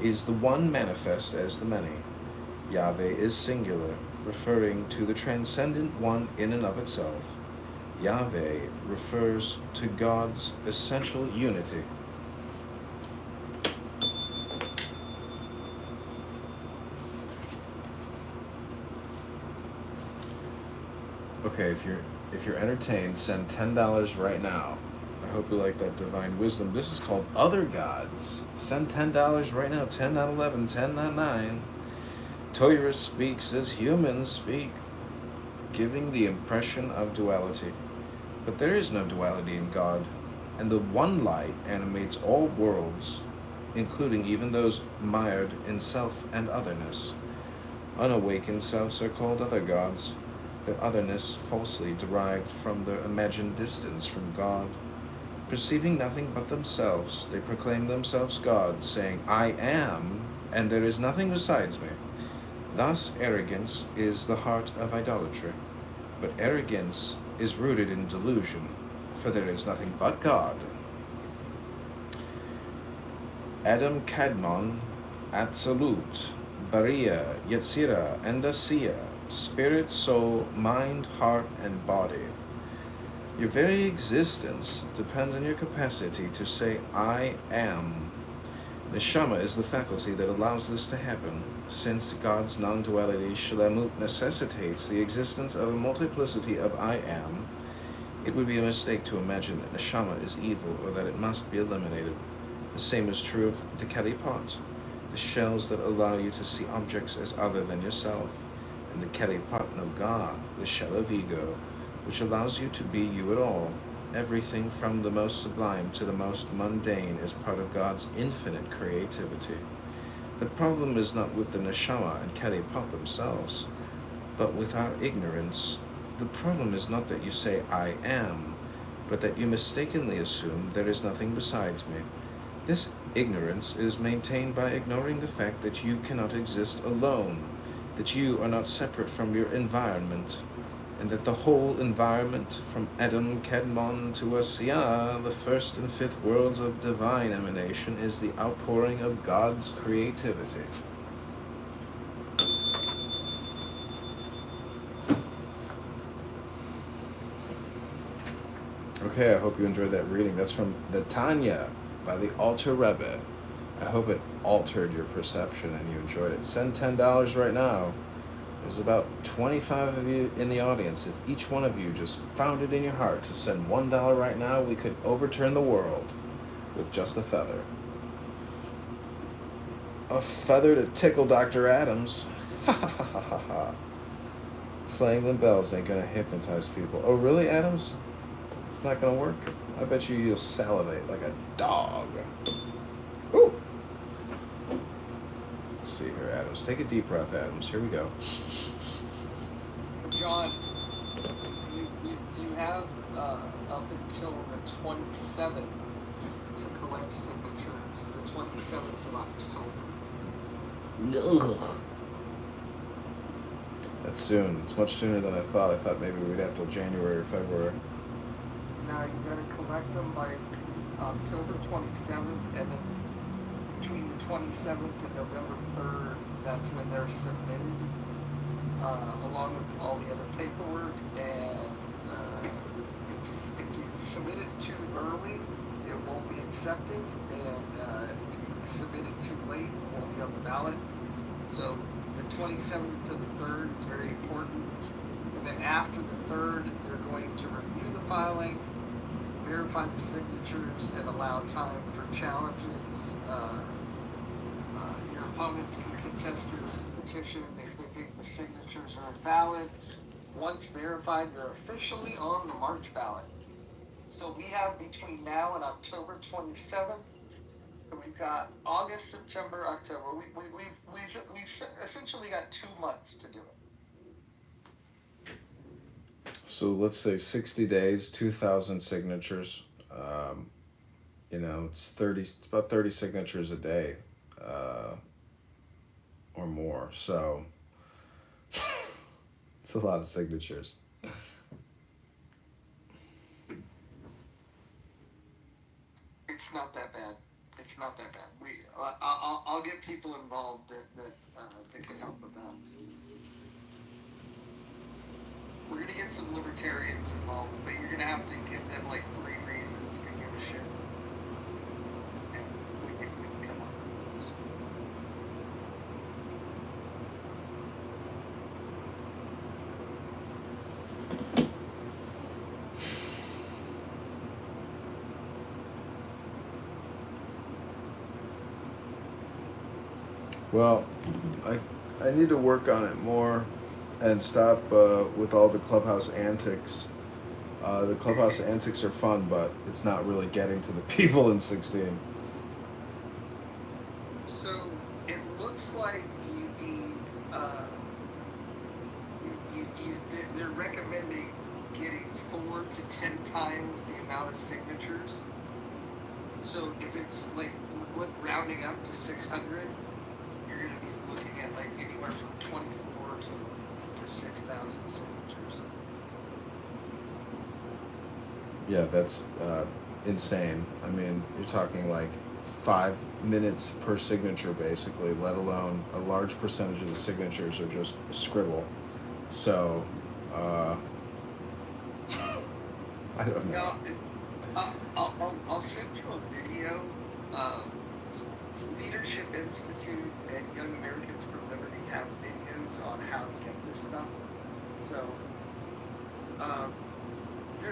is the one manifest as the many. Yahweh is singular, referring to the transcendent one in and of itself. Yahweh refers to God's essential unity. Okay, if you're entertained, send $10 right now. I hope you like that divine wisdom. This is called Other Gods. Send $10 right now. 10 not 11, 10 not 9. Torah speaks as humans speak, giving the impression of duality. But there is no duality in God, and the one light animates all worlds, including even those mired in self and otherness. Unawakened selves are called other gods, their otherness falsely derived from their imagined distance from God. Perceiving nothing but themselves, they proclaim themselves gods, saying, I am, and there is nothing besides me. Thus, arrogance is the heart of idolatry. But arrogance is rooted in delusion, for there is nothing but God. Adam Kadmon, Atzilut, Bariya, Yetzirah, and Asiya, spirit, soul, mind, heart, and body. Your very existence depends on your capacity to say, I am. Neshama is the faculty that allows this to happen. Since God's non-duality Shalamut necessitates the existence of a multiplicity of I am, it would be a mistake to imagine that Neshama is evil or that it must be eliminated. The same is true of the Kalipot, the shells that allow you to see objects as other than yourself, and the Kalipot Noga, the shell of ego, which allows you to be you at all. Everything from the most sublime to the most mundane is part of God's infinite creativity. The problem is not with the Neshama and Kalipot themselves, but with our ignorance. The problem is not that you say I am, but that you mistakenly assume there is nothing besides me. This ignorance is maintained by ignoring the fact that you cannot exist alone, that you are not separate from your environment, and that the whole environment, from Adam Kedmon to Asiya, the first and fifth worlds of divine emanation, is the outpouring of God's creativity. Okay, I hope you enjoyed that reading. That's from the Tanya by the Alter Rebbe. I hope it altered your perception and you enjoyed it. Send $10 right now. There's about 25 of you in the audience. If each one of you just found it in your heart to send $1 right now, we could overturn the world with just a feather. A feather to tickle Dr. Adams. Ha ha ha ha ha ha. Playing them bells ain't gonna hypnotize people. Oh, really, Adams? It's not gonna work? I bet you'll salivate like a dog. Ooh. Let's see here, Adams. Take a deep breath, Adams. Here we go. John, you have up until the 27th to collect signatures, the 27th of October. Ugh. That's soon. It's much sooner than I thought. I thought maybe we'd have till January or February. Now you gotta collect them by October 27th, and then between the 27th and November 3rd, that's when they're submitted, along with all the other paperwork. And if you submit it too early, it won't be accepted, and if you submit it too late, it won't be on the ballot. So the 27th to the 3rd is very important. And then after the 3rd, they're going to review the filing, verify the signatures, and allow time for challenges. Your opponents can contest your petition if they think the signatures are invalid. Once verified, you're officially on the March ballot. So we have between now and October 27th, we've got August, September, October. We've essentially got 2 months to do it. So let's say 60 days, 2,000 signatures. It's about 30 signatures a day, or more. So it's a lot of signatures. It's not that bad. It's not that bad. I'll get people involved that can help with that. We're gonna get some libertarians involved, but you're gonna have to give them like 3 reasons to give a shit. And we can come up with those. Well, I need to work on it more and stop with all the clubhouse antics. The clubhouse antics are fun, but it's not really getting to the people in 16. So it looks like you need, they're recommending getting 4 to 10 times the amount of signatures. So if it's like rounding up to 600, you're going to be looking at like anywhere from 24 to 6,000 signatures. Yeah, that's insane. I mean, you're talking like 5 minutes per signature, basically, let alone a large percentage of the signatures are just scribble. So, I don't know. I'll send you a video Leadership Institute and Young Americans for Liberty have videos on how to get this stuff. So,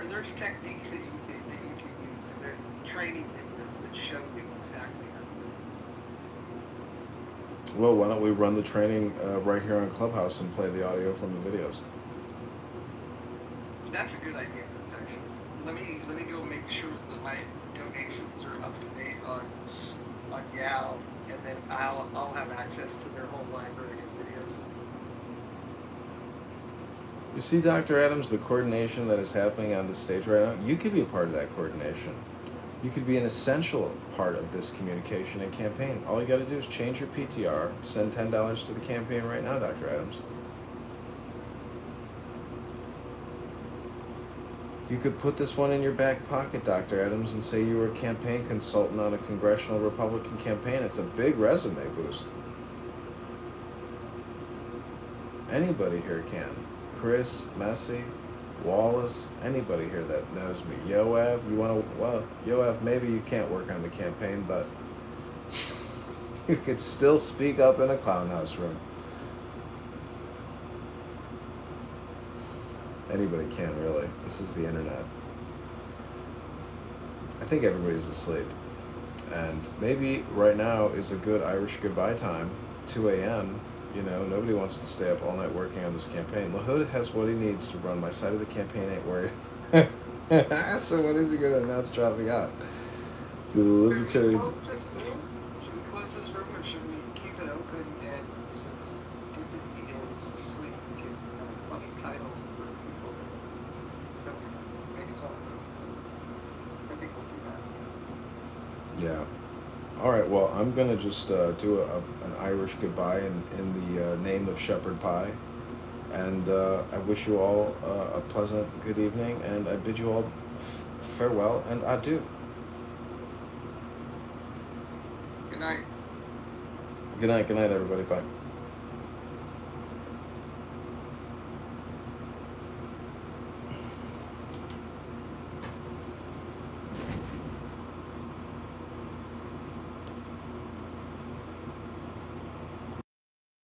there's techniques that you can use, and there's training videos that show you exactly how to do it. Well, why don't we run the training right here on Clubhouse and play the audio from the videos? That's a good idea, actually. Let me go make sure that my donations are up to date on YAL, and then I'll have access to their whole library of videos. You see, Dr. Adams, the coordination that is happening on the stage right now, you could be a part of that coordination. You could be an essential part of this communication and campaign. All you got to do is change your PTR, send $10 to the campaign right now, Dr. Adams. You could put this one in your back pocket, Dr. Adams, and say you were a campaign consultant on a congressional Republican campaign. It's a big resume boost. Anybody here can. Chris, Messi, Wallace, anybody here that knows me. Yoav, you want to, well, Yoav, maybe you can't work on the campaign, but you could still speak up in a clown house room. Anybody can, really. This is the internet. I think everybody's asleep. And maybe right now is a good Irish goodbye time, 2 a.m., You know, nobody wants to stay up all night working on this campaign. LaHood has what he needs to run. My side of the campaign ain't worried. So when is he going to announce dropping out? To the Libertarians. Should we close this room, or should we keep it open? And since Dippy is asleep, we can have a funny title for people that we make fun of. I think we'll do that. Yeah. All right, well, I'm going to just do an Irish goodbye in the name of Shepherd Pie. And I wish you all a pleasant good evening, and I bid you all farewell and adieu. Good night. Good night, everybody. Bye.